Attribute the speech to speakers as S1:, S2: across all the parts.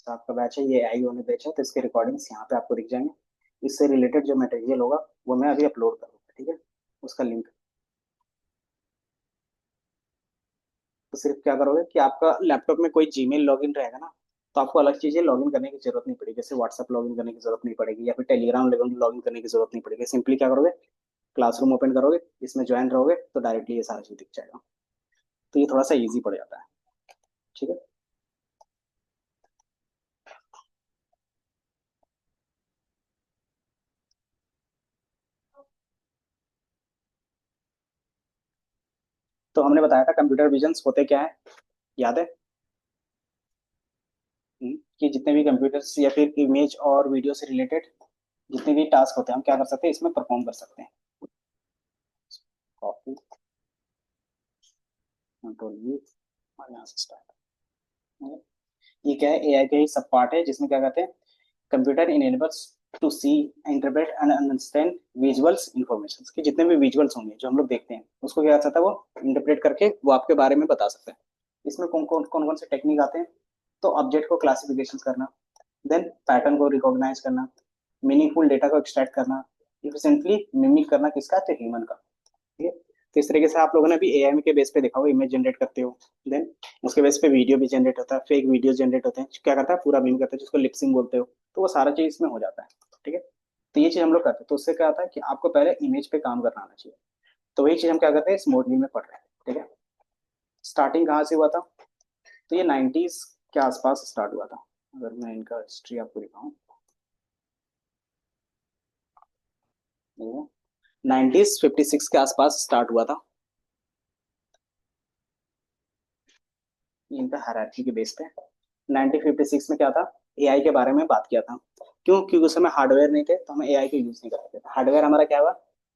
S1: सा आपका बैच है, ये आई होने बैच है, तो इसके रिकॉर्डिंग्स यहाँ पे आपको दिख जाएंगे। इससे रिलेटेड जो मटेरियल होगा वो मैं अभी अपलोड करूँगा, ठीक है, उसका लिंक। तो सिर्फ क्या करोगे कि आपका लैपटॉप में कोई जीमेल लॉगिन रहेगा ना, तो आपको अलग चीजें लॉगिन करने की जरूरत नहीं पड़ेगी, जैसे व्हाट्सएप लॉगिन करने की जरूरत नहीं पड़ेगी या फिर टेलीग्राम लॉगिन करने की जरूरत नहीं पड़ेगी। सिंपली क्या करोगे, क्लासरूम ओपन करोगे, इसमें ज्वाइन रहोगे, तो डायरेक्टली ये सारा चीज दिख जाएगा। तो ये थोड़ा सा इजी पड़ जाता है, ठीक है। तो हमने बताया था कंप्यूटर विजन्स होते क्या है, याद है? कि जितने भी कंप्यूटर्स या फिर इमेज और वीडियो से रिलेटेड जितने भी टास्क होते हैं, हम क्या कर सकते हैं, इसमें परफॉर्म कर सकते हैं। कॉपी, कंट्रोल वी, और यहाँ से स्टार्ट। ये क्या है, एआई का ही सब पार्ट है, जिसमें क्या कहते हैं, computer enables to see, interpret and understand visuals information, कि जितने भी विजुअल्स होंगे जो हम लोग देखते हैं, उसको क्या कर सकता है, वो इंटरप्रेट करके वो आपके बारे में बता सकता है। इसमें कौन कौन से टेक्निक आते हैं, तो ऑब्जेक्ट को क्लासिफिकेशन करना, देन पैटर्न को रिकॉग्नाइज करना, मीनिंगफुल डेटा को एक्सट्रैक्ट करना, इफिशिएंटली मिमिक करना, किसका, तो ह्यूमन का। ठीक है। तो इस तरीके से आप लोगों ने भी एआई के बेस पे देखा होगा, इमेज जनरेट करते हो, देन उसके बेस पे वीडियो भी जनरेट होता है, फेक वीडियो जनरेट होते हैं, क्या करता है, पूरा मीम करता है, जिसको लिपसिंग बोलते हो। तो वो सारा चीज इसमें हो जाता है, ठीक है। तो ये चीज हम लोग करते हैं, तो उससे क्या होता है कि आपको पहले इमेज पे काम करना आना चाहिए। तो वही चीज हम क्या करते हैं, इस मॉडल में पढ़ रहे हैं, ठीक है। स्टार्टिंग कहाँ से हुआ था, तो ये 90s के आसपास स्टार्ट हुआ था। अगर मैं इनका हिस्ट्री आपको दिखाऊं, 1956 के आसपास स्टार्ट हुआ था। ये इनका हायरार्की के बेस पे 1956 में क्या था, एआई के बारे में बात किया था। क्यों, क्योंकि उस समय हार्डवेयर नहीं थे, तो हमें एआई को यूज नहीं कर सकते थे। हार्डवेयर हमारा क्या हुआ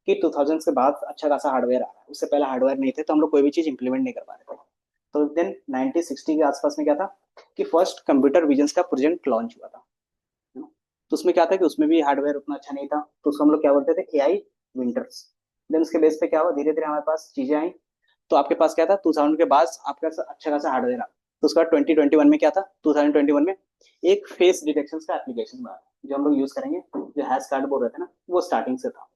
S1: कि 2000 के बाद अच्छा खासा हार्डवेयर आ रहा है, उससे पहले हार्डवेयर नहीं थे, तो हम लोग कोई भी चीज इंप्लीमेंट नहीं कर पा रहे थे। तो देन 1960 के आसपास में क्या था कि फर्स्ट कंप्यूटर विजन का प्रोजेक्ट लॉन्च हुआ था, है ना? तो उसमें क्या था कि उसमें भी हार्डवेयर उतना अच्छा नहीं था, तो उसको हम लोग क्या बोलते थे, एआई विंटर्स। देन उसके बेस पे क्या हुआ, धीरे धीरे हमारे पास चीजें आई। तो आपके पास क्या था, 2000 के बाद आपका अच्छा खासा हार्डवेयर आ। तो उसके बाद 2021 में क्या था, 2021 में एक फेस डिटेक्शन का एप्लीकेशन बना, जो हम लोग यूज करेंगे, जो हैश कार्ड बोल रहे थे ना, वो स्टार्टिंग से था।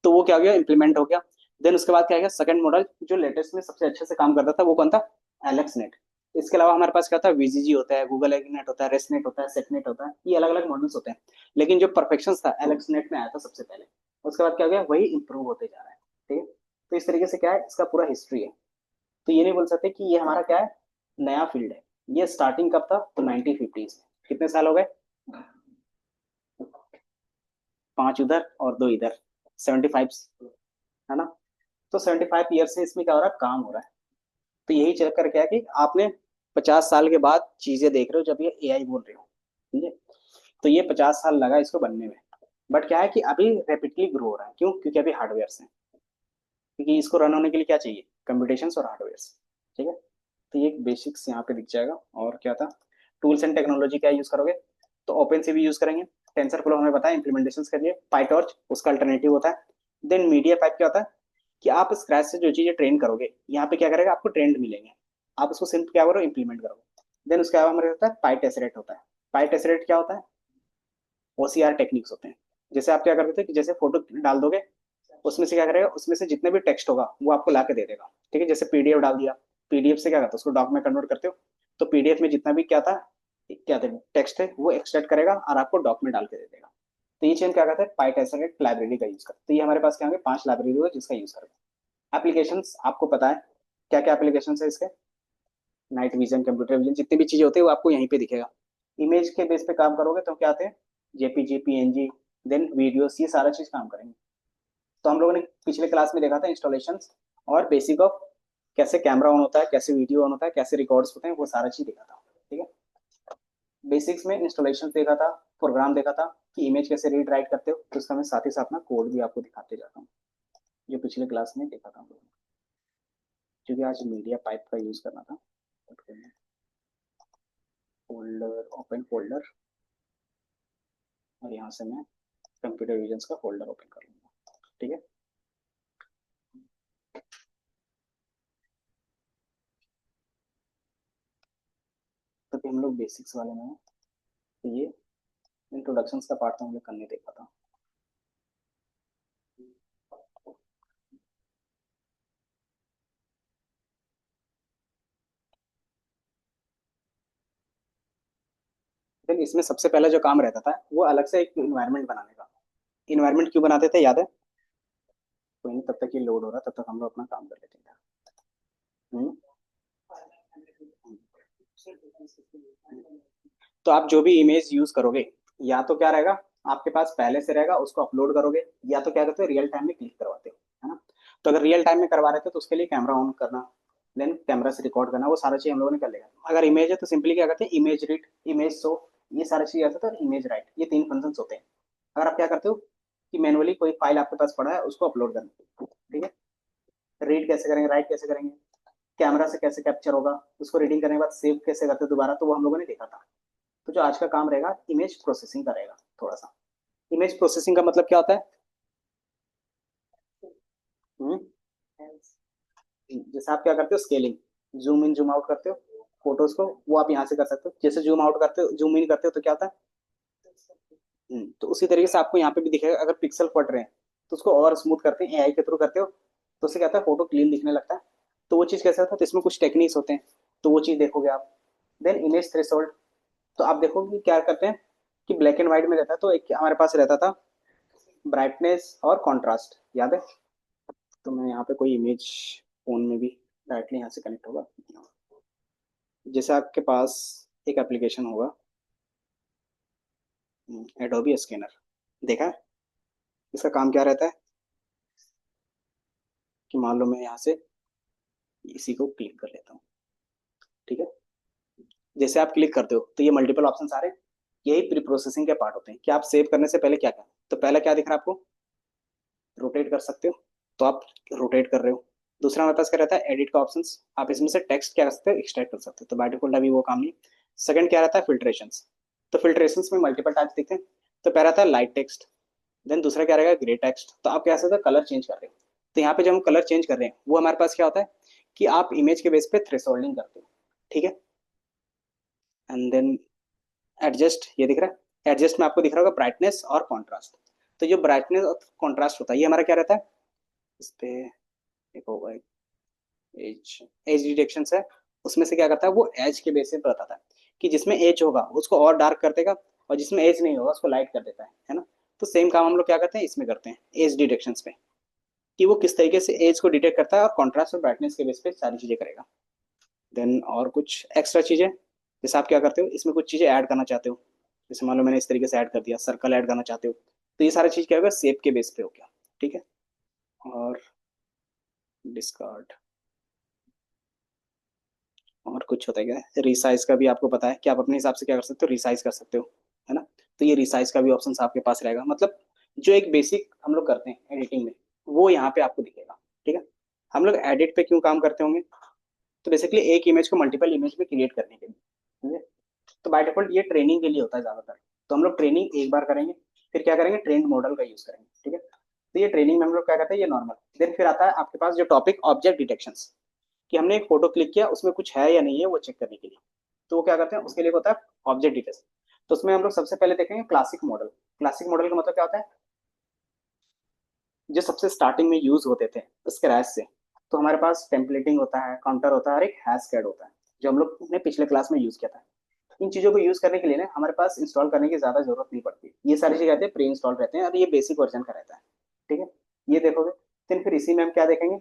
S1: तो वो क्या हो गया, इंप्लीमेंट हो गया। देन उसके बाद क्या गया, सेकंड मॉडल जो लेटेस्ट में सबसे अच्छे से काम करता था, वो कौन था, एलेक्स नेट। इसके अलावा हमारे पास क्या था, वीजीजी होता है, गूगल नेट होता है, रेस नेट होता है, सेट नेट होता है, ये अलग अलग मॉडल्स होते हैं। लेकिन जो परफेक्शन था, एलेक्स नेट में आया था सबसे पहले। उसके बाद क्या हो गया, वही इंप्रूव होते जा रहा है, ठीक है। तो इस तरीके से क्या है, इसका पूरा हिस्ट्री है। तो ये नहीं बोल सकते कि ये हमारा क्या है, नया फील्ड है। ये स्टार्टिंग कब था, तो 1950s में। कितने साल हो गए, 5 उधर और 2 इधर, 75, है ना। तो 75 ईयर से इसमें क्या हो रहा है, काम हो रहा है। तो यही चक्कर क्या है कि आपने 50 साल के बाद चीजें देख रहे हो, जब ये एआई बोल रहे हो, ठीक है। तो ये 50 साल लगा इसको बनने में। बट क्या है कि अभी रैपिडली ग्रो हो रहा है, क्यों, क्योंकि अभी हार्डवेयर है। क्योंकि इसको रन होने के लिए क्या चाहिए, कंप्यूटेशन और हार्डवेयर, ठीक है। तो ये बेसिक्स यहाँ पे दिख जाएगा। और क्या था, टूल्स एंड टेक्नोलॉजी क्या यूज करोगे, तो ओपन सी भी यूज करेंगे। टेंसर फ्लो हमें पता है इम्प्लीमेंटेशन के लिए, पाइटॉर्च उसका अल्टरनेटिव होता है। देन मीडिया पाइप क्या होता है कि आप स्क्रैच से जो चीजें ट्रेन करोगे, यहाँ पे क्या करेगा, आपको ट्रेंड मिलेंगे, आप उसको सिर्फ क्या करो, इंप्लीमेंट करोगे। देन उसके अलावा हमारे होता है पाई टेसरेट होता है। पाई टेसरेट क्या होता है, ओसीआर टेक्निक्स होते हैं। जैसे आप क्या करते थे कि जैसे फोटो डाल दोगे, उसमें से क्या करेगा, उसमें से जितने भी टेक्स्ट होगा वो आपको ला के दे देगा, ठीक है। जैसे पीडीएफ डाल दिया, पीडीएफ से क्या करता है, उसको डॉक में कन्वर्ट करते हो, तो पीडीएफ में जितना भी क्या था टेक्स्ट है, वो एक्सट्रैक्ट करेगा और आपको डॉक में डाल के दे देगा। तो ये चेन क्या करता है, पाइथन लाइब्रेरी का यूज करते हैं। तो ये हमारे पास क्या होंगे, 5 लाइब्रेरी होगी जिसका यूज करेंगे। एप्लीकेशन आपको पता है क्या क्या एप्लीकेशन है इसके, नाइट विजन, कंप्यूटर विजन, जितनी भी चीजें होती है वो आपको यहीं पे दिखेगा। इमेज के बेस पे काम करोगे तो क्या आते हैं, जेपीजी, पीएनजी, देन वीडियोस, ये सारा चीज काम करेंगे। तो हम लोगों ने पिछले क्लास में देखा था इंस्टॉलेशन और बेसिक ऑफ कैसे कैमरा ऑन होता है, कैसे वीडियो ऑन होता है, कैसे रिकॉर्ड्स होते हैं, वो सारा चीज देखा था, ठीक है। बेसिक्स में इंस्टॉलेशन देखा था, प्रोग्राम देखा था कि इमेज कैसे रीड राइट करते हो, तो उसका मैं साथ ही साथ ना कोड भी आपको दिखाते जाता हूँ, जो पिछले क्लास में देखा था हम लोगों ने। क्योंकि आज मीडिया पाइप का यूज करना था, फोल्डर, ओपन फोल्डर, और यहाँ से मैं कंप्यूटर विजन का फोल्डर ओपन कर लूंगा, ठीक है। तो फिर हम लोग बेसिक्स वाले में हैं। तो ये इंट्रोडक्शन का पार्ट तो हम लोग करने देखा था। फिर इसमें सबसे पहला जो काम रहता था वो अलग से एक इन्वायरमेंट बनाने का। इन्वायरमेंट क्यों बनाते थे याद है? कोई नहीं, तब तक ये लोड हो रहा, तब तक हम लोग अपना काम कर लेते हैं। हम्म। तो आप जो भी इमेज यूज करोगे, या तो क्या रहेगा, आपके पास पहले से रहेगा, उसको अपलोड करोगे, या तो क्या करते हो, रियल टाइम में क्लिक करवाते हो, है ना? तो अगर रियल टाइम में करवा रहे थे तो उसके लिए कैमरा ऑन करना, देन कैमरा से रिकॉर्ड करना, वो सारा चीज हम लोगों ने कर लेगा। अगर इमेज है तो सिंपली क्या करते हैं, इमेज रीड, इमेज शो, ये सारी चीज आते थे, और इमेज राइट, ये तीन फंक्शन होते हैं। अगर आप क्या करते हो कि मैनुअली कोई फाइल आपके पास पड़ा है उसको अपलोड करना, ठीक है, रीड कैसे करेंगे, राइट कैसे करेंगे, कैमरा से कैसे कैप्चर होगा, उसको रीडिंग करने के बाद सेव कैसे करते दोबारा, तो वो हम लोगों ने देखा था। तो जो आज का काम रहेगा इमेज प्रोसेसिंग का रहेगा थोड़ा सा। इमेज प्रोसेसिंग का मतलब क्या होता है? हम्म, जैसे आप क्या करते हो, scaling, zoom in zoom out करते हो फोटोज को, वो आप यहाँ से कर सकते हो। जैसे जूम आउट करते हो, जूम इन करते हो, तो क्या होता है? तो उसी तरीके से आपको यहाँ पे भी दिखेगा, अगर पिक्सल फट रहे हैं तो उसको और स्मूथ करते हैं, एआई के थ्रू करते हो, तो उससे क्या होता है, फोटो क्लीन दिखने लगता है। तो वो चीज़ कैसे होता है, तो इसमें कुछ टेक्निक्स होते हैं, तो वो चीज़ देखोगे आप। देन इमेज थ्रेशोल्ड, तो आप देखोगे कि क्या करते हैं कि ब्लैक एंड व्हाइट में रहता है, तो एक हमारे पास रहता था ब्राइटनेस और कॉन्ट्रास्ट, याद है? तो मैं यहाँ पे कोई इमेज फोन में भी डायरेक्टली यहाँ से कनेक्ट होगा। जैसे आपके पास एक एप्लीकेशन होगा, एडोबी स्कैनर, देखा है? इसका काम क्या रहता है कि मान लो मैं यहाँ से इसी को क्लिक कर लेता हूँ, ठीक है? जैसे आप क्लिक करते हो तो ये मल्टीपल ऑप्शन आ रहे हैं, यही प्री प्रोसेसिंग के पार्ट होते हैं कि आप सेव करने से पहले क्या करें। तो पहला क्या दिख रहा है आपको, रोटेट कर सकते हो, तो आप रोटेट कर रहे हो। दूसरा हमारे पास क्या रहता है, एडिट का ऑप्शन, आप इसमें से टेक्स्ट क्या कर सकते हो, एक्सट्रैक्ट कर सकते हो, तो बाय डिफॉल्ट अभी वो काम नहीं। सेकंड क्या रहता है, फिल्ट्रेशन, तो फिल्ट्रेशन में मल्टीपल टाइप्स दिखते हैं। तो पहला आता है लाइट टेक्स्ट, देन दूसरा क्या रहेगा, ग्रे टेक्स्ट, तो आप क्या सकते हो, कलर चेंज कर रहे हो। तो यहाँ पे जब हम कलर चेंज कर रहे हैं वो हमारे पास क्या होता है कि आप इमेज के बेस पे थ्रेशोल्डिंग करते हो, ठीक है? एंड देन एडजस्ट, ये दिख रहा है, एडजस्ट में आपको दिख रहा होगा ब्राइटनेस और कॉन्ट्रास्ट। तो जो ब्राइटनेस और कॉन्ट्रास्ट होता है ये हमारा क्या रहता है, इस पे एक होगा, एज, एज डिटेक्शन है, उसमें से क्या करता है वो एज के बेसिस पे बताता है कि जिसमें एज होगा उसको और डार्क कर देगा, और जिसमें एज नहीं होगा उसको लाइट कर देता है ना? तो सेम काम हम लोग क्या करते हैं इसमें करते हैं, एज डिटेक्शन पे, कि वो किस तरीके से एज को डिटेक्ट करता है, और कॉन्ट्रास्ट और ब्राइटनेस के बेस पे सारी चीजें करेगा। देन और कुछ एक्स्ट्रा चीजें, जैसे आप क्या करते हो इसमें कुछ चीजें ऐड करना चाहते हो, जैसे मान लो मैंने इस तरीके से ऐड कर दिया, सर्कल ऐड करना चाहते हो, तो ये सारी चीज क्या होगा, शेप के बेस पे हो गया, ठीक है? और डिस्कार्ड, और कुछ होता है क्या, रिसाइज का भी आपको पता है कि आप अपने हिसाब से क्या कर सकते हो, रिसाइज कर सकते हो, है ना? तो ये रिसाइज का भी ऑप्शन आपके पास रहेगा, मतलब जो एक बेसिक हम लोग करते हैं एडिटिंग में वो यहाँ पे आपको दिखेगा, ठीक है? हम लोग एडिट पे क्यों काम करते होंगे, तो बेसिकली एक इमेज को मल्टीपल इमेज में क्रिएट करने के लिए, ठीक है? तो बाय डिफॉल्ट ये ट्रेनिंग के लिए होता है ज्यादातर। तो हम लोग ट्रेनिंग एक बार करेंगे, फिर क्या करेंगे, ट्रेंड मॉडल का यूज करेंगे, ठीक है? तो ये ट्रेनिंग में हम लोग क्या करते हैं, ये नॉर्मल। देन फिर आता है आपके पास जो टॉपिक, ऑब्जेक्ट डिटेक्शन, कि हमने एक फोटो क्लिक किया उसमें कुछ है या नहीं है वो चेक करने के लिए। तो वो क्या करते हैं, उसके लिए होता है ऑब्जेक्ट डिटेल्स। तो उसमें हम लोग सबसे पहले देखेंगे क्लासिक मॉडल। क्लासिक मॉडल का मतलब क्या होता है, जो सबसे स्टार्टिंग में यूज होते थे स्क्रैच से। तो हमारे पास टेम्पलेटिंग होता है, काउंटर होता है, और एक हैशटैग होता है, जो हम लोग ने पिछले क्लास में यूज किया था। इन चीजों को यूज करने के लिए ना हमारे पास इंस्टॉल करने की ज्यादा जरूरत नहीं पड़ती, ये सारी चीजें कहते हैं प्री इंस्टॉल रहते हैं, और ये बेसिक वर्जन का रहता है, ठीक है? ये देखोगे, फिर इसी में हम क्या देखेंगे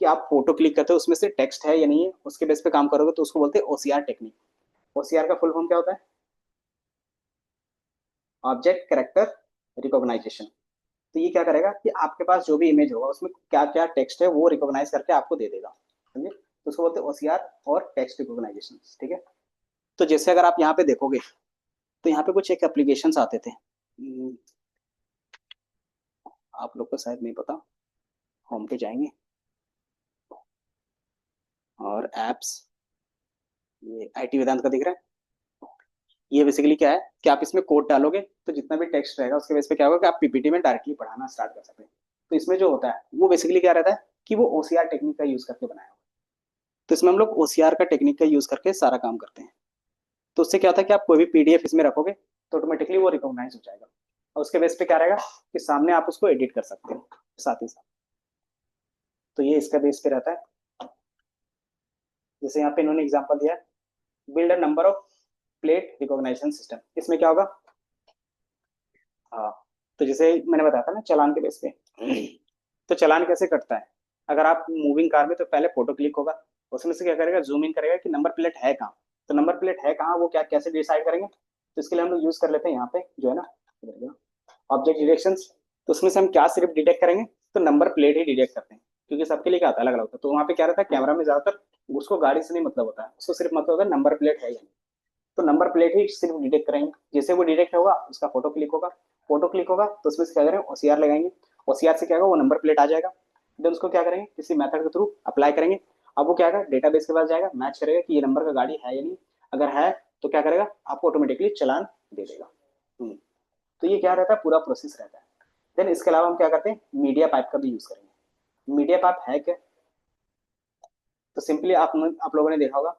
S1: कि आप फोटो क्लिक करते हो उसमें से टेक्स्ट है या नहीं है, उसके बेस पे काम करोगे, तो उसको बोलते हैं ओसीआर टेक्निक। ओसीआर का फुल फॉर्म क्या होता है, ऑब्जेक्ट कैरेक्टर रिकॉग्नाइजेशन। तो ये क्या करेगा कि आपके पास जो भी इमेज होगा उसमें क्या क्या टेक्स्ट है वो रिकॉग्नाइज करके आपको दे देगा, समझे? तो उसको बोलते हैं ओसीआर और टेक्स्ट रिकॉग्नाइजेशन, ठीक है? तो जैसे अगर आप यहाँ पे देखोगे तो यहाँ पे कुछ एक एप्लीकेशन आते थे, आप लोग को शायद नहीं पता, होम पे जाएंगे और एप्स, ये आईटी वेदांत का दिख रहा है। ये बेसिकली क्या है कि आप इसमें कोड डालोगे तो जितना भी टेक्स्ट रहेगा उसके बेस पे क्या होगा कि आप पीपीटी में डायरेक्टली पढ़ाना स्टार्ट कर सकते हैं। तो इसमें जो होता है वो बेसिकली क्या रहता है कि वो ओसीआर टेक्निक का यूज करके बनाया हुआ है। तो इसमें हम लोग ओसीआर का टेक्निक का यूज करके सारा काम करते हैं। तो उससे क्या होता है कि आप कोई भी पीडीएफ इसमें रखोगे तो ऑटोमेटिकली वो रिकॉग्नाइज हो जाएगा, और उसके बेस पे क्या रहेगा कि सामने आप उसको एडिट कर सकते हो साथ ही साथ। तो ये इसका बेस पे रहता है। जैसे यहाँ पे इन्होंने एग्जांपल दिया है, build a number of plate recognition system. इसमें क्या होगा, हाँ, तो जैसे मैंने बताया था ना चालान के बेस पे, तो चालान कैसे कटता है, अगर आप मूविंग कार में तो पहले फोटो क्लिक होगा, उसमें से क्या करेगा जूम इन करेगा कि नंबर प्लेट है कहाँ, तो नंबर प्लेट है कहाँ वो क्या कैसे डिसाइड करेंगे, तो इसके लिए हम लोग यूज कर लेते हैं यहाँ पे जो है ना ऑब्जेक्ट डिटेक्शंस। तो उसमें से हम क्या सिर्फ डिटेक्ट करेंगे, तो नंबर प्लेट ही डिटेक्ट करते हैं, क्योंकि सबके लिए क्या आता है अलग अलग होता है। तो वहाँ पे क्या रहता है कैमरा में ज्यादातर उसको गाड़ी से नहीं मतलब होता है, उसको सिर्फ मतलब होता है नंबर प्लेट है या नहीं, तो नंबर प्लेट ही सिर्फ डिटेक्ट करेंगे। जैसे वो डिटेक्ट होगा उसका फोटो क्लिक होगा, फोटो क्लिक होगा तो उसमें से क्या करेंगे ओसीआर लगाएंगे, ओसीआर से क्या होगा वो नंबर प्लेट आ जाएगा, देन उसको क्या करेंगे किसी मेथड के थ्रू अप्लाई करेंगे। अब वो क्या होगा डेटाबेस के पास जाएगा, मैच करेगा कि ये नंबर का गाड़ी है या नहीं, अगर है तो क्या करेगा आपको ऑटोमेटिकली चालान दे देगा। तो ये क्या रहता है पूरा प्रोसेस रहता है। देन इसके अलावा हम क्या करते हैं मीडिया पाइप का भी यूज करेंगे। मीडिया पाइप है क्या, तो सिंपली आप लोगों ने देखा होगा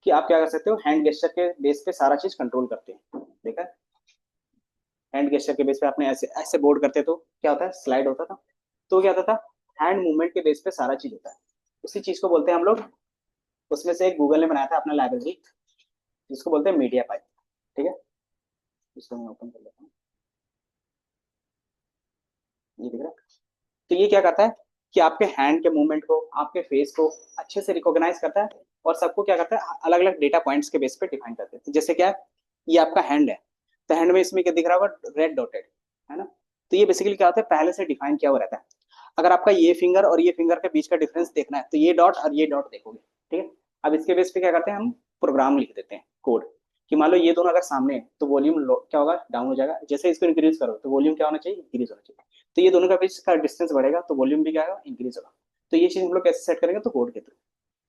S1: कि आप क्या कर सकते हो हैंड गेस्चर के बेस पे सारा चीज कंट्रोल करते हैं, देखा है? हैंड गेस्चर के बेस पे आपने ऐसे ऐसे बोर्ड करते तो क्या होता है स्लाइड होता था, तो क्या होता था हैंड मूवमेंट के बेस पे सारा चीज होता है, उसी चीज को बोलते हैं हम लोग। उसमें से एक गूगल ने बनाया था अपना लाइब्रेरी जिसको बोलते हैं मीडिया पाइप, ठीक है? इसको मैं ओपन कर लेता हूँ, ये दिख रहा है। तो ये क्या करता है कि आपके हैंड के मूवमेंट को आपके फेस को अच्छे से रिकॉग्नाइज करता है, और सबको क्या करता है अलग अलग डेटा पॉइंट्स के बेस पे डिफाइन करते हैं। जैसे क्या है ये आपका हैंड है, तो हैंड में इसमें क्या दिख रहा होगा रेड डॉटेड, है ना? तो ये बेसिकली क्या होता है पहले से डिफाइन किया हुआ रहता है। अगर आपका ये फिंगर और ये फिंगर के बीच का डिफरेंस देखना है तो ये डॉट और ये डॉट देखोगे, ठीक है? अब इसके बेस पे क्या करते हैं हम प्रोग्राम लिख देते हैं कोड, कि मान लो ये दोनों अगर सामने है तो वॉल्यूम क्या होगा डाउन हो जाएगा, जैसे इसको इंक्रीज करो तो वॉल्यूम क्या होना चाहिए इंक्रीज होना चाहिए, तो ये दोनों का बीच का डिस्टेंस बढ़ेगा तो वॉल्यूम भी क्या होगा इंक्रीज होगा। तो ये चीज हम लोग कैसे सेट करेंगे तो कोड के थ्रू,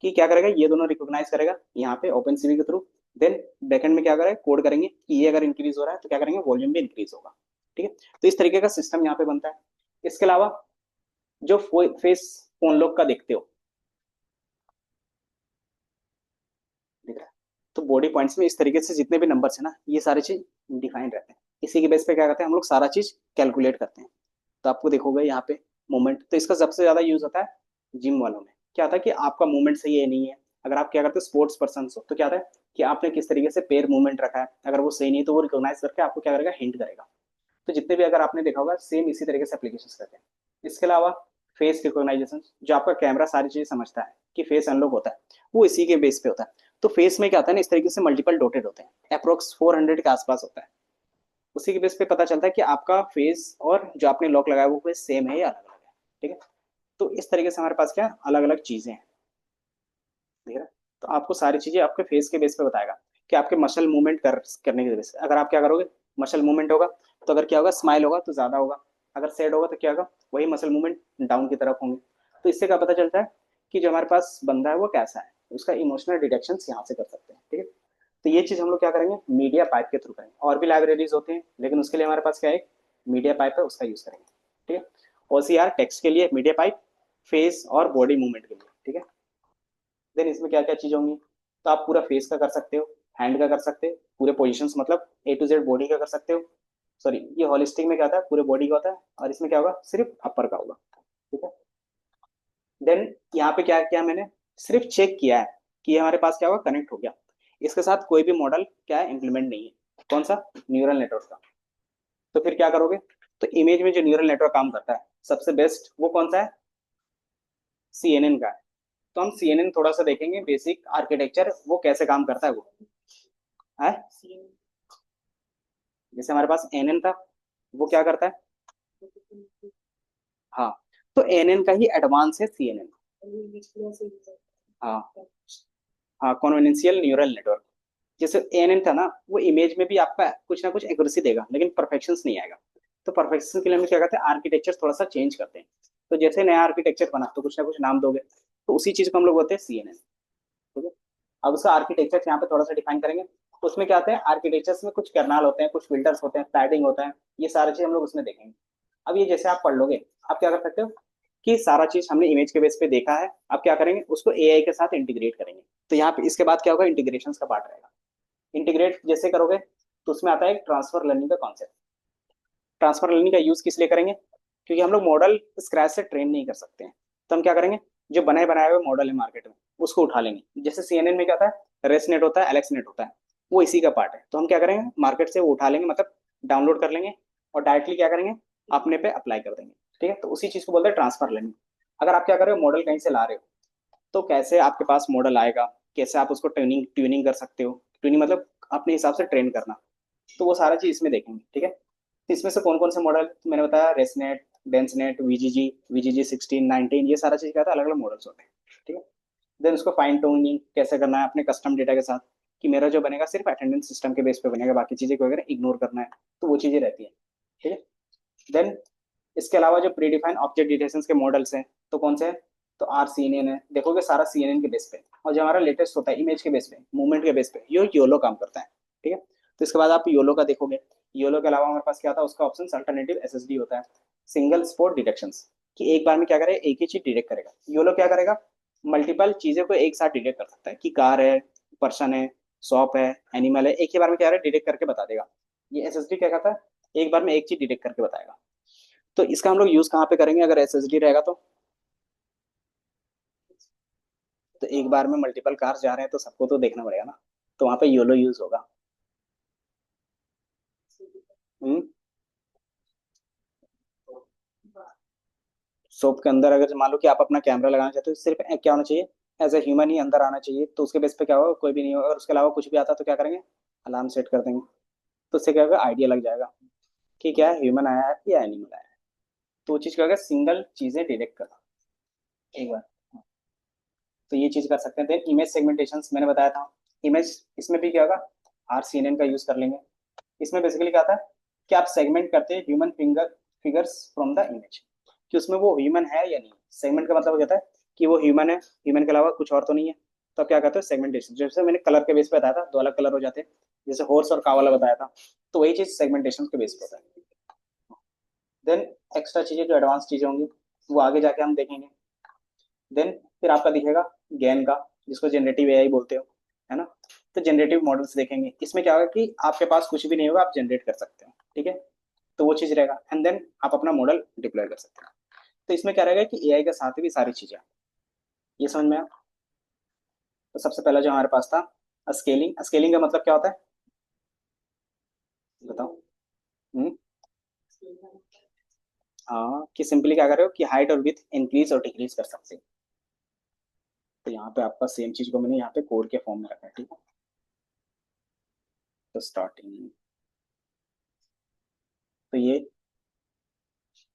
S1: कि क्या करेगा ये दोनों रिकॉग्नाइज करेगा यहाँ पे ओपन सीवी के थ्रू, देन बैकएंड में क्या करेगा कोड करेंगे कि ये अगर इंक्रीज हो रहा है तो क्या करेंगे वॉल्यूम भी इंक्रीज होगा, ठीक है? तो इस तरीके का सिस्टम यहाँ पे बनता है। इसके अलावा जो फेस फोन लोग का देखते हो, दिख रहा है? तो बॉडी पॉइंट्स में इस तरीके से जितने भी नंबर्स है ना ये सारी चीज डिफाइन रहते हैं, इसी के बेस पे क्या करते हैं हम लोग सारा चीज कैलकुलेट करते हैं। तो आपको देखोगे यहाँ पे मूवमेंट, तो इसका सबसे ज्यादा यूज होता है जिम वालों में। क्या होता है कि आपका मूवमेंट सही है नहीं है, अगर आप क्या करते हो स्पोर्ट्स पर्सन हो तो क्या होता है कि आपने किस तरीके से पैर मूवमेंट रखा है, अगर वो सही नहीं है तो वो रिकॉग्नाइज करके आपको क्या करेगा हिंट करेगा। तो जितने भी अगर आपने देखा होगा सेम इसी तरीके से एप्लीकेशन करते हैं। इसके अलावा फेस रिकॉग्नाइजेशन जो आपका कैमरा सारी चीजें समझता है कि फेस अनलॉक होता है, वो इसी के बेस पे होता है। तो फेस में क्या होता है ना इस तरीके से मल्टीपल डॉटेड होते हैं, अप्रोक्स 400 के आसपास होता है, उसी के बेस पे पता चलता है कि आपका फेस और जो आपने लॉक लगाया वो फेस सेम है या अलग अलग है, ठीक है? तो इस तरीके से हमारे पास क्या अलग अलग चीजें हैं, ठीक है? तो आपको सारी चीजें आपके फेस के बेस पे बताएगा कि आपके मसल मूवमेंट करने के बेस पे अगर आप क्या करोगे मसल मूवमेंट होगा तो अगर क्या होगा स्माइल होगा तो ज्यादा होगा, अगर सैड होगा तो क्या होगा वही मसल मूवमेंट डाउन की तरफ होंगे। तो इससे क्या पता चलता है कि जो हमारे पास बंदा है वो कैसा है, उसका इमोशनल डिटेक्शन यहाँ से कर सकते हैं, ठीक है? तो ये चीज हम लोग क्या करेंगे मीडिया पाइप के थ्रू करेंगे, और भी लाइब्रेरीज होते हैं लेकिन उसके लिए हमारे पास क्या है मीडिया पाइप है उसका यूज करेंगे, ठीक है? ओसीआर टेक्स्ट के लिए मीडिया पाइप, फेस और बॉडी मूवमेंट के लिए, ठीक है? देन इसमें क्या क्या चीजें होंगी, तो आप पूरा फेस का कर सकते हो, हैंड का कर सकते हो, पूरे पोजिशन मतलब A to Z बॉडी का कर सकते हो, सॉरी ये होलिस्टिक में क्या होता है पूरे बॉडी का होता है, और इसमें क्या होगा सिर्फ अपर का होगा, ठीक है? देन यहाँ पे क्या किया मैंने सिर्फ चेक किया है कि ये हमारे पास क्या होगा कनेक्ट हो गया, इसके साथ कोई भी मॉडल क्या है इंप्लीमेंट नहीं है, कौन सा न्यूरल नेटवर्क का। तो फिर क्या करोगे, तो इमेज में जो न्यूरल नेटवर्क काम करता है सबसे बेस्ट वो कौन सा है CNN का है। तो हम CNN थोड़ा सा देखेंगे बेसिक आर्किटेक्चर वो कैसे काम करता है वो है। जैसे हमारे पास NN था वो क्या करता है, हाँ, तो NN का ही एडवांस है CNN। हाँ, हाँ कॉन्वेंशियल न्यूरल नेटवर्क। जैसे ANN था ना वो इमेज में भी आपका कुछ ना कुछ एक्यूरेसी देगा लेकिन परफेक्शन नहीं आएगा। तो परफेक्शन के लिए हम क्या करते हैं आर्किटेक्चर थोड़ा सा चेंज करते हैं। तो जैसे नया आर्किटेक्चर बना तो कुछ ना कुछ नाम दोगे, तो उसी चीज को हम लोग बोलते हैं CNN, ठीक है? अब उसका आर्किटेक्चर यहाँ पे थोड़ा सा डिफाइन करेंगे। उसमें क्या होता है आर्किटेक्चर्स में कुछ कर्नल होते हैं, कुछ फिल्टर्स होते हैं, पैडिंग होता है, ये सारी चीज हम लोग उसमें देखेंगे। अब ये जैसे आप पढ़ लोगे आप क्या कर सकते हो कि सारा चीज हमने इमेज के बेस पे देखा है, अब क्या करेंगे उसको AI के साथ इंटीग्रेट करेंगे। तो यहाँ पे इसके बाद क्या होगा इंटीग्रेशन का पार्ट रहेगा। इंटीग्रेट जैसे करोगे तो उसमें आता है एक ट्रांसफर लर्निंग का कॉन्सेप्ट। ट्रांसफर लर्निंग का यूज किस लिए करेंगे? क्योंकि हम लोग मॉडल स्क्रैच से ट्रेन नहीं कर सकते हैं। तो हम क्या करेंगे, जो बनाए बनाए हुए मॉडल है मार्केट में उसको उठा लेंगे। जैसे सीएनएन में क्या होता है, रेसनेट होता है, एलेक्सनेट होता है, वो इसी का पार्ट है। तो हम क्या करेंगे, मार्केट से वो उठा लेंगे, मतलब डाउनलोड कर लेंगे और डायरेक्टली क्या करेंगे, अपने पे अप्लाई कर देंगे। ठीक है, तो उसी चीज को बोलते हैं ट्रांसफर लर्निंग। अगर आप क्या कर रहे हो, मॉडल कहीं से ला रहे हो, तो कैसे आपके पास मॉडल आएगा, कैसे आप उसको ट्रेनिंग ट्यूनिंग कर सकते हो। ट्यूनिंग मतलब अपने हिसाब से ट्रेन करना। तो वो सारा चीज इसमें देखेंगे। ठीक है, तो इसमें से कौन कौन से मॉडल मैंने बताया, रेसनेट, डेंसनेट, वीजीजी, वीजीजी 16 19, ये सारा चीज क्या था, अलग अलग मॉडल्स होते हैं। ठीक है, देन उसको फाइन ट्यूनिंग कैसे करना है अपने कस्टम डेटा के साथ, कि मेरा जो बनेगा सिर्फ अटेंडेंस सिस्टम के बेस पे बनेगा, बाकी चीजें को वगैरह इग्नोर करना है। तो वो चीजें रहती है। ठीक है, देन इसके अलावा जो प्री डिफाइन ऑब्जेक्ट डिटेक्शन के मॉडल्स हैं, तो कौन से हैं, तो आर सी एन एन है, देखोगे सारा सी एन एन के बेस पे। और जो हमारा लेटेस्ट होता है इमेज के बेस पे, मूवमेंट के बेस पे, ये योलो काम करता है। ठीक है, तो इसके बाद आप योलो का देखोगे। योलो के अलावा हमारे पास क्या था, उसका ऑप्शन अल्टरनेटिव एसएसडी होता है, सिंगल स्पॉट डिटेक्शन, कि एक बार में क्या करेगा, एक ही चीज डिटेक्ट करेगा। योलो क्या करेगा, मल्टीपल चीजों को एक साथ डिटेक्ट कर सकता है, कि कार है, पर्सन है, शॉप है, एनिमल है, एक ही बार में क्या है, डिटेक्ट करके बता देगा। ये एसएसडी क्या करता है, एक बार में एक चीज डिटेक्ट करके बताएगा। तो इसका हम लोग यूज कहाँ पे करेंगे, अगर एसएसडी रहेगा तो एक बार में मल्टीपल कार्स जा रहे हैं तो सबको तो देखना पड़ेगा ना, तो वहां पे योलो यूज होगा। हम्म, शॉप के अंदर अगर मान लो कि आप अपना कैमरा लगाना चाहते हो, सिर्फ क्या होना चाहिए, एज ए ह्यूमन ही अंदर आना चाहिए। तो उसके बेस पे क्या होगा, कोई भी नहीं होगा। अगर उसके अलावा कुछ भी आता तो क्या करेंगे, अलार्म सेट कर देंगे। तो उससे क्या होगा, आइडिया लग जाएगा कि क्या ह्यूमन आया है या एनिमल आया है। तो वो चीज क्या होगा, सिंगल चीजें डिटेक्ट करना एक बार। तो ये चीज कर सकते हैं। देन इमेज सेगमेंटेशन मैंने बताया था, इमेज, इसमें भी क्या होगा, आर सी एन एन का यूज कर लेंगे। इसमें बेसिकली क्या आता है, कि आप सेगमेंट करते हैं human figures from the image, कि उसमें वो ह्यूमन है या नहीं। सेगमेंट का मतलब हो जाता है कि वो ह्यूमन है, ह्यूमन के अलावा कुछ और तो नहीं है। तो आप क्या करते हो, सेगमेंटेशन। जैसे मैंने कलर के बेस पे बताया था, दो अलग कलर हो जाते हैं, जैसे हॉर्स और काव वाला बताया था। तो वही चीज सेगमेंटेशन के बेस पे होता है। देन एक्स्ट्रा चीजें जो एडवांस चीजें होंगी वो आगे जाके हम देखेंगे। देन फिर आपका दिखेगा गैन का, जिसको जनरेटिव एआई बोलते हो, है ना। तो जनरेटिव मॉडल्स देखेंगे। इसमें क्या होगा कि आपके पास कुछ भी नहीं होगा, आप जनरेट कर सकते हो। ठीक है, तो वो चीज रहेगा, एंड देन आप अपना मॉडल डिप्लॉय कर सकते हो। तो इसमें क्या रहेगा कि एआई के साथ भी सारी चीजें, ये समझ में आया। तो सबसे पहला जो हमारे पास था, स्केलिंग। स्केलिंग का मतलब क्या होता है, बताओ। हम्म, हाँ, कि सिंपली क्या कर रहे हो, कि हाइट और विथ इंक्रीज और डिक्रीज कर सकते हो। तो यहाँ पे आपका सेम चीज को मैंने यहाँ पे कोड के फॉर्म में रखा है। ठीक है, तो स्टार्टिंग, तो ये,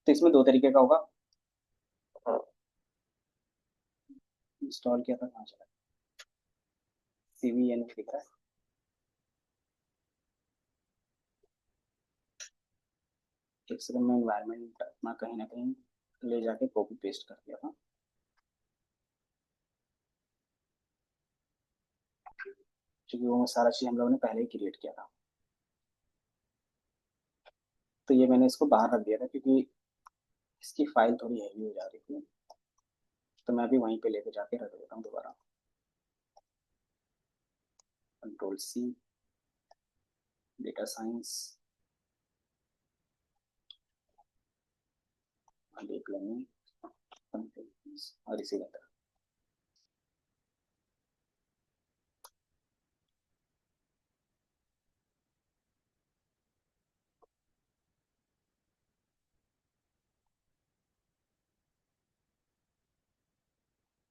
S1: तो इसमें दो तरीके का होगा। इंस्टॉल किया था, कहाँ चला, सीवीएन दिख रहा है। एक सेकंड में इन्वायरमेंट अपना कहीं ना कहीं ले जाके कॉपी पेस्ट कर दिया था, क्योंकि वो सारा चीज हम लोगों ने पहले ही क्रिएट किया था। तो ये मैंने इसको बाहर रख दिया था, क्योंकि इसकी फाइल थोड़ी हैवी हो जा रही थी। तो मैं अभी वहीं पे लेके जाके रख देता हूँ दोबारा। Control C, data science, deep learning, और इसी तरह।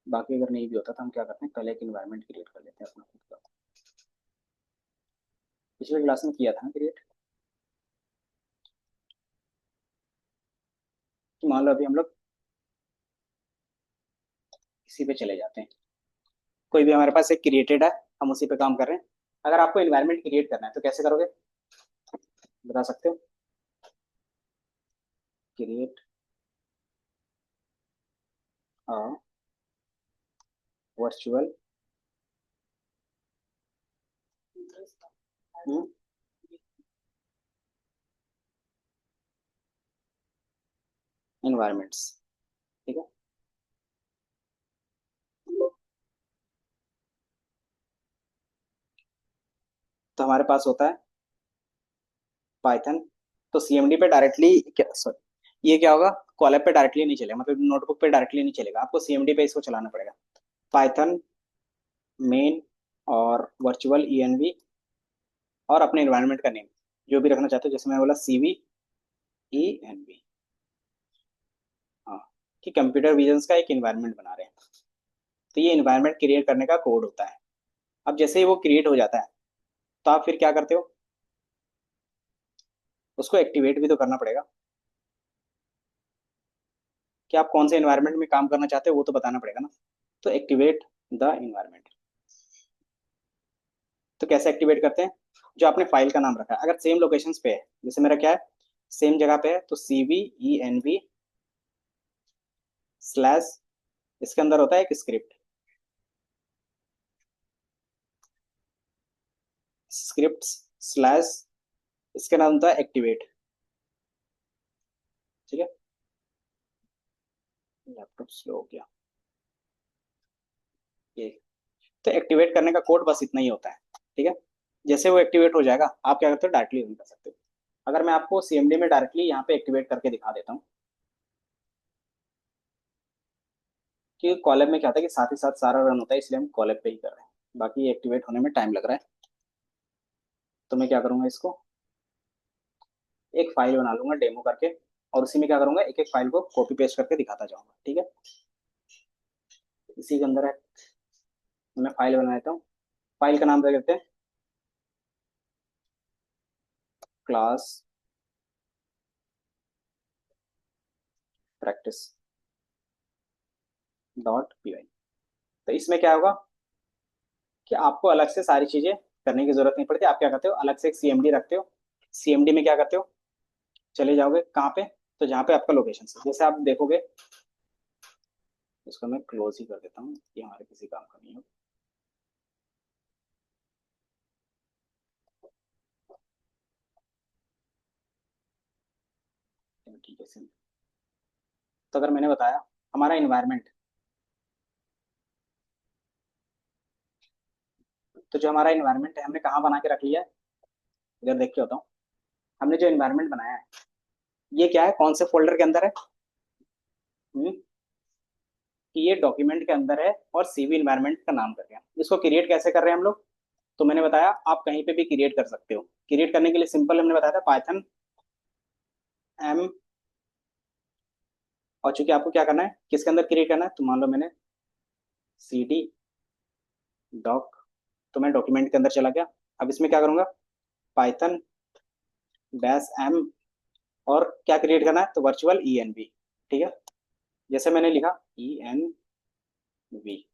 S1: बाकी अगर नहीं भी होता तो हम क्या करते हैं, पहले एक इन्वायरमेंट क्रिएट कर लेते हैं अपना खुद का। पिछले क्लास में किया था ना क्रिएट, कि मान लो अभी हम लोग इसी पे चले जाते हैं। कोई भी हमारे पास एक क्रिएटेड है, हम उसी पे काम कर रहे हैं। अगर आपको इन्वायरमेंट क्रिएट करना है तो कैसे करोगे, बता सकते हो। Create virtual environments. ठीक है, तो हमारे पास होता है पाइथन। तो सीएमडी पे डायरेक्टली क्या, सॉरी, ये क्या होगा, कॉलब पे डायरेक्टली नहीं चलेगा, मतलब नोटबुक पे डायरेक्टली नहीं चलेगा, आपको सीएमडी पे इसको चलाना पड़ेगा। पाइथन मेन और वर्चुअल ईएनवी और अपने इन्वायरमेंट का नेम जो भी रखना चाहते हो, जैसे मैं बोला सीवी ई एन वी। हाँ, कि कंप्यूटर विजन्स का एक इन्वायरमेंट बना रहे हैं। तो ये इन्वायरमेंट क्रिएट करने का कोड होता है। अब जैसे ही वो क्रिएट हो जाता है, तो आप फिर क्या करते हो, उसको एक्टिवेट भी तो करना पड़ेगा, कि आप कौन से इन्वायरमेंट में काम करना चाहते हो वो तो बताना पड़ेगा ना। तो एक्टिवेट द इन्वायरमेंट, तो कैसे एक्टिवेट करते हैं, जो आपने फाइल का नाम रखा है अगर सेम लोकेशंस पे है, जैसे मेरा क्या है, सेम जगह पे है, तो C V E N V slash, इसके अंदर होता है एक स्क्रिप्ट, स्क्रिप्ट स्लैश, इसका नाम होता है एक्टिवेट। ठीक है, लैपटॉप स्लो हो गया ये। तो एक्टिवेट करने का कोड बस इतना ही होता है। ठीक है, जैसे वो एक्टिवेट हो जाएगा, आप क्या करते हो, डायरेक्टली रन कर सकते हो। अगर मैं आपको सीएमडी में डायरेक्टली यहाँ पे एक्टिवेट करके दिखा देता हूँ, कि कॉलम में क्या होता है कि साथ ही साथ सारा रन होता है, इसलिए हम कॉलम पे ही कर रहे हैं, बाकी एक्टिवेट होने में टाइम लग रहा है। तो मैं क्या करूंगा, इसको एक फाइल बना लूंगा डेमो करके, और उसी में क्या करूंगा, एक एक फाइल को कॉपी पेस्ट करके दिखाता जाऊंगा। ठीक है, इसी के अंदर है, मैं फाइल बना देता हूँ। फाइल का नाम क्या कहते हैं, class practice dot P Y. तो इसमें क्या होगा, कि आपको अलग से सारी चीजें करने की जरूरत नहीं पड़ती। आप क्या करते हो, अलग से एक सीएमडी रखते हो, सीएमडी में क्या करते हो, चले जाओगे कहाँ पे, तो जहाँ पे आपका लोकेशन है, जैसे आप देखोगे, इसको मैं क्लोज ही कर देता हूँ, ये हमारे किसी काम का नहीं हो। ठीक है सिंपल। तो अगर मैंने बताया हमारा इन्वायरमेंट, तो जो हमारा इन्वायरमेंट है हमने कहाँ बना के रख लिया है, इधर देख के होता हूँ। हमने जो इन्वायरमेंट बनाया है, ये क्या है, कौन से फोल्डर के अंदर है, हम्म, कि ये डॉक्यूमेंट के अंदर है, और सीवी इन्वायरमेंट का नाम करके हैं। इसको क्रिएट कैसे कर रहे हैं हम लोग, तो मैंने बताया आप कहीं पे भी क्रिएट कर सकते हो। क्रिएट करने के लिए सिंपल हमने बताया था पाइथन एम, और चूंकि आपको क्या करना है, किसके अंदर क्रिएट करना है, तो मान लो मैंने सी डी डॉक, तो मैं डॉक्यूमेंट के अंदर चला गया। अब इसमें क्या करूंगा, पाइथन डैश एम, और क्या क्रिएट करना है, तो वर्चुअल ई एन वी। ठीक है, जैसे मैंने लिखा ई एन वी,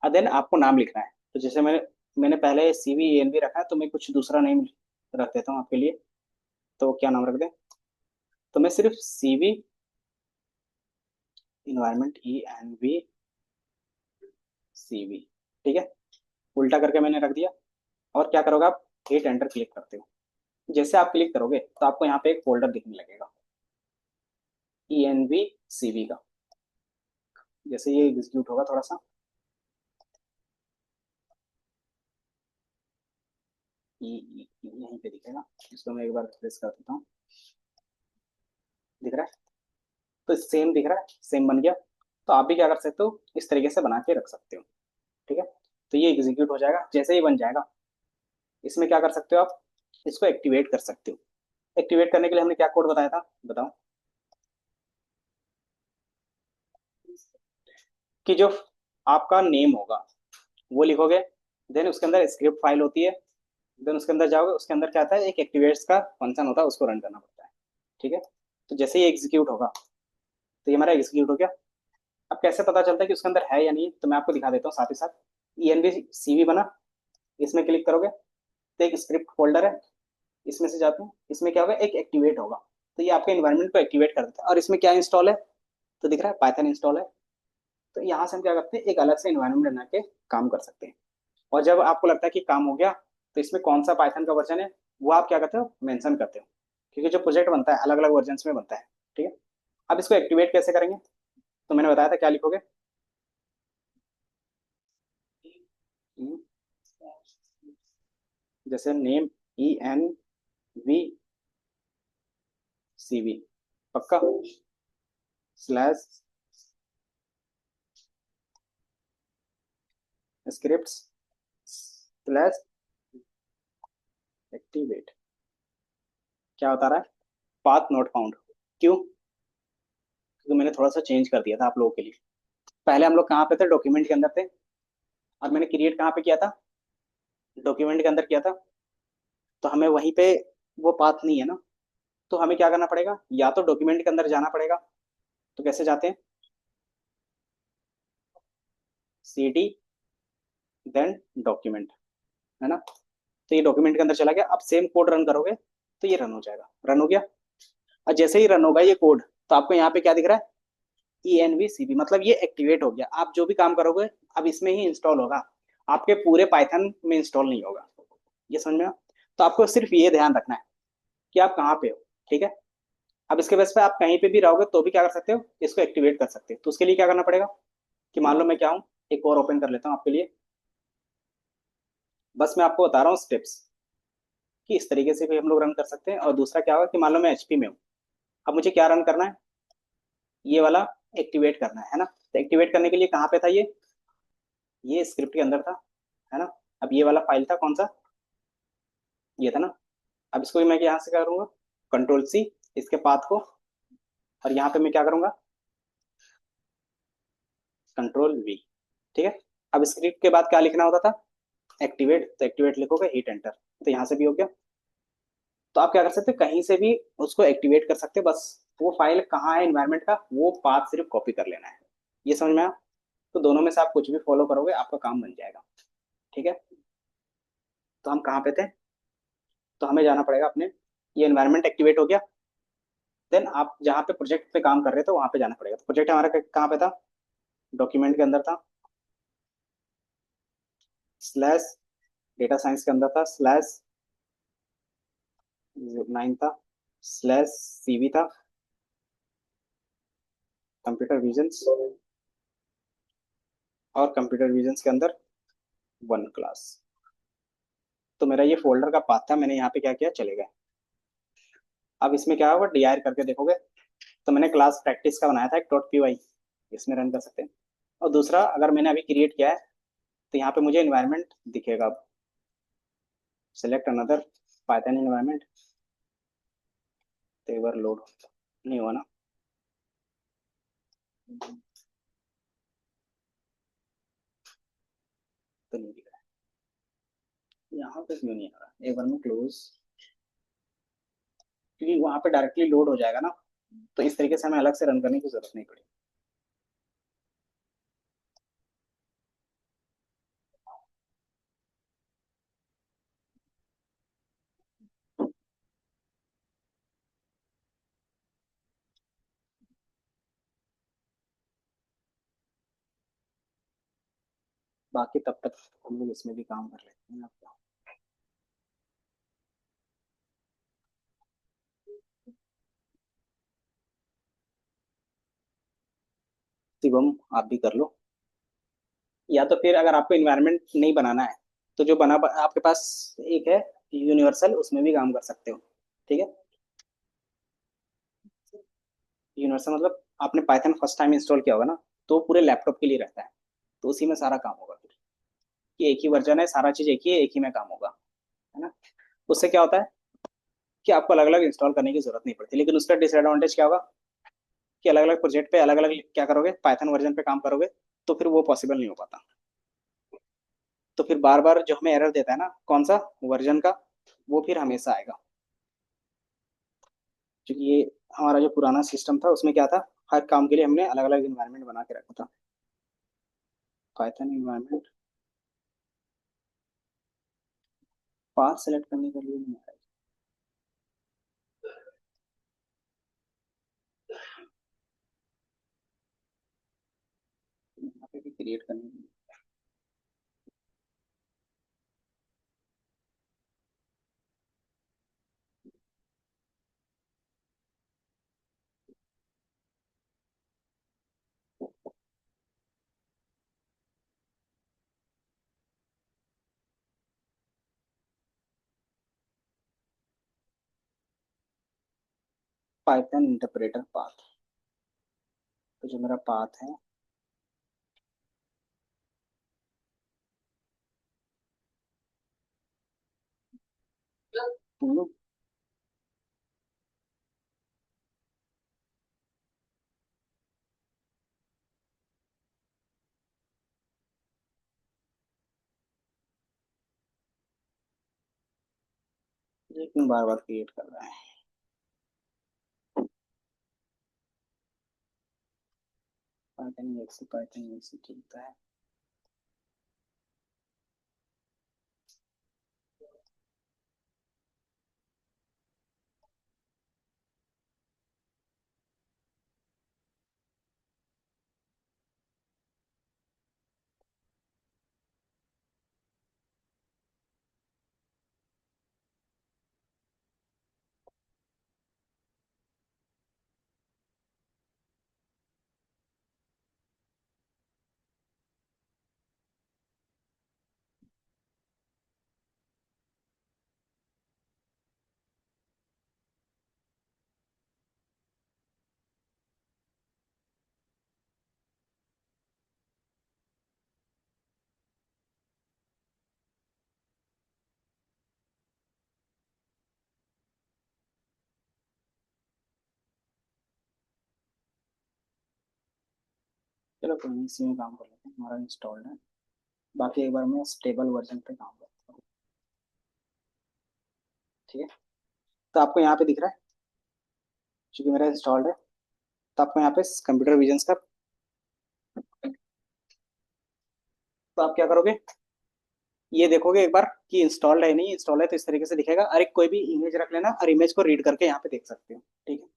S1: और देन आपको नाम लिखना है। तो जैसे मैंने मैंने पहले सी वी ई एन वी रखा है, तो मैं कुछ दूसरा नेम रख देता हूँ आपके लिए। तो क्या नाम रख दें, तो मैं सिर्फ C V environment E N V C V. ठीक है, उल्टा करके मैंने रख दिया। और क्या करोगे आप, हिट एंटर क्लिक करते हो। जैसे आप क्लिक करोगे, तो आपको यहाँ पे एक फोल्डर दिखने लगेगा, E N V C V का। जैसे ये एग्जीक्यूट होगा थोड़ा सा, यहीं पे दिखेगा। इसको मैं एक बार प्रेस कर देता हूँ, दिख रहा है, तो सेम दिख रहा है, सेम बन गया। तो आप भी क्या कर सकते हो, इस तरीके से बना के रख सकते हो। ठीक है, तो ये एग्जीक्यूट हो जाएगा, जैसे ही बन जाएगा, इसमें क्या कर सकते हो आप, इसको एक्टिवेट कर सकते हो। एक्टिवेट करने के लिए हमने क्या कोड बताया था, बताओ, कि जो आपका नेम होगा वो लिखोगे, देन उसके अंदर स्क्रिप्ट फाइल होती है, देन उसके अंदर जाओगे, उसके अंदर क्या आता है, एक एक्टिवेट्स का फंक्शन होता है, उसको रन करना पड़ता है। ठीक है, तो जैसे ही एग्जीक्यूट होगा, तो ये हमारा एग्जीक्यूट हो गया। अब कैसे पता चलता है कि उसके अंदर है या नहीं, तो मैं आपको दिखा देता हूँ साथ ही साथ। E N B C V बना, इसमें क्लिक करोगे, तो एक स्क्रिप्ट फोल्डर है, इसमें से जाते हैं, इसमें क्या होगा, एक एक्टिवेट होगा। तो ये आपके एनवायरनमेंट को एक्टिवेट कर देता है। और इसमें क्या इंस्टॉल है, तो दिख रहा है पाइथन इंस्टॉल है। तो यहाँ से हम क्या करते हैं, एक अलग से एनवायरनमेंट बना के काम कर सकते हैं। और जब आपको लगता है कि काम हो गया, तो इसमें कौन सा पाइथन का वर्जन है, वो आप क्या करते हो, मेंशन करते हो, क्योंकि जो प्रोजेक्ट बनता है अलग अलग वर्जन में बनता है। ठीक है, अब इसको एक्टिवेट कैसे करेंगे, तो मैंने बताया था, क्या लिखोगे, जैसे name E N V C V, पक्का, स्लैश स्क्रिप्ट्स स्लैश एक्टिवेट। क्या बता रहा है? Path not found. क्यों? क्योंकि मैंने थोड़ा सा चेंज कर दिया था आप लोगों के लिए। पहले हम लोग कहाँ पे थे? डॉक्यूमेंट के अंदर थे। और मैंने क्रिएट कहाँ पे किया था? डॉक्यूमेंट के अंदर किया था। तो हमें वहीं पे वो पाथ नहीं है ना। तो हमें क्या करना पड़ेगा? या तो डॉक्यूमेंट के अंदर जाना पड़ेगा। तो कैसे जाते हैं? सी डी देन डॉक्यूमेंट, है ना। तो ये डॉक्यूमेंट के अंदर चला गया। अब सेम कोड रन करोगे तो ये रन हो जाएगा। रन हो गया। और जैसे ही रन होगा ये कोड, तो आपको यहाँ पे क्या दिख रहा है? E N V C B, मतलब ये एक्टिवेट हो गया। आप जो भी काम करोगे अब इसमें ही इंस्टॉल होगा, आपके पूरे पाइथन में इंस्टॉल नहीं होगा। ये समझ में आया? तो आपको सिर्फ ये ध्यान रखना है कि आप कहाँ पे हो। ठीक है। अब इसके बेस पे आप कहीं पे भी रहोगे तो भी क्या कर सकते हो? इसको एक्टिवेट कर सकते हो। तो उसके लिए क्या करना पड़ेगा कि मान लो मैं क्या हूँ, एक और ओपन कर लेता हूँ आपके लिए। बस मैं आपको बता रहा हूँ स्टेप्स कि इस तरीके से भी हम लोग रन कर सकते हैं। और दूसरा क्या होगा कि मान लो मैं एचपी में हूँ। अब मुझे क्या रन करना है? ये वाला एक्टिवेट करना है ना। तो एक्टिवेट करने के लिए कहाँ पे था ये स्क्रिप्ट के अंदर था, है ना। अब ये वाला फाइल था कौन सा? ये था ना। अब इसको भी मैं यहाँ से क्या करूंगा? कंट्रोल सी, इसके पाथ को। और यहाँ पे मैं क्या करूंगा? Control we. ठीक है। अब स्क्रिप्ट के बाद क्या लिखना होता था? एक्टिवेट। तो एक्टिवेट लिखोगे, हिट एंटर। तो यहाँ से भी हो गया। तो आप क्या कर सकते हो? कहीं से भी उसको एक्टिवेट कर सकते हो। बस वो फाइल कहाँ है एनवायरनमेंट का, वो पाथ सिर्फ कॉपी कर लेना है। ये समझ में आया? तो दोनों में से आप कुछ भी फॉलो करोगे आपका काम बन जाएगा। ठीक है। तो हम कहाँ पे थे? तो हमें जाना पड़ेगा अपने, ये एनवायरनमेंट एक्टिवेट हो गया। देन आप जहाँ पे प्रोजेक्ट पे काम कर रहे थे वहां पे जाना पड़ेगा। तो प्रोजेक्ट हमारा कहाँ पे था? डॉक्यूमेंट के अंदर था, स्लैश डेटा साइंस के अंदर था, स्लैश 9 था, स्लैश सीवी था, कंप्यूटर विजन्स, और कंप्यूटर विजन्स के अंदर वन क्लास। तो मेरा ये फोल्डर का पाथ था। मैंने यहाँ पे क्या किया, चले गए। अब इसमें क्या होगा? डीआर करके देखोगे तो मैंने क्लास प्रैक्टिस का बनाया था एक डॉट पी वाई, इसमें रन कर सकते हैं। और दूसरा, अगर मैंने अभी क्रिएट किया है तो यहाँ पे मुझे इन्वायरमेंट दिखेगा। अब सेलेक्ट अनदर पाइथन इन्वायरमेंट, तो एक बार लोड नहीं हुआ ना। तो नहीं दिख रहा है यहाँ पे, क्यों नहीं आ रहा? एक बार में क्लोज, क्योंकि वहां पे डायरेक्टली लोड हो जाएगा ना। तो इस तरीके से हमें अलग से रन करने की जरूरत नहीं पड़ी। बाकी तब तक हम लोग इसमें भी काम कर लेते हैं आपका। शिवम, आप भी कर लो। या तो फिर अगर आपको इन्वायरमेंट नहीं बनाना है तो जो बना आपके पास एक है यूनिवर्सल, उसमें भी काम कर सकते हो। ठीक है। यूनिवर्सल मतलब आपने पाइथन फर्स्ट टाइम इंस्टॉल किया होगा ना, तो पूरे लैपटॉप के लिए रहता है। तो उसी में सारा काम होगा फिर, कि एक ही वर्जन है, सारा चीज एक ही है, एक ही में काम होगा, है ना। उससे क्या होता है कि आपको अलग अलग इंस्टॉल करने की जरूरत नहीं पड़ती। लेकिन उसका डिसएडवांटेज क्या होगा कि अलग अलग प्रोजेक्ट पे अलग अलग क्या करोगे, पाइथन वर्जन पे काम करोगे, तो फिर वो पॉसिबल नहीं हो पाता। तो फिर बार बार जो हमें एरर देता है ना, कौन सा वर्जन का, वो फिर हमेशा आएगा। क्योंकि ये हमारा जो पुराना सिस्टम था उसमें क्या था, हर काम के लिए हमने अलग अलग इन्वायरमेंट बना के रखा था। पाइथन इन्वायरमेंट पाथ सेलेक्ट करने के लिए नहीं आ रहा है, यहाँ पे भी क्रिएट करने के लिए। Python interpreter path. तो जो मेरा पाथ है, हम्म, ये क्यों बार बार क्रिएट कर रहा है? पाइथन एक्सी चलता है। चलो कोई नहीं, इसी में काम कर लेते हैं, हमारा इंस्टॉल्ड है। बाकी एक बार मैं स्टेबल वर्जन पे काम करता हूँ। ठीक है, तो आपको यहाँ पे दिख रहा है, क्योंकि मेरा इंस्टॉल्ड है, तो आपको यहाँ पे कंप्यूटर विजन का, तो आप क्या करोगे, ये देखोगे एक बार कि इंस्टॉल्ड है नहीं इंस्टॉल है, तो इस तरीके से दिखेगा। और एक कोई भी इमेज रख लेना और इमेज को रीड करके यहाँ पे देख सकते हो। ठीक है,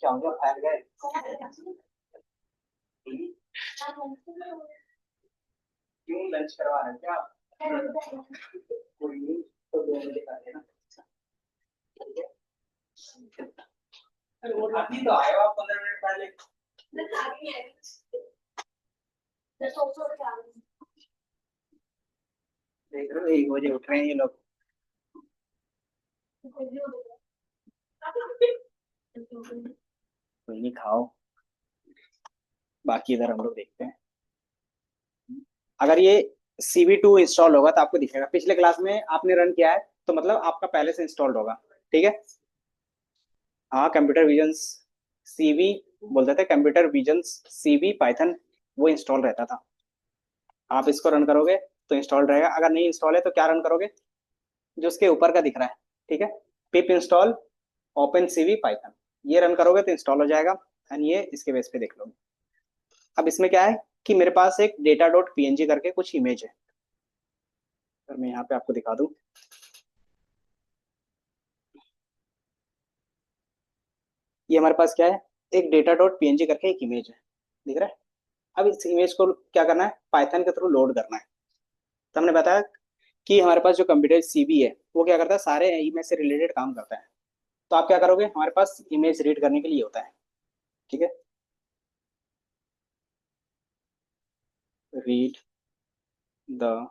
S1: क्या हो गया, फैल गए? क्यों, लंच करवा रहे हैं क्या? कोई नहीं, तो 2 बजे कर देना। अभी तो आए हो आप 15 मिनट पहले। देख रहे हो, 1 बजे उठ रहे हैं ये लोग। कोई नहीं, खाओ, बाकी इधर हम लोग देखते हैं। अगर ये CV2 इंस्टॉल होगा तो आपको दिखेगा, पिछले क्लास में आपने रन किया है, तो मतलब आपका पहले से इंस्टॉल्ड होगा। ठीक है, हाँ, कंप्यूटर विजन CV बोलते थे, कंप्यूटर विजन CV पाइथन, वो इंस्टॉल रहता था। आप इसको रन करोगे तो इंस्टॉल रहेगा, अगर नहीं इंस्टॉल है तो क्या रन करोगे, जो उसके ऊपर का दिख रहा है। ठीक है, पिप इंस्टॉल ओपन CV पाइथन, ये रन करोगे तो इंस्टॉल हो जाएगा। एंड ये इसके बेस पे देख लो। अब इसमें क्या है कि मेरे पास एक data.png करके कुछ इमेज है, अगर मैं यहाँ पे आपको दिखा दूं, ये हमारे पास क्या है, एक data.png करके एक इमेज है, दिख रहा है। अब इस इमेज को क्या करना है, पाइथन के थ्रू लोड करना है। तो हमने बताया कि हमारे पास जो कंप्यूटर CV है, वो क्या करता है, सारे इमेज से रिलेटेड काम करता है। तो आप क्या करोगे, हमारे पास इमेज रीड करने के लिए होता है। ठीक है, read the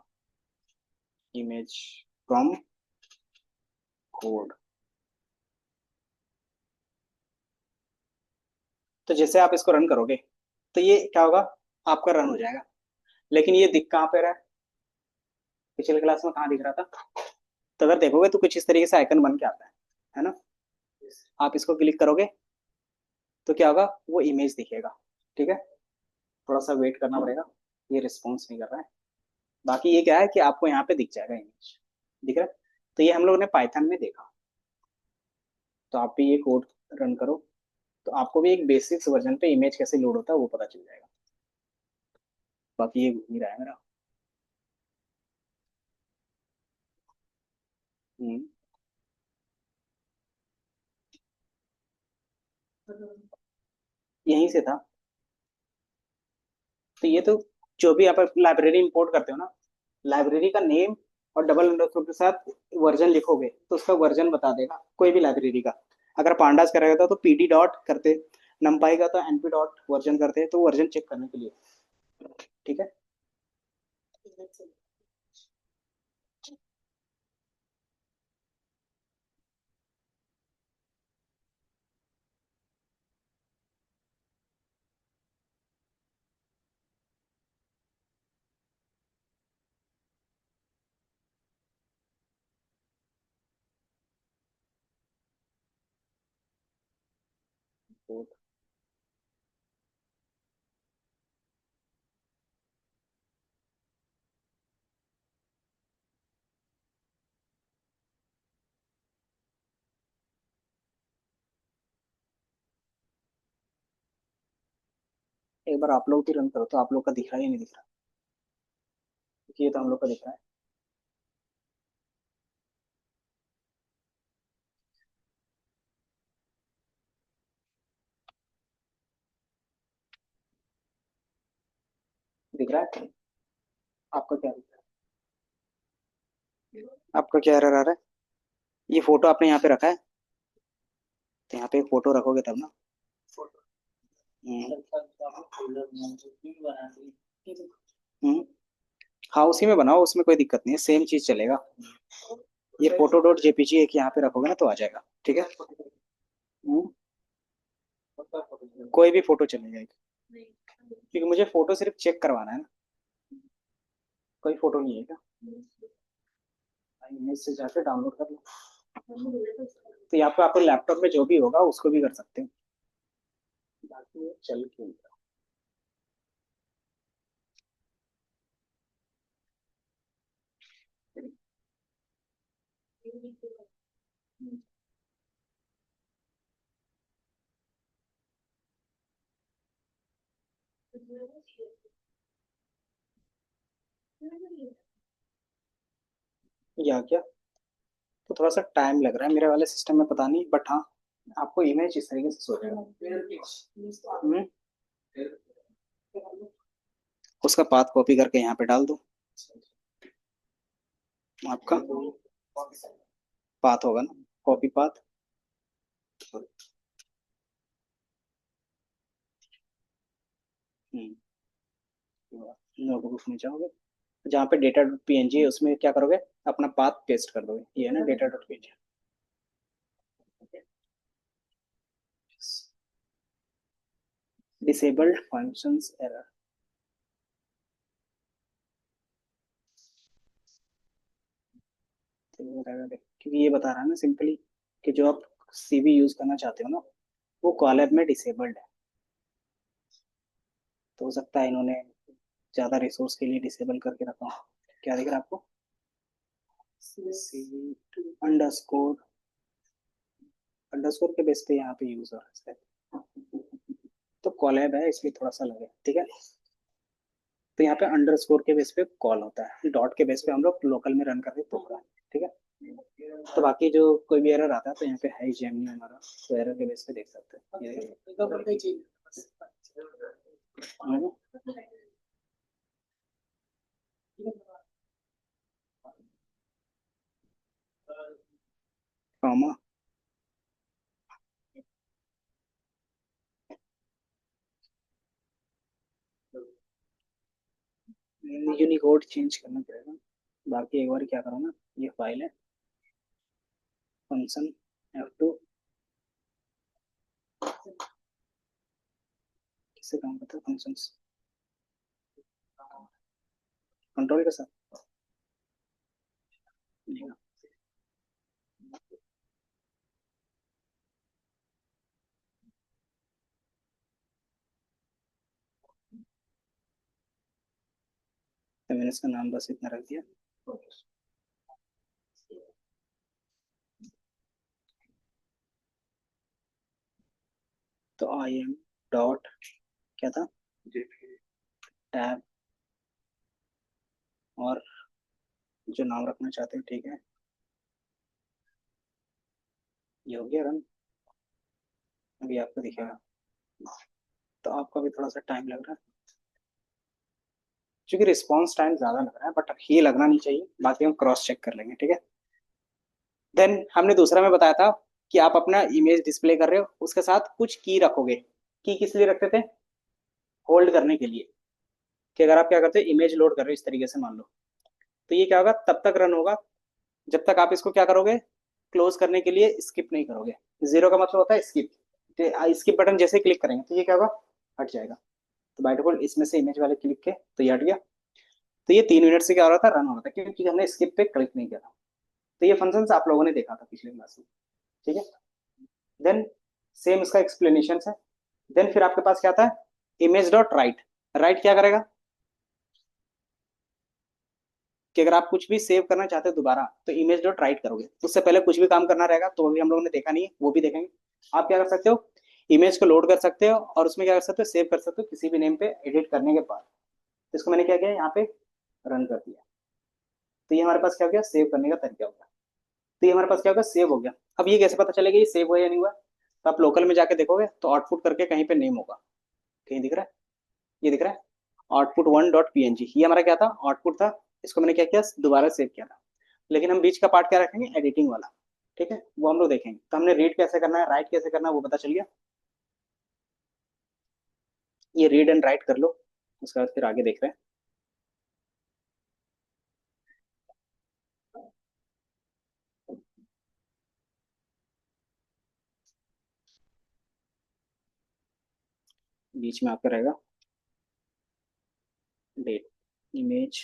S1: image from code. तो जैसे आप इसको रन करोगे तो ये क्या होगा, आपका रन हो जाएगा। लेकिन ये दिख कहाँ पे रहा है, पिछले क्लास में कहाँ दिख रहा था। तो अगर देखोगे तो कुछ इस तरीके से आइकन बन के आता है ना। आप इसको क्लिक करोगे तो क्या होगा, वो इमेज दिखेगा। ठीक है, थोड़ा सा वेट करना पड़ेगा, ये रिस्पॉन्स नहीं कर रहा है। बाकी ये क्या है कि आपको यहाँ पे दिख जाएगा इमेज, दिख रहा है। तो ये हम लोग ने पाइथन में देखा। तो आप भी ये कोड रन करो, तो आपको भी एक बेसिक्स वर्जन पे इमेज कैसे लोड होता है वो पता चल जाएगा। बाकी ये घूम ही रहा है मेरा। हम्म, यहीं से था। तो ये तो जो भी आप लाइब्रेरी इंपोर्ट करते हो ना, लाइब्रेरी का नेम और डबल अंडरस्कोर के साथ वर्जन लिखोगे तो उसका वर्जन बता देगा, कोई भी लाइब्रेरी का। अगर पांडास का रहेगा तो पीडी डॉट करते, नंपाई का तो एनपी डॉट वर्जन करते, तो वर्जन चेक करने के लिए। ठीक है। तो एक बार आप लोग भी रन करो तो आप लोग का दिख रहा है या नहीं दिख रहा, क्योंकि ये तो हम लोग का दिख रहा है। दिख रहा है। आपका क्या दिख रहा है, आपका क्या एरर आ रहा है। ये फोटो आपने यहाँ पे रखा है, तो यहाँ पे एक फोटो रखोगे तब ना। हम्म। हम्म, हाँ उसी में बनाओ, उसमें कोई दिक्कत नहीं है, सेम चीज चलेगा। ये फोटो डॉट जेपीजी एक यहाँ पे रखोगे ना तो आ जाएगा। ठीक है। हम्म, कोई भी फोटो चले जाएगी, क्योंकि मुझे फोटो सिर्फ चेक करवाना है ना, कोई फोटो नहीं है क्या। इमेज से जाके डाउनलोड कर लो। तो यहाँ पे आपको लैपटॉप में जो भी होगा उसको भी कर सकते हो। बाकी ये चल क्यों नहीं रहा? या क्या, तो थोड़ा सा टाइम लग रहा है मेरे वाले सिस्टम में, पता नहीं, बट हाँ आपको इमेज इस तरीके से सो जाएगा। उसका पाथ कॉपी करके यहाँ पे डाल दो। आपका पाथ होगा ना, कॉपी पाथ। नोटबुक में जाओगे, जहाँ पे डेटा डॉट पीएनजी है उसमें क्या करोगे, अपना पाथ पेस्ट कर दोगे। ये है ना data dot PNG. Disabled functions error, क्योंकि ये बता रहा है ना सिंपली कि जो आप सीवी यूज करना चाहते हो ना, वो कॉलम में डिसेबल्ड है। तो हो सकता है इन्होंने ज्यादा रिसोर्स के लिए डिसेबल करके रखा हो। क्या दिख रहा है आपको, सीवी अंडरस्कोर, अंडरस्कोर के बेस पे यहाँ पे यूज हो रहा है। तो कॉलैब है इसलिए थोड़ा सा लगे। ठीक है। तो यहाँ पे अंडरस्कोर के बेस पे कॉल होता है, डॉट के बेस पे हम लोग लोकल में रन कर रहे तो होगा। ठीक है। तो बाकी जो कोई भी एरर आता है तो यहाँ पे है जेमनी हमारा, तो एरर के बेस पे देख सकते हैं ये। कॉमा, यूनिकोड चेंज करना पड़ेगा। बाकी एक बार क्या करो ना, ये फाइल है फंक्शन F2, किससे काम करता है फंक्शंस, कंट्रोल के साथ नहीं। तो मैंने इसका नाम बस इतना रख दिया। तो आई एम डॉट क्या था, टैब, और जो नाम रखना चाहते हैं ठीक है, ये हो गया रन। अभी आपको दिखेगा, तो आपका भी थोड़ा सा टाइम लग रहा है क्योंकि रिस्पॉन्स टाइम ज्यादा लग रहा है, बट ये लगना नहीं चाहिए, बाकी हम क्रॉस चेक कर लेंगे, ठीक है। देन हमने दूसरा में बताया था कि आप अपना इमेज डिस्प्ले कर रहे हो, उसके साथ कुछ की रखोगे। की किस लिए रखते थे, होल्ड करने के लिए, कि अगर आप क्या करते हो इमेज लोड कर रहे हो इस तरीके से मान लो, तो ये क्या होगा तब तक रन होगा जब तक आप इसको क्या करोगे, क्लोज करने के लिए स्किप नहीं करोगे। जीरो का मतलब होता है स्किप, स्किप बटन जैसे क्लिक करेंगे तो ये क्या होगा, हट जाएगा। तो बाय डिफॉल्ट इसमें से इमेज वाले क्लिक के तो ये हट गया। तो ये 3 मिनट से क्या हो रहा था, रन हो रहा था, क्योंकि हमने स्किप पे क्लिक नहीं किया था। तो ये फंक्शन आप लोगों ने देखा था पिछले क्लास में, ठीक है। देन सेम इसका एक्सप्लेनेशन है। देन फिर आपके पास क्या था, इमेज डॉट राइट। राइट क्या करेगा, कि अगर आप कुछ भी सेव करना चाहते हो दोबारा तो इमेज डॉट राइट करोगे, उससे पहले कुछ भी काम करना रहेगा तो अभी हम लोगों ने देखा नहीं है, वो भी देखेंगे। आप क्या कर सकते हो, इमेज को लोड कर सकते हो और उसमें क्या कर सकते हो, सेव कर सकते हो किसी भी नेम पे एडिट करने के बाद। तो इसको मैंने क्या किया यहाँ पे रन कर दिया, तो ये हमारे पास क्या हो गया, सेव करने का तरीका हो गया। तो ये हमारे पास क्या होगा, सेव हो गया। अब ये कैसे पता चलेगा ये सेव हुआ या नहीं हुआ, तो आप लोकल में जाके देखोगे तो आउटपुट करके कहीं पे नेम होगा, कहीं दिख रहा है, ये दिख रहा है आउटपुट 1.png, ये हमारा क्या था, आउटपुट था। इसको मैंने क्या किया, दोबारा सेव किया था। लेकिन हम बीच का पार्ट क्या रखेंगे, एडिटिंग वाला, ठीक है, वो हम लोग देखेंगे। तो हमने रीड कैसे करना है, राइट कैसे करना है वो पता चल गया। ये रीड एंड राइट कर लो, उसके बाद फिर आगे देख रहे हैं। बीच में आपका रहेगा date, image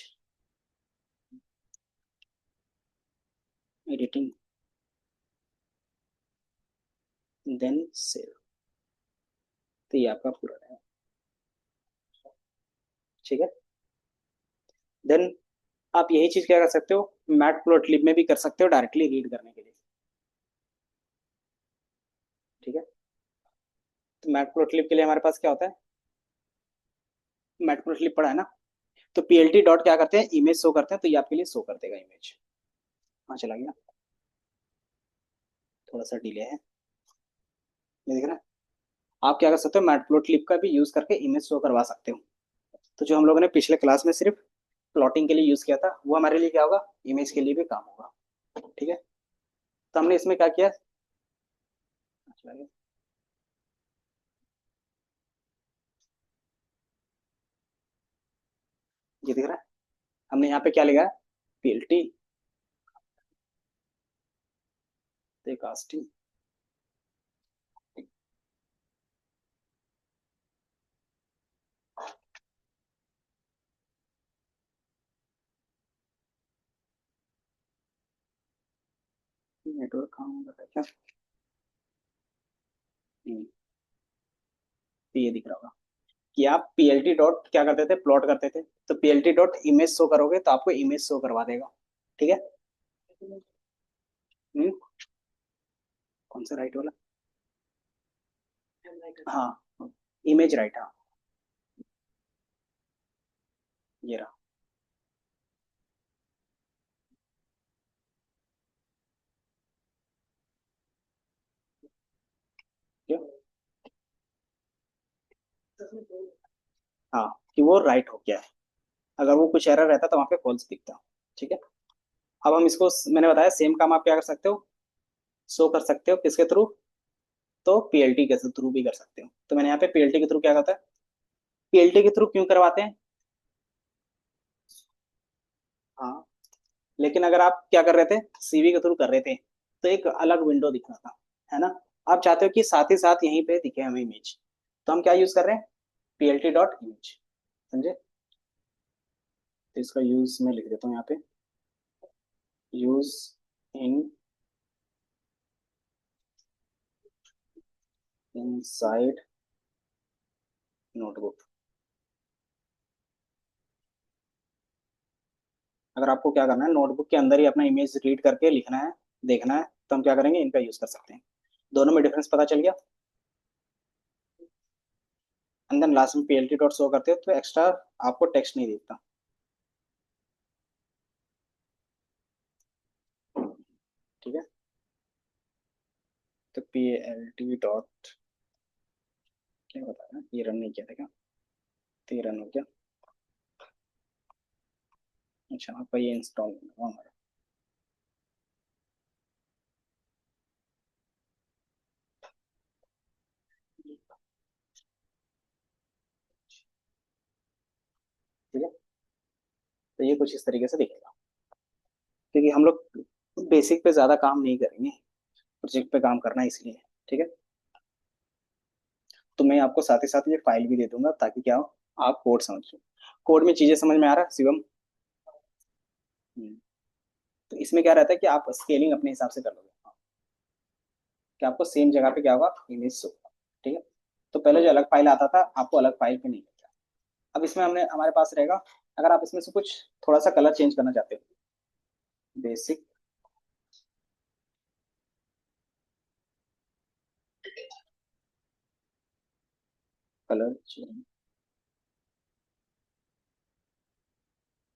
S1: editing, then save. तो ये आपका पूरा रहेगा, ठीक है। देन आप यही चीज क्या कर सकते हो, मैट प्लॉट लिब में भी कर सकते हो डायरेक्टली रीड करने के लिए, ठीक है। तो मैट प्लॉट लिब के लिए हमारे पास क्या होता है, मैट प्लॉट लिब पढ़ा है ना, तो पीएलटी डॉट क्या करते हैं, इमेज शो करते हैं, तो ये आपके लिए शो कर देगा इमेज। हाँ चला गया, थोड़ा सा डिले है, ये दिख रहा है। आप क्या कर सकते हो, मैटप्लोट्लिब का भी यूज करके इमेज शो करवा सकते हो। तो जो हम लोगों ने पिछले क्लास में सिर्फ प्लॉटिंग के लिए यूज किया था, वो हमारे लिए क्या होगा, इमेज के लिए भी काम होगा, ठीक है। तो हमने इसमें क्या किया, ये दिख रहा है, हमने यहाँ पे क्या लिखा है, पीएलटी कास्टिंग, नेटवर्क काम होगा क्या, तो ये दिख रहा होगा कि आप पीएलटी डॉट क्या करते थे, प्लॉट करते थे, तो पीएलटी डॉट इमेज शो करोगे तो आपको इमेज शो करवा देगा, ठीक है। हम्म, कौन सा राइट वाला, हाँ इमेज राइट, हाँ ये रहा, क्यों, हाँ कि वो राइट हो गया है, अगर वो कुछ एरर रहता तो वहाँ पे फॉल्स दिखता, ठीक है। अब हम इसको मैंने बताया सेम काम आप क्या कर सकते हो, शो कर सकते हो किसके थ्रू, तो पीएलटी के थ्रू भी कर सकते हो। तो मैंने यहाँ पे पीएलटी के थ्रू क्या करता है, पीएलटी के थ्रू क्यों करवाते हैं, हाँ लेकिन अगर आप क्या कर रहे थे, सीवी के थ्रू कर रहे थे, तो एक अलग विंडो दिख रहा था, है ना। आप चाहते हो कि साथ ही साथ यहीं पे दिखे हमें इमेज, तो हम क्या यूज कर रहे हैं, plt डॉट इमेज, समझे। तो इसका यूज मैं लिख देता हूँ यहाँ पे, यूज इन इनसाइड नोटबुक। अगर आपको क्या करना है, नोटबुक के अंदर ही अपना इमेज रीड करके लिखना है, देखना है, तो हम क्या करेंगे, इनका यूज कर सकते हैं। दोनों में डिफरेंस पता चल गया। एंड देन लास्ट में plt डॉट शो करते हो तो एक्स्ट्रा आपको टेक्स्ट नहीं दिखता, ठीक है। तो plt डॉट, क्या बताया, ये रन नहीं किया था क्या, तो ये रन हो गया। अच्छा, आपका ये इंस्टॉल हुआ हमारा। ठीक है, तो ये कुछ इस तरीके से दिखेगा, क्योंकि हम लोग बेसिक पे ज्यादा काम नहीं करेंगे, प्रोजेक्ट पे काम करना है इसलिए, ठीक है। तो मैं आपको साथ ही साथ ये फाइल भी दे दूंगा, ताकि क्या हो, आप कोड समझ लो। कोड में चीजें समझ में आ रहा है शिवम। हम्म, तो इसमें क्या रहता है कि आप स्केलिंग अपने हिसाब से कर लोगे, कि आपको सेम जगह पे क्या होगा, इमेज शो होगा, ठीक है। तो पहले जो अलग फाइल आता था, आपको अलग फाइल पे नहीं मिलता। अब इसमें हमने हमारे पास रहेगा, अगर आप इसमें से कुछ थोड़ा सा कलर चेंज करना चाहते हो, बेसिक कलर चेंज,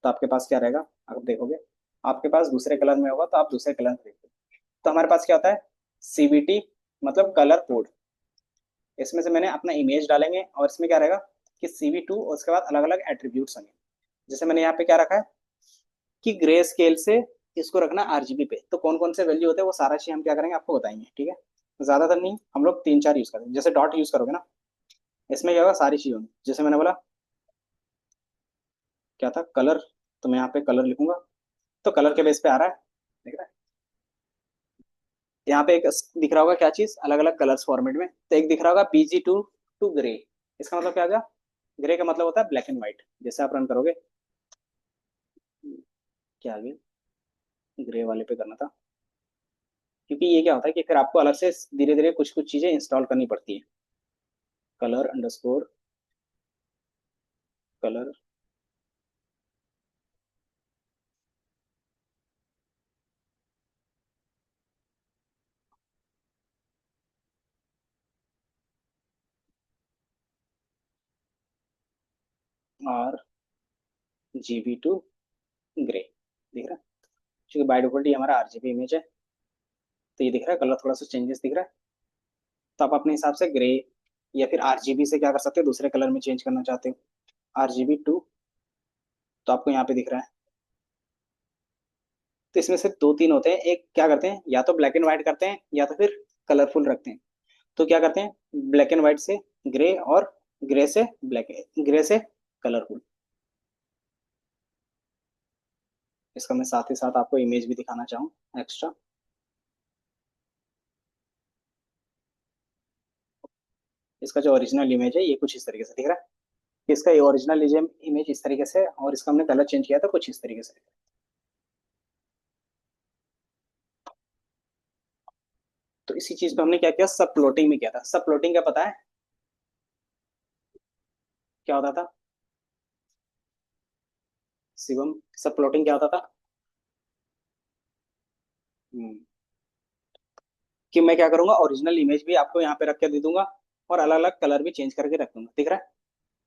S1: तो आपके पास क्या रहेगा, आप देखोगे आपके पास दूसरे कलर में होगा, तो आप दूसरे कलर में देखोगे। तो हमारे पास क्या होता है, सीबीटी, मतलब कलर कोड। इसमें से मैंने अपना इमेज डालेंगे, और इसमें क्या रहेगा कि CV2, और उसके बाद अलग अलग एट्रीब्यूट्स होंगे। जैसे मैंने यहाँ पे क्या रखा है कि ग्रे स्केल से इसको रखना आरजीबी पे, तो कौन कौन से वैल्यू होते हैं वो सारा चीज हम क्या करेंगे, आपको बताएंगे, ठीक है। ज्यादातर नहीं, हम लोग तीन चार यूज करेंगे। जैसे डॉट यूज करोगे ना, इसमें क्या होगा, सारी चीज होंगी। जैसे मैंने बोला क्या था, कलर, तो मैं यहाँ पे कलर लिखूंगा, तो कलर के बेस पे आ रहा है, देख रहा है। यहाँ पे एक दिख रहा होगा क्या चीज, अलग अलग कलर्स फॉर्मेट में, तो एक दिख रहा होगा BG2 टू ग्रे। इसका मतलब क्या आ गया, ग्रे का मतलब होता है ब्लैक एंड व्हाइट। जैसे आप रन करोगे, क्या आ गया, ग्रे वाले पे करना था, क्योंकि ये क्या होता है कि फिर आपको अलग से धीरे धीरे कुछ कुछ चीजें इंस्टॉल करनी पड़ती है। Colour underscore colour RGB to grey, दिख रहा है। क्योंकि बाय डिफॉल्ट ये हमारा आरजीबी इमेज है, तो ये दिख रहा है, कलर थोड़ा सा चेंजेस दिख रहा है। तो आप अपने हिसाब से ग्रे या फिर आरजीबी से क्या कर सकते हो, दूसरे कलर में चेंज करना चाहते हो, RGB2, तो आपको यहाँ पे दिख रहा है। तो इसमें से दो तीन होते हैं, एक क्या करते हैं, या तो ब्लैक एंड व्हाइट करते हैं, या तो फिर कलरफुल रखते हैं। तो क्या करते हैं, ब्लैक एंड व्हाइट से ग्रे, और ग्रे से ब्लैक, ग्रे से कलरफुल। इसका मैं साथ ही साथ आपको इमेज भी दिखाना चाहूँ एक्स्ट्रा। इसका जो ओरिजिनल इमेज है ये कुछ इस तरीके से दिख रहा है, कि इसका ओरिजिनल इमेज इस तरीके से है, और इसका हमने कलर चेंज किया था कुछ इस तरीके से। तो इसी चीज पे हमने क्या किया, सब प्लॉटिंग में किया था। सब प्लॉटिंग का पता है क्या होता था शिवम, सब प्लॉटिंग क्या होता था। हम्म, कि मैं क्या करूंगा, ओरिजिनल इमेज भी आपको यहाँ पे रख के दे दूंगा, और अलग अलग कलर भी चेंज करके रख दूंगा, दिख रहा है।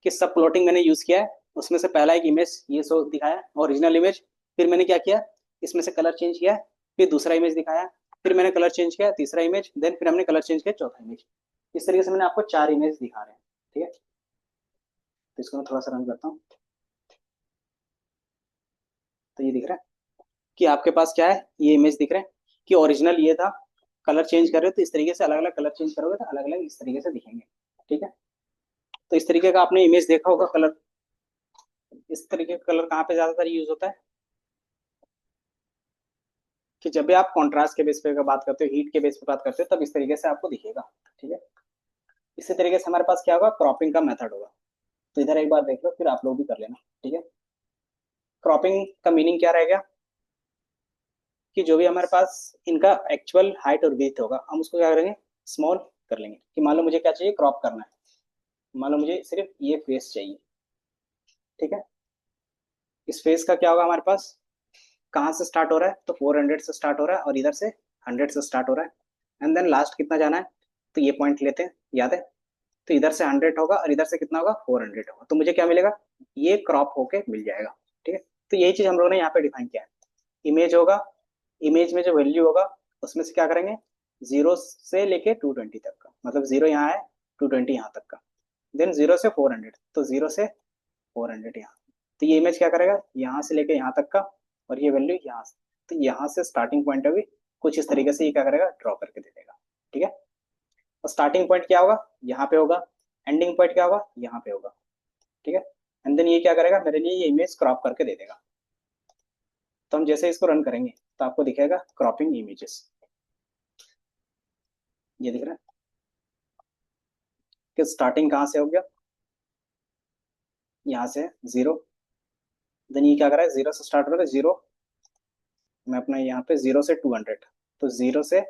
S1: कि सब प्लॉटिंग मैंने यूज किया है, उसमें से पहला एक इमेज ये सो दिखाया, ओरिजिनल इमेज। फिर मैंने क्या किया, इसमें से कलर चेंज किया, फिर दूसरा इमेज दिखाया, फिर मैंने कलर चेंज किया, तीसरा इमेज, देन फिर हमने कलर चेंज किया, चौथा इमेज। इस तरीके से मैंने आपको चार इमेज दिखा रहे हैं, ठीक है। तो इसको मैं थोड़ा सा रन करता हूँ, तो ये दिख रहा है कि आपके पास क्या है, ये इमेज दिख रहा है कि ओरिजिनल ये था। कलर चेंज कर रहे हो तो इस तरीके से, अलग अलग कलर चेंज करोगे तो अलग अलग इस तरीके से दिखेंगे, ठीक है। तो इस तरीके का आपने इमेज देखा होगा कलर। इस तरीके का कलर कहाँ पे ज्यादातर यूज होता है, कि जब भी आप कॉन्ट्रास्ट के बेस पे बात करते हो, हीट के बेस पे बात करते हो, तब इस तरीके से आपको दिखेगा। ठीक है, इसी तरीके से हमारे पास क्या होगा, क्रॉपिंग का मेथड होगा। तो इधर एक बार देख लो, फिर आप लोग भी कर लेना। ठीक है, क्रॉपिंग का मीनिंग क्या रहेगा कि जो भी हमारे पास इनका एक्चुअल हाइट और विड्थ होगा, हम उसको क्या करेंगे, स्मॉल कर लेंगे। कि मान लो मुझे क्या चाहिए, क्रॉप करना है, मान लो मुझे सिर्फ ये फेस चाहिए। ठीक है, इस फेस का क्या होगा हमारे पास, कहाँ से स्टार्ट हो रहा है, तो 400 से स्टार्ट हो रहा है, और इधर से 100 से स्टार्ट हो रहा है, एंड देन लास्ट कितना जाना है, तो ये पॉइंट लेते हैं, याद है। तो इधर से 100 होगा और इधर से कितना होगा, 400 होगा, तो मुझे क्या मिलेगा, ये क्रॉप होके मिल जाएगा। ठीक है, तो यही चीज हम लोगों ने यहाँ पे डिफाइन किया है। इमेज होगा, इमेज में जो वैल्यू होगा उसमें से क्या करेंगे, 0 से लेके 220 तक का, मतलब 0 यहाँ है, 220 यहाँ तक का, देन 0 से 400, तो 0 से 400 यहाँ। तो ये इमेज क्या करेगा, यहाँ से लेके यहाँ तक का, और ये वैल्यू यहाँ से, तो यहाँ से स्टार्टिंग पॉइंट अभी कुछ इस तरीके से ये क्या करेगा, ड्रॉ करके दे देगा। ठीक है, और स्टार्टिंग पॉइंट क्या होगा, यहाँ पे होगा, एंडिंग पॉइंट क्या होगा, यहाँ पे होगा। ठीक है, एंड देन ये क्या करेगा, मेरे लिए ये इमेज क्रॉप करके दे देगा। तो हम जैसे इसको रन करेंगे तो आपको दिखेगा क्रॉपिंग इमेजेस, ये दिख रहा है कि स्टार्टिंग कहाँ से हो गया, यहाँ से 0, देन ये क्या कर रहा है, 0 से स्टार्ट हो रहा है, 0, मैं अपना यहाँ पे 0 से 200, तो 0 से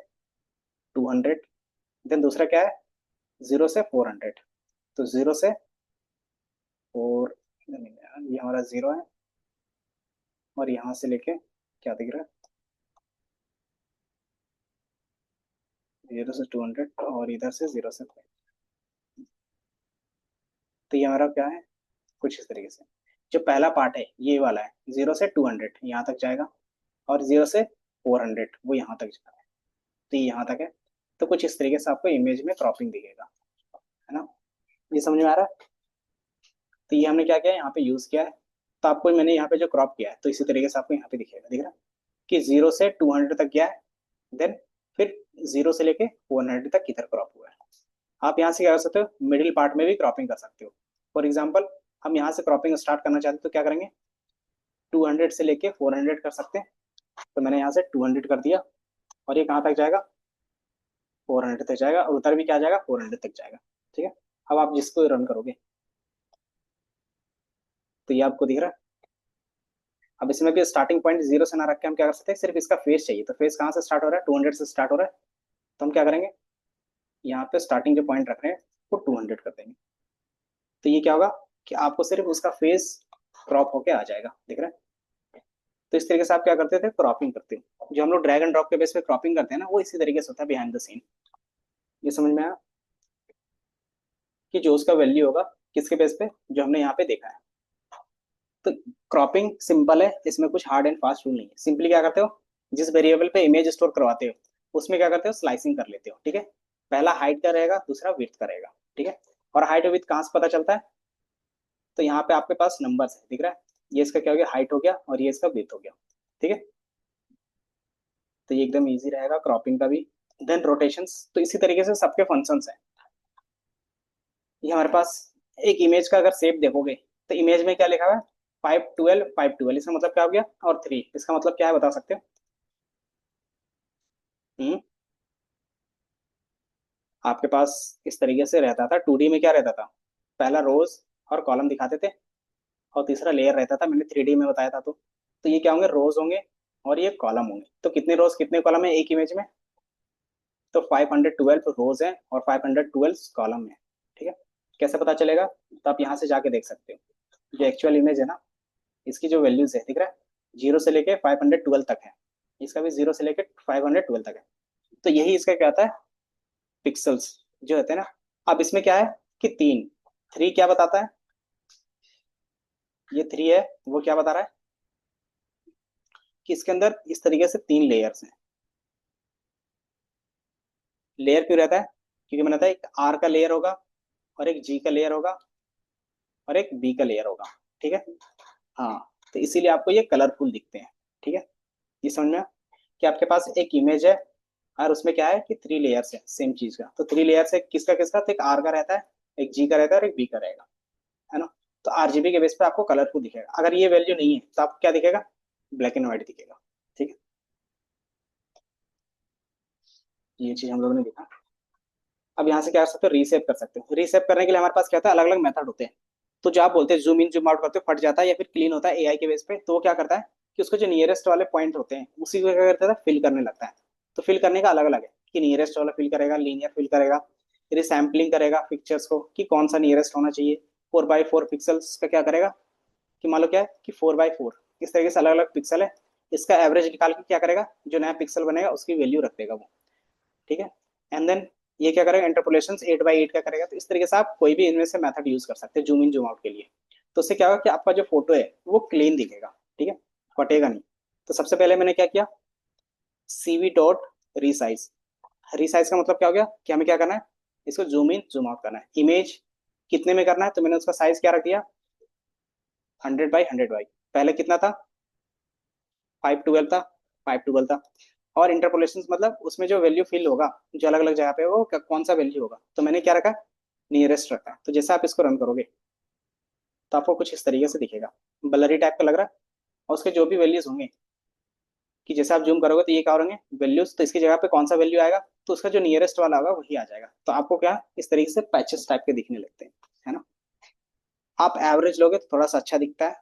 S1: 200, देन दूसरा क्या है, 0 से 400, तो 0 से 4, ये हमारा 0 है, और यहाँ से लेके क्या दिख रहा है, 0 से 200, और इधर से 0 से 5, तो ये हमारा क्या है, कुछ इस तरीके से। जो पहला पार्ट है ये वाला है, 0 से 200 यहाँ तक जाएगा, और 0 से 400 वो यहाँ तक जाएगा, तो ये यहाँ तक है। तो कुछ इस तरीके से आपको इमेज में क्रॉपिंग दिखेगा, है ना, ये समझ में आ रहा है। तो ये हमने क्या किया है, यहाँ पे यूज किया है। तो आपको मैंने यहाँ पे जो क्रॉप किया है, तो इसी तरीके से आपको यहाँ पे दिखेगा, दिख रहा है कि 0 से 200 तक गया है, देन फिर 0 से लेके 400 तक किधर क्रॉप हुआ है। आप यहाँ से क्या कर सकते हो, मिडिल पार्ट में भी क्रॉपिंग कर सकते हो। फॉर एग्जाम्पल, हम यहाँ से क्रॉपिंग स्टार्ट करना चाहते हैं तो क्या करेंगे, 200 से लेके 400 कर सकते हैं। तो मैंने यहाँ से 200 कर दिया, और ये कहाँ तक जाएगा, 400 तक जाएगा, और उधर भी क्या जाएगा, 400 तक जाएगा। ठीक है, अब आप जिसको रन करोगे तो ये आपको दिख रहा है। अब इसमें भी स्टार्टिंग पॉइंट 0 से ना रख के हम क्या कर सकते हैं, सिर्फ इसका फेस चाहिए। तो फेस कहाँ से स्टार्ट हो रहा है, 200 से स्टार्ट हो रहा है, तो हम क्या करेंगे, यहाँ पे स्टार्टिंग जो पॉइंट रख रहे हैं वो 200 कर देंगे। तो ये क्या होगा कि आपको सिर्फ उसका फेस क्रॉप होके आ जाएगा, दिख रहा है। तो इस तरीके से आप क्या करते थे, क्रॉपिंग करते हो। जो हम लोग ड्रैग एंड ड्रॉप के बेस पे क्रॉपिंग करते हैं ना, वो इसी तरीके से होता है बिहाइंड द सीन। ये समझ में आया कि जो उसका वैल्यू होगा किसके बेस पे, जो हमने यहाँ पे देखा है। तो क्रॉपिंग सिंपल है, इसमें कुछ हार्ड एंड फास्ट रूल नहीं है। सिंपली क्या करते हो, जिस वेरिएबल पे इमेज स्टोर करवाते हो उसमें क्या करते हो, स्लाइसिंग कर लेते हो। ठीक है, पहला हाइट का रहेगा, दूसरा विड्थ का रहेगा। ठीक है, और हाइट और विड्थ कहाँ से पता चलता है, तो यहाँ पे आपके पास नंबर्स है, दिख रहा है। ये इसका क्या हो गया, हाइट हो गया, और ये इसका विड्थ हो गया। ठीक है, तो ये एकदम इजी रहेगा क्रॉपिंग का भी। देन रोटेशंस, तो इसी तरीके से सबके फंक्शंस हैं। ये हमारे पास एक इमेज का अगर शेप देखोगे, तो इमेज में क्या लिखा हुआ है, 512 512, इसका मतलब क्या हो गया, और 3 इसका मतलब क्या है, बता सकते हो। हम्म, आपके पास इस तरीके से रहता था 2D में, क्या रहता था, पहला रोज और कॉलम दिखाते थे, और तीसरा लेयर रहता था, मैंने 3D में बताया था। तो ये क्या होंगे, रोज होंगे, और ये कॉलम होंगे। तो कितने रोज कितने कॉलम है एक इमेज में, तो 512 रोज है और 512 कॉलम है। ठीक है, कैसे पता चलेगा, तो आप यहाँ से जाके देख सकते हो। जो एक्चुअल इमेज है ना, इसकी जो वैल्यूज है, दिख रहा है, 0 से लेके 512 तक है, इसका भी 0 से लेके 512 तक है। तो यही इसका क्या आता है, पिक्सल्स जो होते हैं ना। अब इसमें क्या है कि 3 क्या बताता है, ये 3 है, वो क्या बता रहा है कि इसके अंदर इस तरीके से 3 लेयर्स हैं। लेयर क्यों रहता है, क्योंकि मैंने बताया एक आर का लेयर होगा, और एक जी का लेयर होगा, और एक बी का लेयर होगा। ठीक है, हाँ, तो इसीलिए आपको ये कलरफुल दिखते हैं। ठीक है, ये समझ में आया? कि आपके पास एक इमेज है, और उसमें क्या है कि 3 लेयर्स है सेम चीज का। तो 3 लेयर्स है किसका किसका, तो एक आर का रहता है, एक जी का रहता है, और एक बी का रहेगा, है ना। तो आरजीबी के बेस पे आपको कलरफुल दिखेगा। अगर ये वैल्यू नहीं है तो आपको क्या दिखेगा, ब्लैक एंड व्हाइट दिखेगा। ठीक है, ये चीज हम लोगों ने देखा। अब यहाँ से क्या कर सकते हो, रीसेप कर सकते हो। रीसेप करने के लिए हमारे पास क्या होता है, अलग अलग मेथड होते हैं। तो जो आप बोलते हैं जूम इन जूम आउट करते हो, फट जाता है या फिर क्लीन होता है एआई के बेस पे, तो वो क्या करता है कि उसको जो नियरेस्ट वाले पॉइंट होते हैं उसी को क्या करता है, फिल करने लगता है। तो फिल करने का अलग अलग है कि नियरेस्ट वाला फिल करेगा, लीनियर फिल करेगा, रिसैम्पलिंग करेगा पिक्चर्स को कि कौन सा नियरेस्ट होना चाहिए। 4x4 पिक्सल्स का क्या करेगा कि मान लो क्या है कि 4x4 इस तरीके से अलग अलग पिक्सल है, इसका एवरेज निकाल के क्या करेगा, जो नया पिक्सल बनेगा उसकी वैल्यू रख देगा वो। ठीक है। एंड देन ये क्या करेगा, इंटरपोलेशन 8x8 का करेगा। तो इस तरीके से आप कोई भी इनमें से मेथड यूज कर सकते हैं जूम इन जूम आउट के लिए। तो उससे क्या होगा कि आपका जो फोटो है वो क्लीन दिखेगा। ठीक है, फटेगा नहीं। तो सबसे पहले मैंने क्या किया, सीवी डॉट रीसाइज। रीसाइज का मतलब क्या हो गया कि हमें क्या करना है, इसको जूम इन जूम आउट करना है। इमेज कितने में करना है, तो मैंने उसका साइज क्या रख दिया, 100x100 पहले कितना था, 512 था, 512 था। और इंटरपोलेशन मतलब उसमें जो वैल्यू फिल होगा, जो अलग अलग जगह पे वो कौन सा वैल्यू होगा, तो मैंने क्या रखा, नियरेस्ट रखा है। तो जैसे आप इसको रन करोगे तो आपको कुछ इस तरीके से दिखेगा, ब्लरी टाइप का लग रहा है। और उसके जो भी वैल्यूज होंगे, कि जैसे आप जूम करोगे तो ये क्या होंगे वैल्यूज, तो इसकी जगह पे कौन सा वैल्यू आएगा, तो उसका जो नियरेस्ट वाला होगा वही आ जाएगा। तो आपको क्या इस तरीके से पैचेस टाइप के दिखने लगते हैं, है ना। आप एवरेज लोगे तो थोड़ा सा अच्छा दिखता है,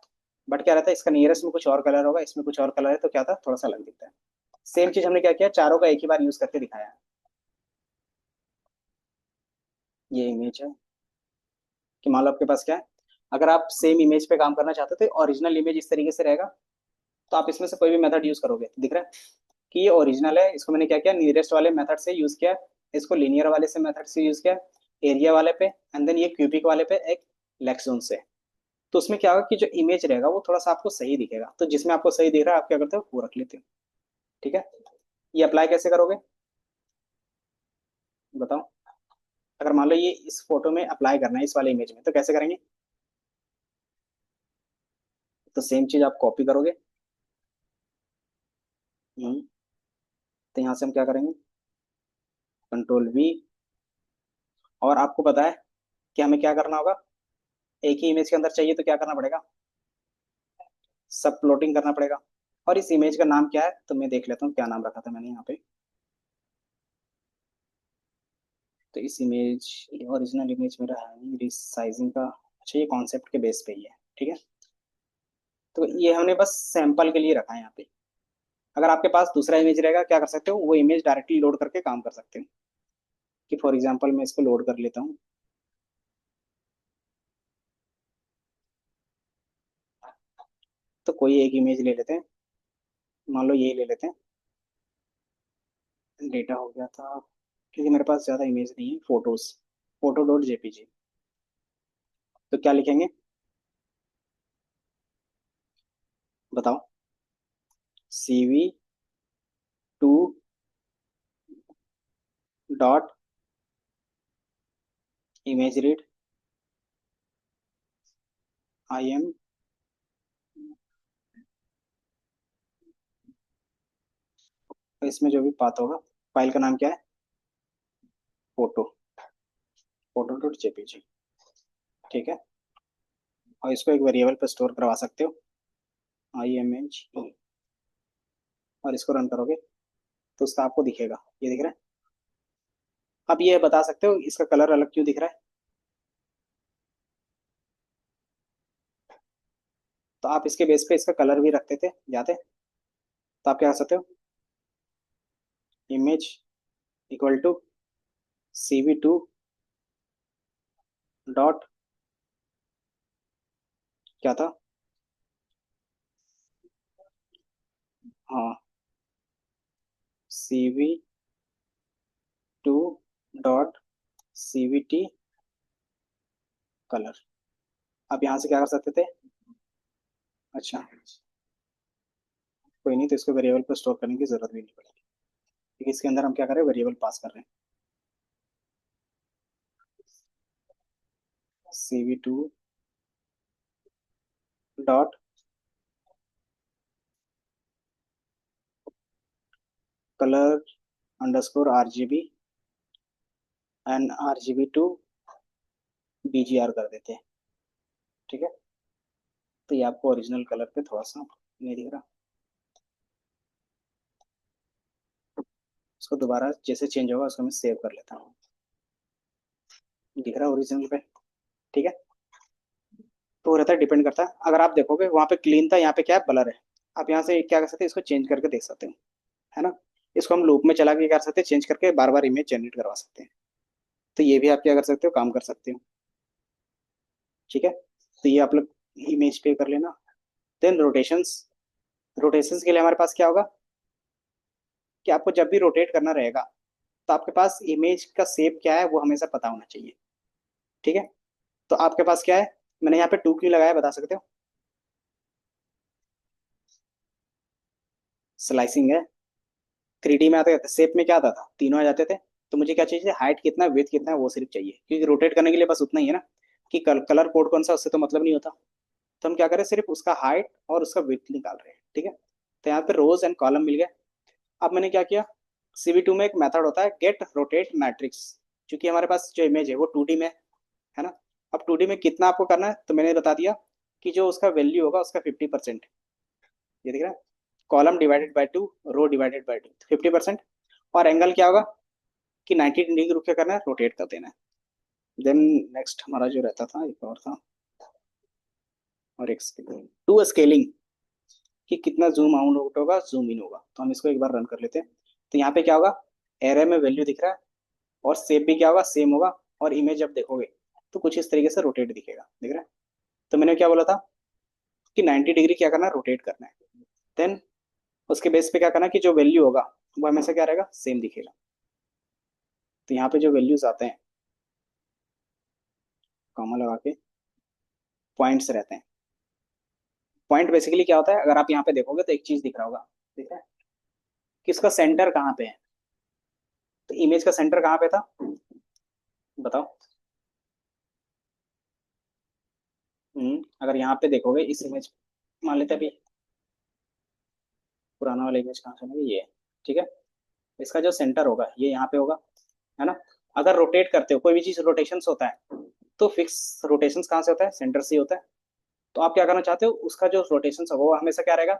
S1: बट क्या रहता है इसका नियरेस्ट में कुछ और कलर होगा, इसमें कुछ और कलर है, तो क्या था थोड़ा सा अलग दिखता है। सेम चीज हमने क्या किया, चारों का एक ही बार यूज करके दिखाया है। ये इमेज है कि मान लो आपके पास क्या है, अगर आप सेम इमेज पे काम करना चाहते हो तो ओरिजिनल इमेज इस तरीके से रहेगा। तो आप इसमें से कोई भी मेथड यूज करोगे तो दिख रहा है कि ये ओरिजिनल है। इसको मैंने क्या किया, नियरेस्ट वाले मेथड से यूज किया, इसको लीनियर वाले से मेथड से यूज किया, एरिया वाले पे, एंड देन ये क्यूबिक वाले पे एक लेक्सोन से। तो उसमें क्या होगा कि जो इमेज रहेगा वो थोड़ा सा आपको सही दिखेगा। तो जिसमें आपको सही दिख रहा है आप क्या करते हो, वो रख लेते हो। ठीक है। ये अप्लाई कैसे करोगे बताओ। अगर मान लो ये इस फोटो में अप्लाई करना है, इस वाले इमेज में, तो कैसे करेंगे। तो सेम चीज आप कॉपी करोगे। हम्म, तो यहाँ से हम क्या करेंगे, कंट्रोल V। और आपको पता है कि हमें क्या करना होगा, एक ही इमेज के अंदर चाहिए तो क्या करना पड़ेगा, सब प्लॉटिंग करना पड़ेगा। और इस इमेज का नाम क्या है, तो मैं देख लेता हूँ क्या नाम रखा था मैंने यहाँ पे। तो इस इमेज, ओरिजिनल इमेज मेरा है रिसाइजिंग का। अच्छा ये कॉन्सेप्ट के बेस पे ही है, ठीक है। तो ये हमने बस सैंपल के लिए रखा है यहाँ पे। अगर आपके पास दूसरा इमेज रहेगा क्या कर सकते हो, वो इमेज डायरेक्टली लोड करके काम कर सकते हो। कि फॉर एग्जांपल मैं इसको लोड कर लेता हूँ। तो कोई एक इमेज ले लेते हैं, मान लो ये ले लेते हैं। डेटा हो गया था, क्योंकि मेरे पास ज़्यादा इमेज नहीं है, फोटोज, फोटो.jpg। तो क्या लिखेंगे बताओ, CV2 dot image read IM। इसमें जो भी पाथ होगा, फाइल का नाम क्या है, फोटो, फोटो.jpg। ठीक है। और इसको एक वेरिएबल पे स्टोर करवा सकते हो, IMHE। और इसको रन करोगे तो उसका आपको दिखेगा, ये दिख रहा है। अब ये बता सकते हो इसका कलर अलग क्यों दिख रहा है। तो आप इसके बेस पे इसका कलर भी रखते थे याद है। तो आप क्या कर सकते हो, image equal to CV2 dot क्या था, हाँ CV2 डॉट CVT कलर। आप यहाँ से क्या कर सकते थे, अच्छा कोई नहीं, तो इसको वेरिएबल पर स्टोर करने की जरूरत भी नहीं पड़ेगी, क्योंकि इसके अंदर हम क्या कर रहे हैं, वेरिएबल पास कर रहे हैं। CV2 dot colour _RGB and RGB to BGR कर देते हैं। ठीक है। तो ये आपको ओरिजिनल कलर पे थोड़ा सा नहीं दिख रहा, उसको दोबारा जैसे चेंज होगा उसको मैं सेव कर लेता हूँ। दिख रहा है ओरिजिनल पे? ठीक है। तो वो रहता है, डिपेंड करता है। अगर आप देखोगे वहाँ पे क्लीन था, यहाँ पे क्या है, ब्लर है। आप यहाँ से क्या कर सकते हैं, इसको चेंज करके देख सकते हो, है ना। इसको हम लूप में चला के कर सकते हैं, चेंज करके बार बार इमेज जनरेट करवा सकते हैं। तो ये भी आप क्या कर सकते हो, काम कर सकते हो। ठीक है। तो ये आप लोग इमेज पे कर लेना। Then rotations. रोटेशंस के लिए हमारे पास क्या होगा कि आपको जब भी रोटेट करना रहेगा तो आपके पास इमेज का शेप क्या है वो हमेशा पता होना चाहिए। ठीक है। तो आपके पास क्या है, मैंने यहाँ पे टू क्यों लगाया बता सकते हो? स्लाइसिंग है। 3D में आता था, शेप में क्या आता था, तीनों आ जाते थे। तो मुझे क्या चाहिए, हाइट कितना, विड्थ कितना है, वो सिर्फ चाहिए, क्योंकि रोटेट करने के लिए बस उतना ही है ना, कि कलर कोड कौन सा, उससे तो मतलब नहीं होता। तो हम क्या करें, सिर्फ उसका हाइट और उसका विड्थ निकाल रहे हैं। ठीक है। तो यहाँ पे रोज एंड कॉलम मिल गया। अब मैंने क्या किया, CV2 में एक मेथड होता है गेट रोटेट मैट्रिक्स। क्योंकि हमारे पास जो इमेज है वो 2D में है ना। अब 2D में कितना आपको करना है, तो मैंने बता दिया कि जो उसका वैल्यू होगा उसका 50%। ये दिख रहा है, column divided by 2, row divided by 2, 50%। और एंगल क्या होगा कि 90 डिग्री क्या करना है, रोटेट कर देना है। देन नेक्स्ट हमारा जो रहता था एक और था, और एक टू स्केलिंग, कि कितना जूम आउट होगा, जूम इन होगा। तो हम इसको एक बार रन कर लेते हैं। तो यहाँ पे क्या होगा, एरे में वैल्यू दिख रहा है, और शेप भी क्या होगा, सेम होगा। और इमेज जब देखोगे तो कुछ इस तरीके से रोटेट दिखेगा, दिख रहा है। तो मैंने क्या बोला था कि 90 डिग्री क्या करना है, रोटेट करना है। देन उसके बेस पे क्या करना है कि जो वैल्यू होगा वो हमेशा क्या रहेगा, सेम दिखेगा। तो यहाँ पे जो वैल्यूज आते हैं, कॉमा लगा के पॉइंट्स रहते हैं। पॉइंट बेसिकली क्या होता है, अगर आप यहाँ पे देखोगे तो एक चीज दिख रहा होगा, ठीक है, कि इसका सेंटर कहाँ पे है। तो इमेज का सेंटर कहाँ पे था, बताओ। अगर यहाँ पे देखोगे इस इमेज, मान लेते हैं अभी पुराना वाला इमेज कहाँ से, ये है। ठीक है। इसका जो सेंटर होगा ये यहाँ पे होगा, है ना। अगर रोटेट करते हो, कोई भी चीज रोटेशन होता है तो फिक्स रोटेशन कहाँ से होता है, सेंटर से ही होता है। तो आप क्या करना चाहते हो, उसका जो रोटेशन होगा वो हमेशा क्या रहेगा,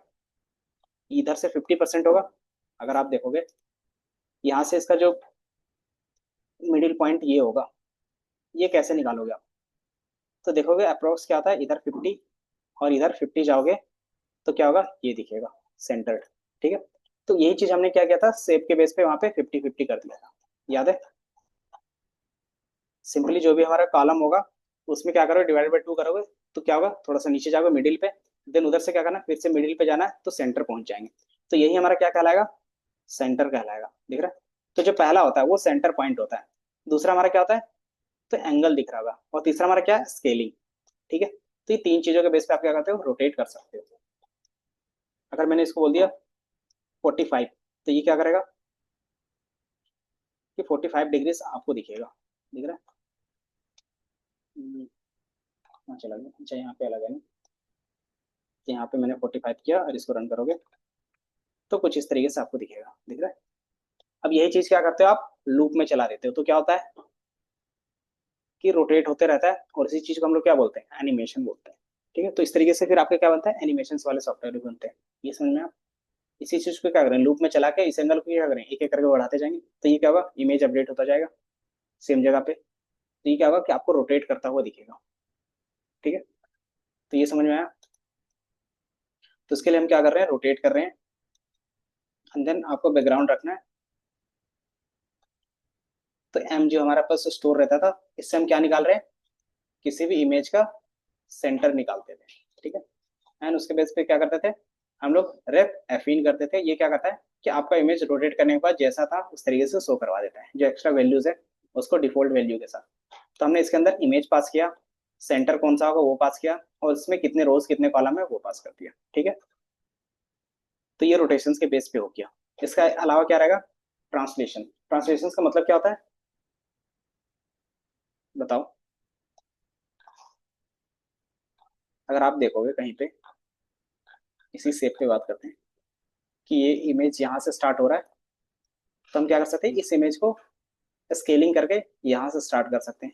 S1: इधर से 50% होगा। अगर आप देखोगे यहाँ से इसका जो मिडिल पॉइंट ये होगा, ये कैसे निकालोगे आप, तो देखोगे अप्रोक्स क्या आता है, इधर 50 और इधर 50 जाओगे तो क्या होगा, ये दिखेगा सेंटर्ड। ठीक है। तो यही चीज हमने क्या किया था, सेप के बेस पे वहां पे 50-50 कर दिया था, याद है। सिंपली जो भी हमारा कॉलम होगा उसमें क्या करोगे, डिवाइड बाई 2 करोगे तो क्या होगा, थोड़ा सा नीचे जाओगे मिडिल पे। देन उधर से क्या करना, फिर से मिडिल पे जाना है तो सेंटर पहुंच जाएंगे। तो यही हमारा क्या कहलाएगा, सेंटर कहलाएगा, दिख रहा है। तो जो पहला होता है वो सेंटर पॉइंट होता है। दूसरा हमारा क्या होता है, तो एंगल दिख रहा होगा। और तीसरा हमारा क्या है, स्केलिंग। ठीक है। तो ये तीन चीजों के बेस पे आप क्या करते हो, रोटेट कर सकते हो। अगर मैंने इसको बोल दिया 45, तो ये क्या करेगा कि 45 डिग्रीज आपको दिखेगा, दिख रहा है। हाँ चला गया, अच्छा यहाँ पे अलग है ना। तो यहाँ पे मैंने 45 किया और इसको रन करोगे तो कुछ इस तरीके से आपको दिखेगा, दिख रहा है। अब यही चीज क्या करते हो आप, लूप में चला देते हो तो क्या होता है कि रोटेट होते रहता है। और इसी चीज को हम लोग क्या बोलते हैं, एनिमेशन बोलते हैं। ठीक है। तो इस तरीके से फिर आपके क्या बनता है, एनिमेशन वाले सॉफ्टवेयर भी बनते हैं। ये समझ में आप, इसी चीज को क्या करें, लूप में चला के इस एंगल को क्या करें, एक एक करके बढ़ाते जाएंगे तो ये क्या होगा, इमेज अपडेट होता जाएगा सेम जगह पे। तो ये क्या होगा कि आपको रोटेट करता हुआ दिखेगा। ठीक है। तो ये समझ में आया। तो इसके लिए हम क्या कर रहे हैं, रोटेट कर रहे हैं। एंड देन आपको बैकग्राउंड रखना है। तो एम जो हमारे पास स्टोर रहता था, इससे हम क्या निकाल रहे हैं, किसी भी इमेज का सेंटर निकालते थे। ठीक है। एंड उसके बेस पे क्या करते थे, हम लोग रेफ एफिन करते थे। ये क्या करता है कि आपका इमेज रोटेट करने के बाद जैसा था उस तरीके से शो करवा देता है, जो एक्स्ट्रा वैल्यूज है उसको डिफॉल्ट वैल्यू के साथ। तो हमने इसके अंदर इमेज पास किया, सेंटर कौन सा होगा वो पास किया, और इसमें कितने रोज कितने कॉलम है वो पास कर दिया। ठीक है। तो ये रोटेशन के बेस पे हो गया। इसका अलावा क्या रहेगा, ट्रांसलेशन। ट्रांसलेशन का मतलब क्या होता है, बताओ। अगर आप देखोगे कहीं पे, इसी शेप पे बात करते हैं, कि ये इमेज यहाँ से स्टार्ट हो रहा है, तो हम क्या कर सकते हैं, इस इमेज को स्केलिंग करके यहाँ से स्टार्ट कर सकते हैं।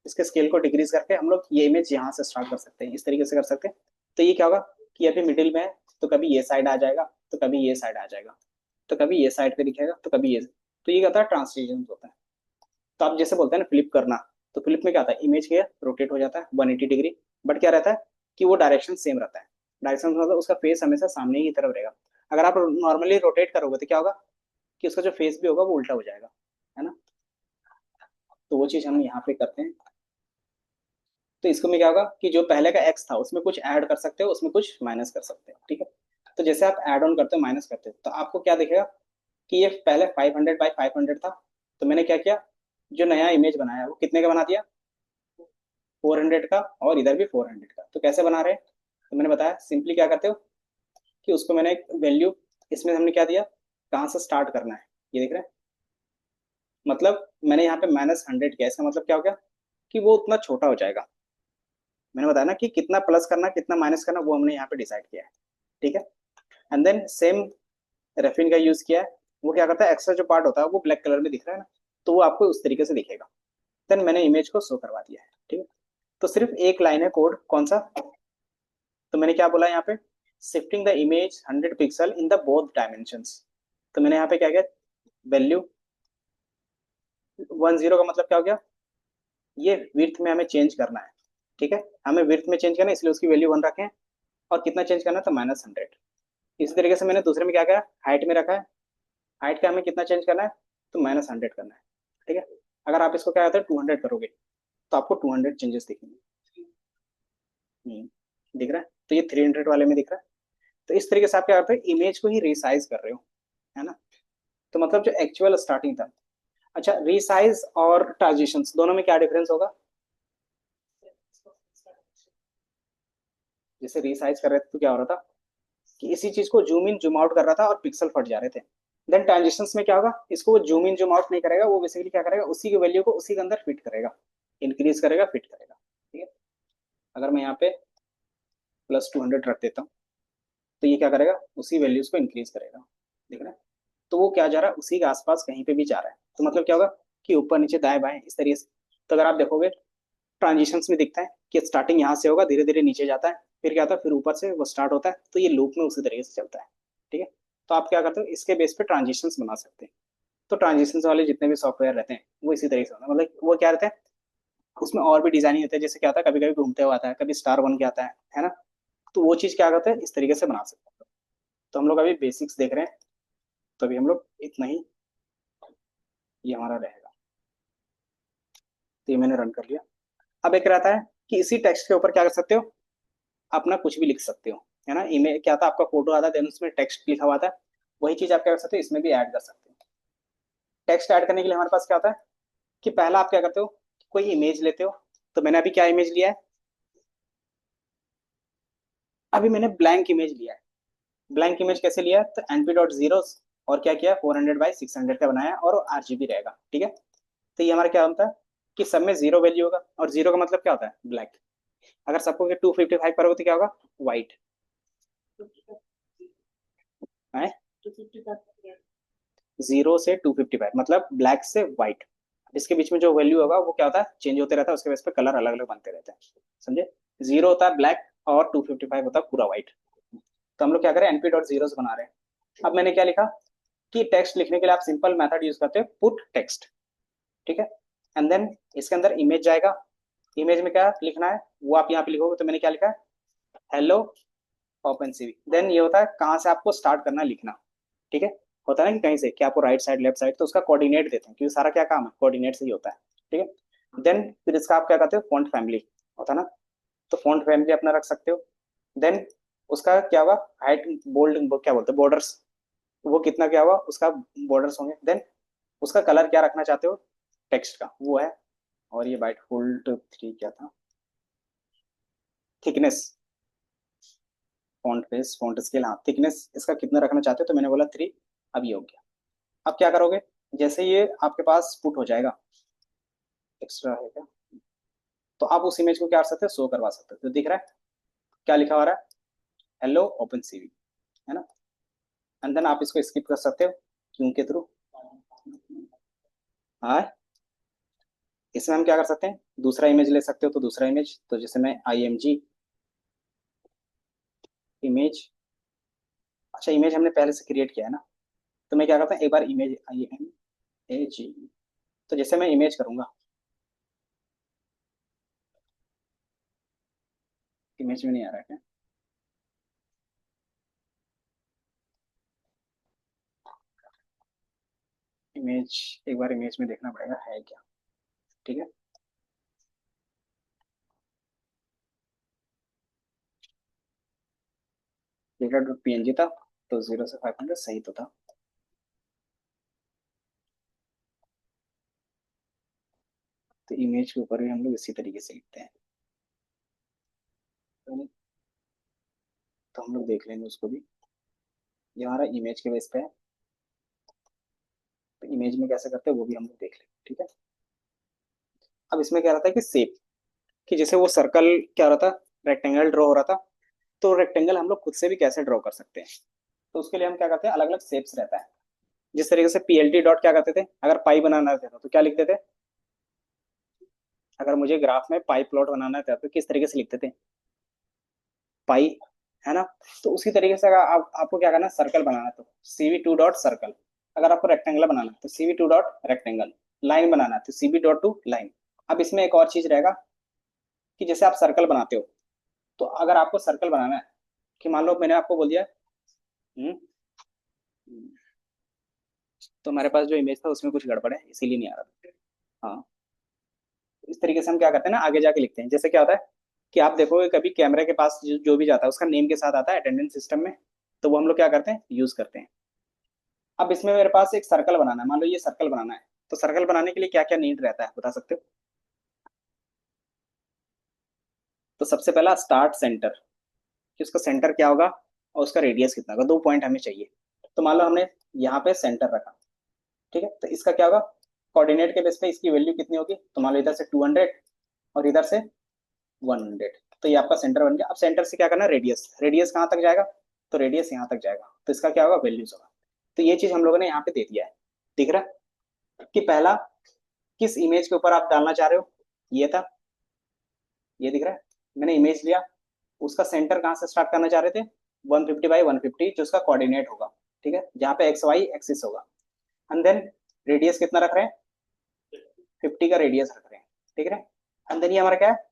S1: इसके स्केल को डिक्रीज करके हम लोग ये इमेज यहाँ से स्टार्ट कर सकते हैं, इस तरीके से कर सकते हैं। तो ये क्या होगा कि अभी मिडिल में है तो कभी ये साइड आ जाएगा, तो कभी ये साइड आ जाएगा, तो कभी ये साइड पे दिखेगा तो कभी ये। तो ये क्या होता है, ट्रांसलेशन होता है। तो आप जैसे बोलते हैं ना फ्लिप करना, तो फ्लिप में क्या होता है, इमेज के रोटेट हो जाता है 180 डिग्री, बट क्या रहता है कि वो डायरेक्शन सेम रहता है। डायरेक्शन मतलब उसका फेस हमेशा सामने की तरफ रहेगा। अगर आप नॉर्मली रोटेट करोगे तो क्या होगा कि उसका जो फेस भी होगा वो उल्टा हो जाएगा, है ना। तो वो चीज हम यहाँ पे करते हैं। तो इसको में क्या होगा कि जो पहले का एक्स था उसमें कुछ ऐड कर सकते हो, उसमें कुछ माइनस कर सकते हो, ठीक है। तो जैसे आप ऐड ऑन करते हो माइनस करते हो तो आपको क्या दिखेगा कि ये पहले 500 बाई 500 था। तो मैंने क्या किया, जो नया इमेज बनाया वो कितने का बना दिया, 400 का, और इधर भी 400 का। तो कैसे बना रहे हैं, तो मैंने बताया सिंपली क्या करते हो कि उसको मैंने एक वैल्यू, इसमें हमने क्या दिया, कहाँ से स्टार्ट करना है, ये देख रहे हैं। मतलब मैंने यहाँ पे -100 किया, इसका मतलब क्या हो गया कि वो उतना छोटा हो जाएगा। मैंने बताया ना कि कितना प्लस करना कितना माइनस करना वो हमने यहाँ पे डिसाइड किया है, ठीक है। एंड देन सेम रेफिन का यूज किया है। वो क्या करता है, एक्स्ट्रा जो पार्ट होता है वो ब्लैक कलर में दिख रहा है ना, तो वो आपको उस तरीके से दिखेगा। देन मैंने इमेज को शो करवा दिया है, ठीक है। तो सिर्फ एक लाइन है कोड, कौन सा, तो मैंने क्या बोला यहाँ पे, shifting the image 100 pixel in the both dimensions. तो मैंने यहाँ पे क्या किया, वैल्यू 10 का मतलब क्या हो गया, ये विड्थ में हमें चेंज करना है, ठीक है। हमें विड्थ में चेंज करना है इसलिए उसकी वैल्यू 1 रखें, और कितना चेंज करना है तो -100। इसी तरीके से मैंने दूसरे में क्या किया, हाइट में रखा है, हाइट का हमें कितना चेंज करना है तो -100 करना है, ठीक है। अगर आप इसको क्या कहते हैं 200 करोगे तो आपको 200 चेंजेस दिखेंगे। दिख रहा है, तो ये 300 वाले में दिख रहा है। तो इस तरीके से आप क्या करते हो, इमेज को ही रिसाइज कर रहे हो, है ना। तो मतलब जो एक्चुअल स्टार्टिंग था। अच्छा, रिसाइज और ट्रांजिशंस दोनों में क्या डिफरेंस होगा, जैसे रिसाइज कर रहे थे तो क्या हो रहा था कि इसी चीज को जूम इन जूम आउट कर रहा था और पिक्सल फट जा रहे थे। देन ट्रांजिशंस में क्या होगा, इसको वो जूम इन जूम आउट नहीं करेगा, वो बेसिकली क्या करेगा, उसी की वैल्यू को उसी के अंदर फिट करेगा, इंक्रीज करेगा फिट करेगा, ठीक है। अगर मैं यहाँ पे +200 रख देता हूँ तो ये क्या करेगा, उसी वैल्यूज को इंक्रीज करेगा, देख रहे हैं। तो वो क्या जा रहा है, उसी के आसपास कहीं पे भी जा रहा है। तो मतलब क्या होगा कि ऊपर नीचे दाएं बाएं इस तरीके से। तो अगर आप देखोगे ट्रांजिशंस में दिखता है कि स्टार्टिंग यहाँ से होगा, धीरे धीरे नीचे जाता है, फिर क्या होता है, फिर ऊपर से वो स्टार्ट होता है, तो ये लूप में उसी तरीके से चलता है, ठीक है। तो आप क्या करते हो, इसके बेस पे ट्रांजिशंस बना सकते हैं। तो ट्रांजिशंस वाले जितने भी सॉफ्टवेयर रहते हैं वो इसी तरीके से होता है, मतलब वो क्या रहते हैं, उसमें और भी डिजाइनिंग होते हैं, जैसे क्या होता है कभी कभी घूमते हुए आता है, कभी स्टार बन के आता है ना। तो वो चीज क्या करते हैं, इस तरीके से बना सकते हैं। तो हम लोग अभी बेसिक्स देख रहे हैं, तो अभी हम लोग इतना ही, ये हमारा रहेगा। तो ये मैंने रन कर लिया। अब एक रहता है कि इसी टेक्स्ट के ऊपर क्या कर सकते हो, अपना कुछ भी लिख सकते हो, है ना। ईमेल क्या था, आपका फोटो आता है देन उसमें टेक्स्ट लिखा हुआ था, वही चीज आप क्या कर सकते हो इसमें भी ऐड कर सकते हो। टेक्स्ट ऐड करने के लिए हमारे पास क्या होता है कि पहला आप क्या करते हो, कोई इमेज लेते हो। तो मैंने अभी क्या इमेज लिया है, अभी मैंने ब्लैंक इमेज लिया है। ब्लैंक इमेज कैसे लिया है, तो np.zeros और क्या किया 400 बाई 600 का बनाया, और RGB रहेगा, ठीक है। तो ये हमारा क्या होता है कि सब में जीरो वैल्यू होगा, और जीरो का मतलब क्या होता है ब्लैक। अगर सबको 255 पर होगा तो क्या होगा, व्हाइट है। 0 से 255 मतलब ब्लैक से व्हाइट। इसके बीच में जो वैल्यू होगा वो क्या होता है, चेंज होते रहता है, उसके बेस पे कलर अलग अलग बनते रहते हैं, समझे। 0 होता है ब्लैक, और 255 होता है पूरा व्हाइट। तो हम लोग क्या करें, np.zeros बना रहे हैं। अब मैंने क्या लिखा कि टेक्स्ट लिखने के लिए आप सिंपल मेथड यूज करते हो, पुट टेक्स्ट, ठीक है। एंड देन इसके अंदर इमेज जाएगा, इमेज में क्या लिखना है वो आप यहाँ पे लिखोगे। तो मैंने क्या लिखा है, हेलो ओपन सीवी। देन ये होता है कहाँ से आपको स्टार्ट करना है लिखना, ठीक है। होता है ना कि कहीं से कि आपको राइट साइड लेफ्ट साइड, तो उसका कोऑर्डिनेट देते हैं, क्योंकि सारा क्या काम है कोऑर्डिनेट से ही होता है, ठीक है। देन फिर इसका आप क्या करते हो, फॉन्ट फैमिली होता है ना, तो फॉन्ट फैमिली अपना रख सकते हो। देन उसका क्या होगा, हाइट बोल्ड क्या बोलते हैं बॉर्डर्स, वो कितना क्या होगा उसका बॉर्डर्स होंगे। देन उसका कलर क्या रखना चाहते हो टेक्स्ट का वो है, और ये बाइट फुल 3 क्या था, thickness, font face font scale, हाँ थिकनेस इसका कितना रखना चाहते हो, तो मैंने बोला 3। अब ये हो गया। अब क्या करोगे, जैसे ये आपके पास पुट हो जाएगा, एक्स्ट्रा है क्या, तो आप उस इमेज को क्या कर सकते हो, शो करवा सकते हो। तो दिख रहा है क्या लिखा हो रहा है, हेलो ओपन सीवी, है ना। एंड देन आप इसको स्किप कर सकते हो क्यों के थ्रू। हाँ, इसमें हम क्या कर सकते हैं, दूसरा इमेज ले सकते हो, तो दूसरा इमेज, तो जैसे मैं IMG इमेज, अच्छा इमेज हमने पहले से क्रिएट किया है ना, तो मैं क्या करता हूँ एक बार इमेज IM ए जी। तो जैसे मैं इमेज करूंगा, इमेज में नहीं आ रहा है क्या? इमेज, एक बार इमेज में देखना पड़ेगा है क्या। ठीक है। डेटा डॉट पीएनजी था, तो 0 से 500 सही तो था। तो इमेज के ऊपर भी हम लोग इसी तरीके से लिखते हैं। तो तो हम लोग देख लेंगे उसको भी। ये हमारा इमेज के बेस पे है, तो इमेज में कैसे करते हैं वो भी हम लोग देख लेंगे। ठीक है। अब इसमें क्या रहता है कि सेप, कि जैसे वो सर्कल क्या हो रहा था, रेक्टेंगल ड्रॉ हो रहा था, तो रेक्टेंगल हम लोग खुद से भी कैसे ड्रॉ कर सकते हैं। तो उसके लिए हम क्या करते हैं, अलग अलग शेप्स रहता है। जिस तरीके से पीएलटी डॉट क्या करते थे, अगर पाई बनाना रहता तो क्या लिखते थे, अगर मुझे ग्राफ में पाई प्लॉट बनाना था तो किस तरीके से लिखते थे, पाई, है ना। तो उसी तरीके से अगर आपको क्या करना है, सर्कल बनाना है तो CV2 डॉट सर्कल। अगर आपको रेक्टेंगल बनाना है तो CV2 डॉट रेक्टेंगल। लाइन बनाना है तो CB.2 लाइन। अब इसमें एक और चीज रहेगा, कि जैसे आप सर्कल बनाते हो, तो अगर आपको सर्कल बनाना है, कि मान लो मैंने आपको बोल दिया, हम्म, तो हमारे पास जो इमेज था उसमें कुछ गड़बड़ है इसीलिए नहीं आ रहा था। हाँ। इस तरीके से हम क्या करते हैं ना, आगे जाके लिखते हैं। जैसे क्या होता है कि आप देखोगे कभी कैमरे के पास जो भी जाता है उसका नेम के साथ आता है अटेंडेंस सिस्टम में, तो वो हम लोग क्या करते हैं, यूज करते हैं। अब इसमें मेरे पास एक सर्कल बनाना है, मान लो ये सर्कल बनाना है, तो सर्कल बनाने के लिए क्या क्या नीड रहता है बता सकते हो। तो सबसे पहला स्टार्ट सेंटर, कि उसका सेंटर क्या होगा और उसका रेडियस कितना होगा, 2 पॉइंट हमें चाहिए। तो मान लो हमने यहाँ पे सेंटर रखा, ठीक है, तो इसका क्या होगा, कोऑर्डिनेट के बेस पे इसकी वैल्यू कितनी होगी, तो मान लो इधर से 200 और इधर से 100। तो ये आपका सेंटर बन गया। अब सेंटर से क्या करना है, रेडियस, रेडियस कहाँ तक जाएगा, तो रेडियस यहाँ तक जाएगा, तो इसका क्या होगा, वैल्यूज होगा। तो ये चीज हम लोगों ने यहाँ पे दे दिया है। दिख रहा है कि पहला किस इमेज के ऊपर आप डालना चाह रहे हो, ये था, ये दिख रहा है। मैंने इमेज लिया, उसका सेंटर कहाँ से स्टार्ट करना चाह रहे थे, 150 बाई 150 जो उसका कोऑर्डिनेट होगा, ठीक है, जहाँ पे एक्स वाई एक्सिस होगा। एंड देन रेडियस कितना रख रहे हैं, 50 का रेडियस रख रहे हैं, ठीक है। एंड देन ये हमारा क्या है,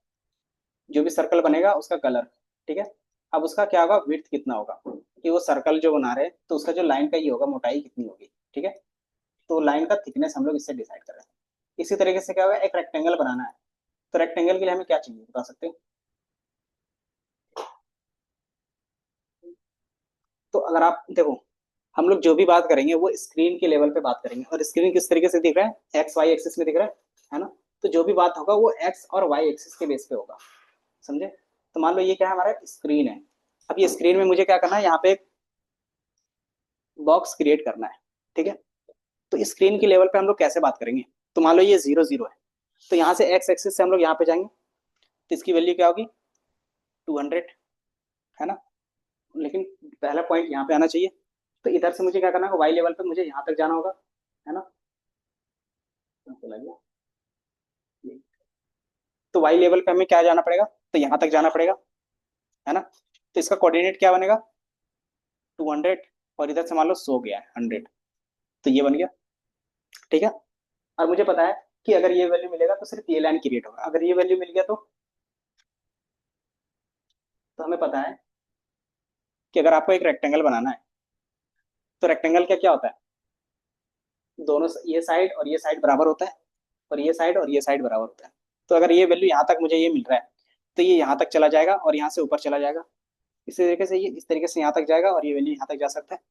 S1: जो भी सर्कल बनेगा उसका कलर, ठीक है। अब उसका क्या होगा, विड्थ कितना होगा, कि वो सर्कल जो बना रहे हैं तो उसका जो लाइन का ये होगा, मोटाई कितनी होगी, ठीक है। तो लाइन का थिकनेस हम लोग इससे डिसाइड कर रहे हैं। इसी तरीके से क्या होगा, एक रेक्टेंगल बनाना है, तो रेक्टेंगल के लिए हमें क्या चाहिए बता सकते हैं। तो अगर आप देखो, हम लोग जो भी बात करेंगे वो स्क्रीन के लेवल पे बात करेंगे, और स्क्रीन किस तरीके से दिख रहा है, एक्स वाई एक्सिस में दिख रहा है ना। तो जो भी बात होगा वो एक्स और वाई एक्सिस के बेस पे होगा, समझे। तो मान लो ये क्या है, हमारा स्क्रीन है। अब ये स्क्रीन में मुझे क्या करना है, यहाँ पे एक बॉक्स क्रिएट करना है, ठीक है। तो स्क्रीन के लेवल पे हम लोग कैसे बात करेंगे, तो मान लो ये 0 0 है, तो यहाँ से एक्स एक्सिस से हम लोग यहाँ पे जाएंगे, तो इसकी वैल्यू क्या होगी, 200, है ना। लेकिन पहला पॉइंट यहाँ पे आना चाहिए, तो इधर से मुझे क्या करना है, वाई लेवल पे मुझे यहाँ तक जाना होगा, है ना। चला गया। तो वाई लेवल पे हमें क्या जाना पड़ेगा, तो यहाँ तक जाना पड़ेगा, है ना। तो इसका कोऑर्डिनेट क्या बनेगा, 200, और इधर से मान लो 100 गया है, 100, तो ये बन गया, ठीक है। और मुझे पता है कि अगर ये वैल्यू मिलेगा तो सिर्फ ये लाइन क्रिएट होगा, अगर ये वैल्यू मिल गया तो हमें पता है कि अगर आपको एक रेक्टेंगल बनाना है, तो रेक्टेंगल का क्या होता है, दोनों ये साइड और ये साइड बराबर होता है, और ये साइड और ये साइड बराबर होता है। तो अगर ये वैल्यू यहाँ तक मुझे ये मिल रहा है, तो ये यहाँ तक चला जाएगा और यहाँ से ऊपर चला जाएगा। इसी तरीके से ये इस तरीके से यहाँ तक जाएगा और ये वैल्यू यहाँ तक जा सकता है।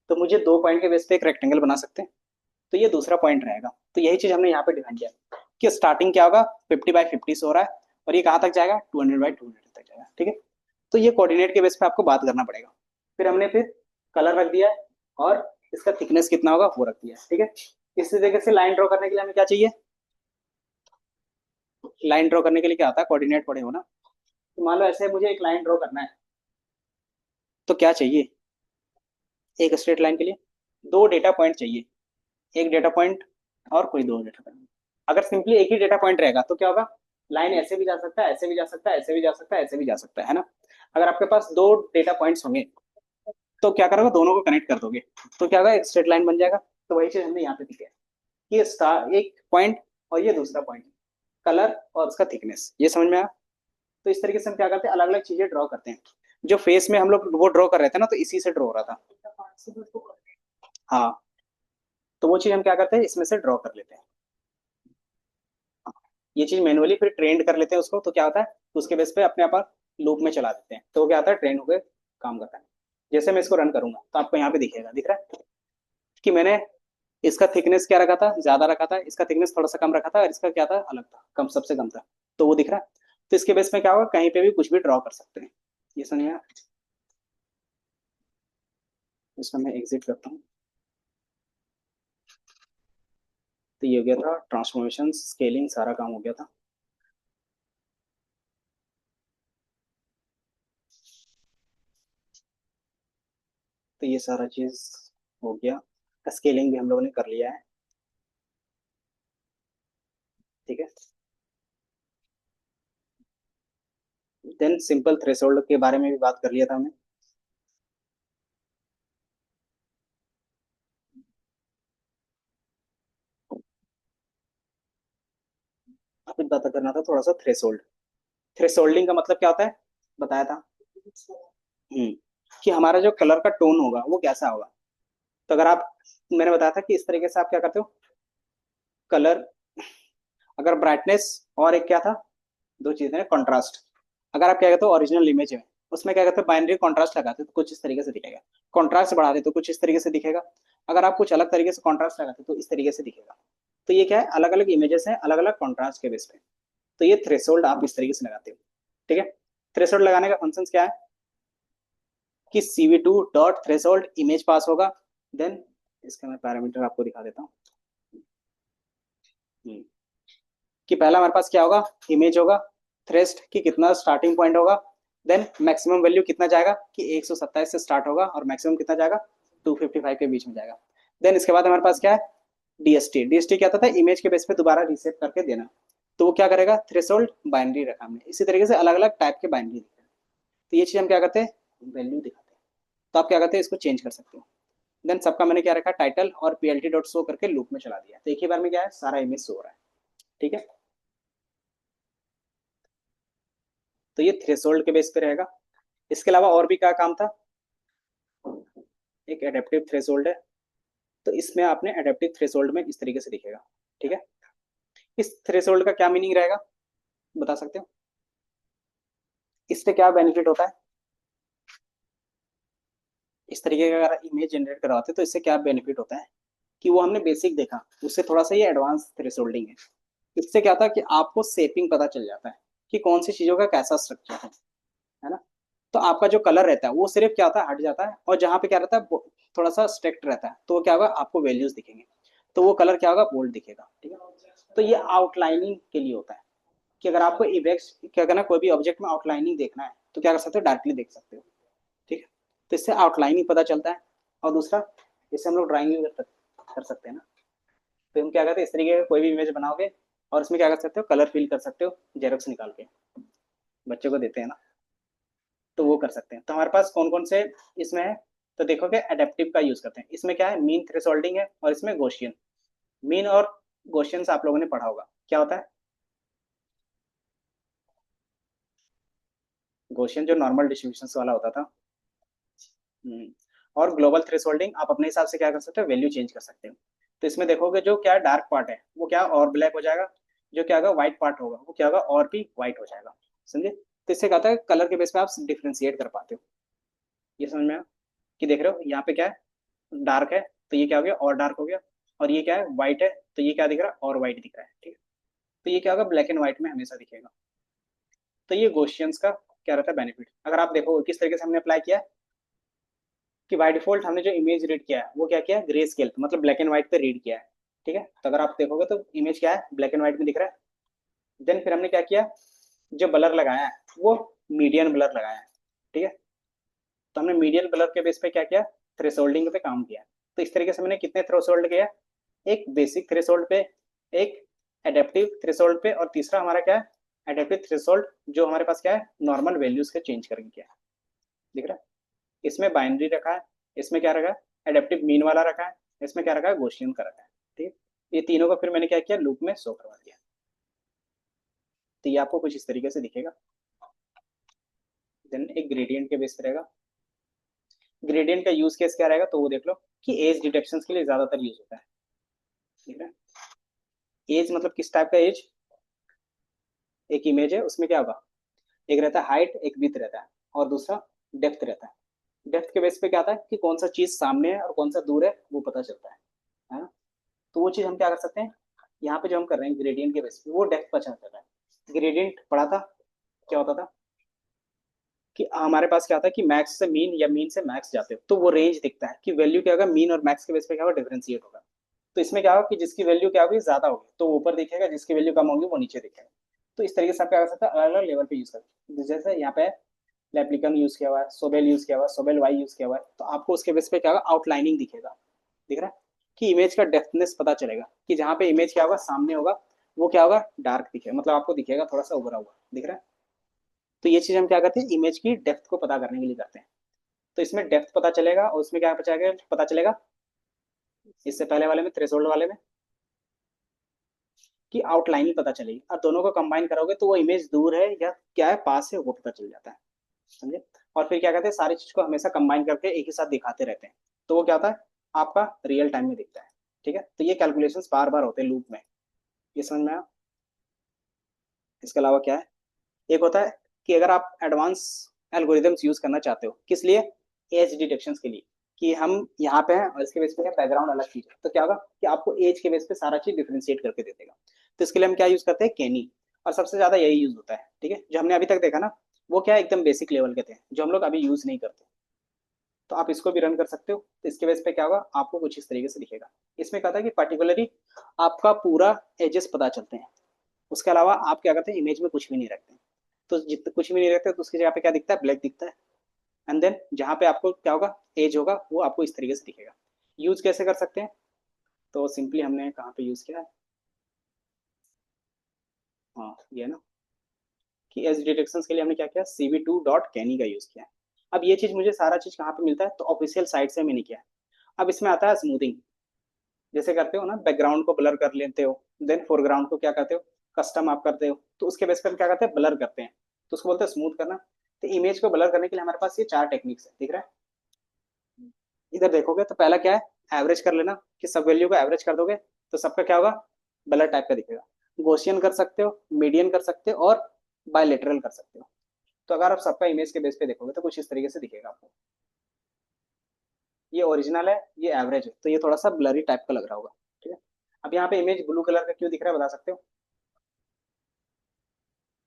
S1: तो मुझे 2 पॉइंट के बेस पे एक रेक्टेंगल बना सकते हैं। तो ये दूसरा पॉइंट रहेगा। तो यही चीज हमने यहाँ पे डिफाइन किया कि स्टार्टिंग क्या होगा, 50 बाई 50 से हो रहा है, और ये कहाँ तक जाएगा, 200 बाई 200 तक जाएगा, ठीक है। तो ये कोऑर्डिनेट के बेस पे आपको बात करना पड़ेगा। फिर हमने फिर कलर रख दिया है, और इसका थिकनेस कितना होगा वो रख दिया है, ठीक है। इसी तरीके से लाइन ड्रॉ करने के लिए हमें क्या चाहिए, लाइन ड्रॉ करने के लिए क्या आता है, कोऑर्डिनेट पड़े हो ना। तो मान लो ऐसे मुझे एक लाइन ड्रॉ करना है, तो क्या चाहिए, एक स्ट्रेट लाइन के लिए 2 डेटा पॉइंट चाहिए, एक डेटा पॉइंट और कोई 2 डेटा पॉइंट। अगर सिंपली एक ही डेटा पॉइंट रहेगा तो क्या होगा, लाइन ऐसे भी जा सकता है, ऐसे भी जा सकता है, ऐसे भी जा सकता है, ऐसे भी जा सकता है ना। अगर आपके पास 2 डेटा पॉइंट्स होंगे तो क्या करोगे, दोनों को कनेक्ट कर दोगे, तो क्या होगा, एक स्ट्रेट लाइन बन जाएगा। तो वही चीज हमने यहाँ पे दिया है। ये स्टार एक पॉइंट और ये दूसरा पॉइंट, कलर और उसका थिकनेस, ये समझ में आया। तो इस तरीके से हम क्या करते हैं, अलग अलग चीजें ड्रॉ करते हैं। जो फेस में हम लोग वो ड्रॉ कर रहे थे ना, तो इसी से ड्रॉ हो रहा था। हाँ, तो वो चीज हम क्या करते हैं, इसमें से ड्रॉ कर लेते हैं। हाँ, ये चीज मैनुअली फिर ट्रेंड कर लेते हैं उसको, तो क्या होता है, तो उसके बेस पे अपने आप लूप में चला देते हैं, तो वो क्या होता है, ट्रेंड होकर काम करता है। जैसे मैं इसको रन करूंगा तो आपको यहाँ पे दिखेगा, दिख रहा है कि मैंने इसका थिकनेस क्या रखा था, ज्यादा रखा था, इसका थिकनेस थोड़ा सा कम रखा था, और इसका क्या था, अलग था, कम, सबसे कम था। तो वो दिख रहा है। तो इसके बेस में क्या होगा, कहीं पे भी कुछ भी ड्रॉ कर सकते हैं। ये समझिए। इसमें मैं एग्जिट करता हूँ। तो ये हो गया था ट्रांसफॉर्मेशन, स्केलिंग, सारा काम हो गया था। तो ये सारा चीज हो गया। स्केलिंग भी हम लोगों ने कर लिया है। ठीक है। देन सिंपल थ्रेशोल्ड के बारे में भी बात कर लिया था हमने। फिर पता करना था थोड़ा सा थ्रेशोल्ड। थ्रेशोल्डिंग का मतलब क्या होता है, बताया था। हम्म, कि हमारा जो कलर का टोन होगा वो कैसा होगा। तो अगर आप, मैंने बताया था कि इस तरीके से आप क्या करते हो, कलर, अगर ब्राइटनेस, और एक क्या था, दो चीजें, कंट्रास्ट। अगर आप क्या कहते हो ओरिजिनल इमेज में, उसमें क्या कहते हो बाइनरी कॉन्ट्रास्ट लगाते हो तो कुछ इस तरीके से दिखेगा। कॉन्ट्रास्ट बढ़ाते तो कुछ इस तरीके से दिखेगा। अगर आप कुछ अलग तरीके से कॉन्ट्रास्ट लगाते तो इस तरीके से दिखेगा। तो ये क्या है, अलग अलग इमेजेस हैं, अलग अलग कॉन्ट्रास्ट के बेस पे। तो ये थ्रेशोल्ड आप इस तरीके से लगाते हो। ठीक है। थ्रेशोल्ड लगाने का फंक्शन क्या है, कि CV2 डॉट थ्रेशोल्ड इमेज पास होगा। देन इसका मैं पैरामीटर आपको दिखा देता हूँ। कि पहला हमारे पास क्या होगा, इमेज होगा, थ्रेस्ट की कितना स्टार्टिंग पॉइंट होगा, देन मैक्सिमम वैल्यू कितना जाएगा, कि 127 से स्टार्ट होगा, और मैक्सिमम कितना जाएगा, 255 के बीच में जाएगा। देन इसके बाद हमारे पास क्या है, DST। DST क्या होता है, इमेज के बेस पे दोबारा रीसेट करके देना। तो वो क्या करेगा, थ्रेशोल्ड बाइनरी रखा हमने, इसी तरीके से अलग अलग टाइप के बाइनरी दिखे। तो ये चीज हम क्या करते हैं, वैल्यू दिखाते हैं। तो आप क्या करते हैं, इसको चेंज कर सकते हो। देन सबका मैंने क्या रखा, टाइटल और PLT डॉट शो करके लूप में चला दिया, तो एक ही बार में क्या है, सारा इमेज शो हो रहा है। ठीक है। तो ये थ्रेशोल्ड के बेस पे रहेगा। इसके अलावा और भी क्या काम था, एक एडेप्टिव थ्रेशोल्ड है। तो इसमें आपने एडेप्टिव थ्रेशोल्ड में इस तरीके से दिखेगा। ठीक है। इस थ्रेशोल्ड का क्या मीनिंग रहेगा, बता सकते हो, इससे क्या बेनिफिट होता है। इस तरीके का अगर इमेज जनरेट करवाते तो इससे क्या बेनिफिट होता है, कि वो हमने बेसिक देखा, उससे थोड़ा सा ये एडवांस थ्रेशोल्डिंग है। इससे क्या था कि आपको सेपिंग पता चल जाता है, कि कौन सी चीजों का कैसा स्ट्रक्चर है ना। तो आपका जो कलर रहता है वो सिर्फ क्या होता है, हट जाता है, और जहाँ पे क्या रहता है थोड़ा सा स्ट्रिक्ट रहता है, तो वो क्या होगा, आपको वैल्यूज दिखेंगे। तो वो कलर क्या होगा, बोल्ड दिखेगा। ठीक है। तो ये आउटलाइनिंग के लिए होता है, कि अगर आपको इवेक्स क्या करना, कोई भी ऑब्जेक्ट में आउटलाइनिंग देखना है तो क्या कर सकते हो, डायरेक्टली देख सकते हो। ठीक है। तो इससे आउटलाइनिंग पता चलता है। और दूसरा, इससे हम लोग ड्राइंग भी कर सकते हैं ना। तो हम क्या करते हैं, इस तरीके का कोई भी इमेज बनाओगे, और इसमें क्या कर सकते हो, कलर फिल कर सकते हो, जेरोक्स निकाल के बच्चों को देते हैं ना, तो वो कर सकते हैं। तो हमारे पास कौन कौन से इसमें है, तो देखोगे एडेप्टिव का यूज करते हैं। इसमें क्या है, मीन थ्रेशोल्डिंग है, और इसमें गॉसियन। मीन और गॉसियन आप लोगों ने पढ़ा होगा, क्या होता है। गॉसियन जो नॉर्मल डिस्ट्रीब्यूशन वाला होता था। हम्म, और ग्लोबल थ्रेशोल्डिंग आप अपने हिसाब से क्या कर सकते हो, वैल्यू चेंज कर सकते हो। तो इसमें देखोगे जो क्या डार्क पार्ट है वो क्या और ब्लैक हो जाएगा, जो क्या होगा व्हाइट पार्ट होगा वो क्या होगा और भी व्हाइट हो जाएगा। समझे। तो इससे क्या होता है, कलर के बेस पे आप डिफ्रेंशिएट कर पाते हो। ये समझ में आया? कि देख रहे हो यहाँ पे क्या है, डार्क है, तो ये क्या हो गया, और डार्क हो गया। और ये क्या है, व्हाइट है, तो ये क्या दिख रहा है, और व्हाइट दिख रहा है। ठीक है। तो ये क्या होगा, ब्लैक एंड व्हाइट में हमेशा दिखेगा। तो ये गॉसियंस का क्या रहता है बेनिफिट, अगर आप देखो किस तरीके से हमने अप्लाई किया है, कि बाय डिफॉल्ट हमने जो इमेज रीड किया है वो क्या किया है, ग्रे स्केल मतलब ब्लैक एंड व्हाइट पे रीड किया है। ठीक है। तो अगर आप देखोगे तो इमेज क्या है, ब्लैक एंड व्हाइट में दिख रहा है। देन फिर हमने क्या किया, जो ब्लर लगाया है वो मीडियन ब्लर लगाया है। ठीक है। तो हमने मीडियन ब्लर के बेस पे क्या किया, थ्रेशोल्डिंग पे काम किया। तो इस तरीके से मैंने कितने थ्रेशोल्ड किया, एक बेसिक थ्रेशोल्ड पे, एक एडेप्टिव थ्रेशोल्ड पे, और तीसरा हमारा क्या है, एडेप्टिव थ्रेशोल्ड जो हमारे पास क्या है, नॉर्मल वैल्यूज के चेंज करके किया है। दिख रहा है। इसमें बाइनरी रखा है, इसमें क्या रखा है, एडेप्टिव मीन वाला रखा है, इसमें क्या रखा है, गॉसियन का रखा है। ठीक है। ये तीनों को फिर मैंने क्या किया, लूप में शो करवा दिया। तो ये आपको कुछ इस तरीके से दिखेगा। देन एक ग्रेडियंट के बेस पे रहेगा। ग्रेडियंट का यूज केस क्या रहेगा, तो वो देख लो कि एज डिटेक्शन के लिए ज्यादातर यूज होता है। ठीक है, एज मतलब किस टाइप का एज, एक इमेज है उसमें क्या होगा, एक रहता है हाइट, एक विड्थ रहता है, और दूसरा डेप्थ रहता है। डेप्थ के बेस पे क्या आता है कि कौन सा चीज सामने है और कौन सा दूर है वो पता चलता है ना। तो वो चीज हम क्या कर सकते हैं, यहाँ पे जो हम कर रहे हैं ग्रेडियंट के बेस पे, वो डेप्थ पता चल रहा है। ग्रेडियंट पढ़ा था, क्या होता था कि हमारे पास क्या होता है कि मैक्स से मीन या मीन से मैक्स जाते हो तो वो रेंज दिखता है कि वैल्यू क्या होगा, मीन और मैक्स के बेस पे क्या होगा, डिफरेंशिएट होगा। तो इसमें क्या होगा कि जिसकी वैल्यू क्या होगी, ज्यादा होगी तो वो ऊपर दिखेगा, जिसकी वैल्यू कम होगी वो नीचे दिखेगा। तो इस तरीके से आप क्या कर सकते हैं, अलग अलग लेवल पे यूज करते हैं। जैसे यहाँ पे लेप्लिकन यूज किया हुआ है, सोबेल यूज किया हुआ है, सोबेल वाई यूज किया हुआ है, तो आपको उसके बेस पे क्या होगा, आउटलाइनिंग दिखेगा। दिख रहा है कि इमेज का डेप्थनेस पता चलेगा कि जहाँ पे इमेज क्या होगा, सामने होगा, वो क्या होगा, डार्क दिखेगा, मतलब आपको दिखेगा थोड़ा सा उभरा हुआ। दिख रहा है। तो ये चीज हम क्या करते हैं, इमेज की डेप्थ को पता करने के लिए करते हैं। तो इसमें डेप्थ पता चलेगा और उसमें क्या पता चलेगा, इससे पहले वाले में, थ्रेशोल्ड वाले में, कि आउटलाइनिंग पता चलेगी। और दोनों को कंबाइन करोगे तो वो इमेज दूर है या क्या है, पास है, वो पता चल जाता है। समझे। और फिर क्या कहते हैं, सारी चीज को हमेशा कंबाइन करके एक ही साथ दिखाते रहते हैं, तो वो क्या होता है, आपका रियल टाइम में दिखता है। ठीक है, तो ये कैलकुलेशन बार बार होते हैं लूप में। ये समझ में आया। इसके अलावा क्या है, एक होता है कि अगर आप एडवांस एल्गोरिदम्स यूज करना चाहते हो, किस लिए, एज डिटेक्शन के लिए, कि हम यहाँ पे हैं और इसके बेस पे बैकग्राउंड अलग चीज है, तो क्या होगा कि आपको एज के बेस पे सारा चीज डिफरेंशिएट करके दे देगा। तो इसके लिए हम क्या यूज करते हैं, केनी। और सबसे ज्यादा यही यूज होता है। ठीक है, जो हमने अभी तक देखा ना, वो क्या एकदम बेसिक लेवल के थे जो हम लोग अभी यूज नहीं करते। तो आप इसको भी रन कर सकते हो, तो इसके बेस पे क्या होगा, आपको कुछ इस तरीके से दिखेगा। इसमें क्या था कि पर्टिकुलरली आपका पूरा एजेस पता चलते हैं। उसके अलावा आप क्या करते हैं, इमेज में कुछ भी नहीं रखते। तो जितना कुछ भी नहीं रखते तो उसकी जगह पे क्या दिखता है, ब्लैक दिखता है। एंड देन जहाँ पे आपको क्या होगा, एज होगा, वो आपको इस तरीके से दिखेगा। यूज कैसे कर सकते हैं, तो सिंपली हमने कहाँ पे यूज किया है, हाँ ये ना, कि एज डिटेक्शन के लिए हमने क्या किया, cv2.kenny का यूज किया है। अब ये चीज मुझे सारा चीज कहाँ पे मिलता है, तो ऑफिशियल साइट से मैंने किया है। अब इसमें आता है स्मूथिंग, जैसे करते हो ना, बैकग्राउंड को ब्लर कर लेते हो, देन फोरग्राउंड को क्या करते हो, कस्टम आप करते हो, तो उसके बेस पर क्या करते हैं, ब्लर करते हैं, तो उसको बोलते हैं स्मूथ करना। तो इमेज को ब्लर करने के लिए हमारे पास ये चार टेक्निक्स है, दिख रहा है। इधर देखोगे तो पहला क्या है, एवरेज कर लेना, कि सब वैल्यू को एवरेज कर दोगे तो सबका क्या होगा, ब्लर टाइप का दिखेगा। गौसियन कर सकते हो, मीडियन कर सकते हो, और बायलेटरल कर सकते हो। तो अगर आप सबका इमेज के बेस पे देखोगे तो कुछ इस तरीके से दिखेगा आपको। ये ओरिजिनल है, ये एवरेज है, तो ये थोड़ा सा ब्लरी टाइप का लग रहा होगा। ठीक है। अब यहाँ पे इमेज ब्लू कलर का क्यों दिख रहा है, बता सकते हो,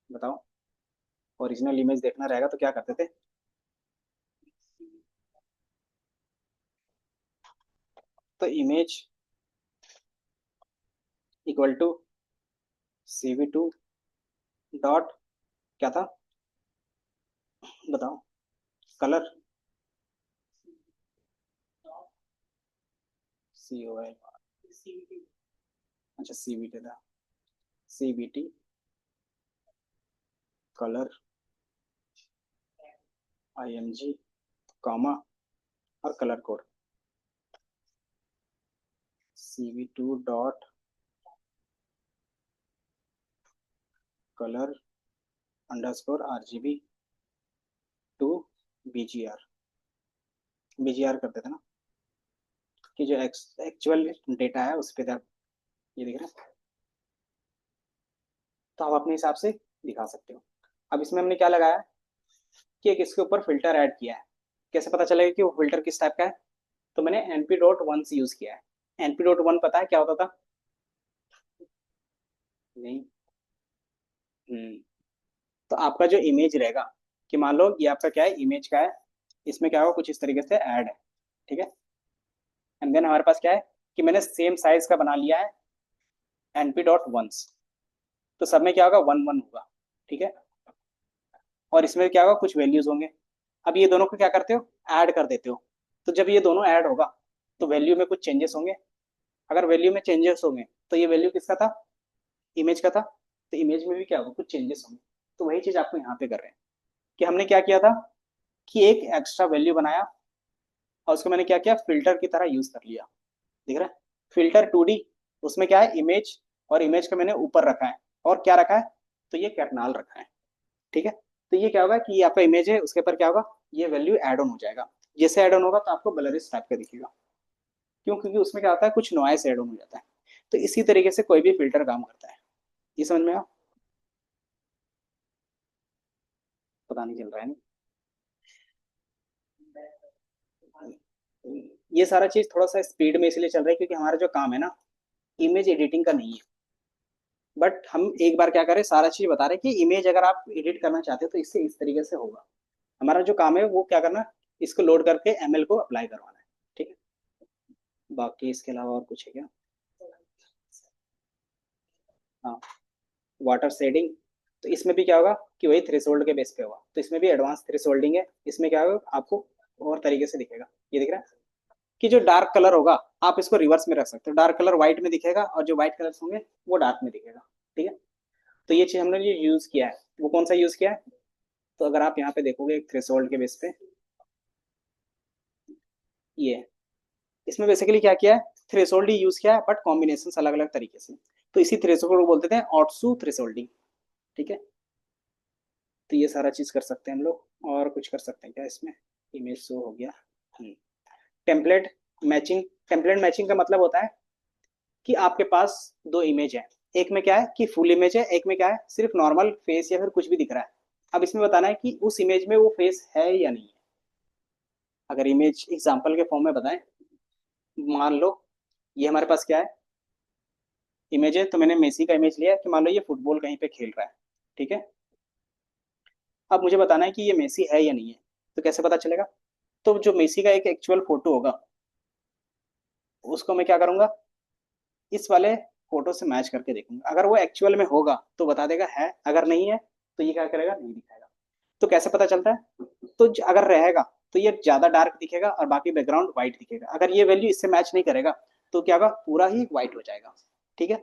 S1: बताओ। ओरिजिनल इमेज देखना रहेगा तो क्या करते थे, तो इमेज इक्वल टू cv2 क्या था, बताओ, कलर, COL, अच्छा CVT था, CVT कलर, IMG कॉमा, और colour code, cv2.color _RGB to BGR करते थे ना, कि जो एक्चुअल डेटा है उस पर, ये दिख रहा है। तो आप अपने हिसाब से दिखा सकते हो। अब इसमें हमने क्या लगाया कि एक इसके ऊपर फिल्टर ऐड किया है। कैसे पता चलेगा कि वो फिल्टर किस टाइप का है, तो मैंने np.1 से यूज किया है। np.1 पता है क्या होता था, नहीं। हम्म। तो आपका जो इमेज रहेगा, कि मान लो ये आपका क्या है, इमेज का है, इसमें क्या होगा, कुछ इस तरीके से ऐड है। ठीक है। एंड देन हमारे पास क्या है कि मैंने सेम साइज का बना लिया है np.1, तो सब में क्या होगा, 1 1 होगा। ठीक है। और इसमें क्या होगा, कुछ वैल्यूज होंगे। अब ये दोनों को क्या करते हो, ऐड कर देते हो। तो जब ये दोनों ऐड होगा तो वैल्यू में कुछ चेंजेस होंगे। अगर वैल्यू में चेंजेस होंगे तो ये वैल्यू किसका था, इमेज का था, तो इमेज में भी क्या होगा, कुछ चेंजेस होंगे। तो वही चीज आपको यहाँ पे कर रहे हैं, कि हमने क्या किया था कि एक एक्स्ट्रा वैल्यू बनाया और उसको मैंने क्या किया, फिल्टर की तरह यूज कर लिया। दिख रहा है, फिल्टर 2D उसमें क्या है, इमेज, और इमेज का मैंने ऊपर रखा है, और क्या रखा है, तो ये कैरनाल रखा है। ठीक है, तो ये क्या होगा कि ये आपका इमेज है, उसके ऊपर क्या होगा, ये वैल्यू ऐड ऑन हो जाएगा। जैसे ऐड ऑन होगा तो आपको ब्लरिश टाइप का दिखेगा। क्यों? क्योंकि उसमें क्या होता है, कुछ नॉइस ऐड ऑन हो जाता है। तो इसी तरीके से कोई भी फिल्टर काम करता है। ये समझ में आया? पता नहीं चल रहा है ना? ये सारा चीज थोड़ा सा स्पीड में इसलिए चल रहा है क्योंकि हमारा जो काम है ना, इमेज एडिटिंग का नहीं है। बट हम एक बार क्या करें, सारा चीज बता रहे हैं कि इमेज अगर आप एडिट करना चाहते हो तो इससे इस तरीके से होगा। हमारा जो काम है वो क्या करना, इसको लोड करके एमएल को अप्लाई करवाना है। ठीक है, बाकी इसके अलावा और कुछ है क्या? हाँ, वाटर शेडिंग। तो इसमें भी क्या होगा कि वही थ्रेशोल्ड के बेस पे होगा, तो इसमें भी एडवांस थ्रेशोल्डिंग है। इसमें क्या होगा, आपको और तरीके से दिखेगा। ये दिख रहा है कि जो डार्क कलर होगा, आप इसको रिवर्स में रख सकते हो, डार्क कलर व्हाइट में दिखेगा और जो व्हाइट कलर होंगे वो डार्क में दिखेगा। ठीक है, तो ये चीज हमने जो यूज किया है वो कौन सा यूज किया है, तो अगर आप यहाँ पे देखोगे एक थ्रेशोल्ड के बेस पे, ये इसमें बेसिकली क्या किया है, थ्रेशोल्ड ही यूज किया है बट कॉम्बिनेशन अलग अलग तरीके से। तो इसी थ्रेशोल्ड को बोलते थे ऑटसू थ्रेशोल्डिंग। ठीक है, तो ये सारा चीज कर सकते हैं हम लोग। और कुछ कर सकते हैं क्या इसमें? इमेज शो हो गया। Template matching. टेम्पलेट मैचिंग का मतलब होता है कि आपके पास दो इमेज है, एक में क्या है कि फुल इमेज है, एक में क्या है सिर्फ नॉर्मल फेस या फिर कुछ भी दिख रहा है। अब इसमें बताना है कि उस इमेज में वो फेस है या नहीं है। अगर इमेज एग्जांपल के फॉर्म में बताएं, मान लो ये हमारे पास क्या है, इमेज है, तो मैंने मेसी का इमेज लिया है कि मान लो ये फुटबॉल कहीं पे खेल रहा है। ठीक है, अब मुझे बताना है कि ये मेसी है या नहीं है। तो कैसे पता चलेगा? तो जो मेसी का एक एक्चुअल फोटो होगा उसको मैं क्या करूंगा, इस वाले फोटो से मैच करके देखूंगा। अगर वो एक्चुअल में होगा तो बता देगा है, अगर नहीं है तो ये क्या करेगा, नहीं दिखाएगा। तो कैसे पता चलता है, तो अगर रहेगा तो ये ज्यादा डार्क दिखेगा और बाकी बैकग्राउंड व्हाइट दिखेगा। अगर ये वैल्यू इससे मैच नहीं करेगा तो क्या होगा, पूरा ही व्हाइट हो जाएगा। ठीक है,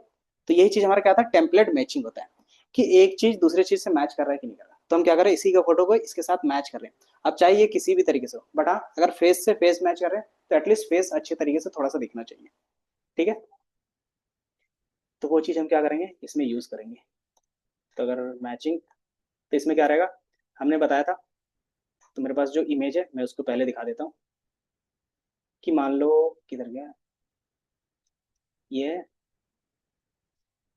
S1: तो यही चीज हमारा क्या था, टेम्पलेट मैचिंग होता है कि एक चीज दूसरे चीज से मैच कर रहा है कि नहीं कर रहा। तो हम क्या कर रहे हैं, इसी का फोटो को इसके साथ मैच कर रहे हैं। अब चाहे ये किसी भी तरीके से हो, बट हाँ अगर फेस से फेस मैच कर रहे हैं तो एटलीस्ट फेस अच्छे तरीके से थोड़ा सा दिखना चाहिए। ठीक है, तो वो चीज़ हम क्या करेंगे, इसमें यूज़ करेंगे। तो अगर मैचिंग, तो इसमें क्या रहेगा, हमने बताया था। तो मेरे पास जो इमेज है मैं उसको पहले दिखा देता हूँ कि मान लो, किधर गया ये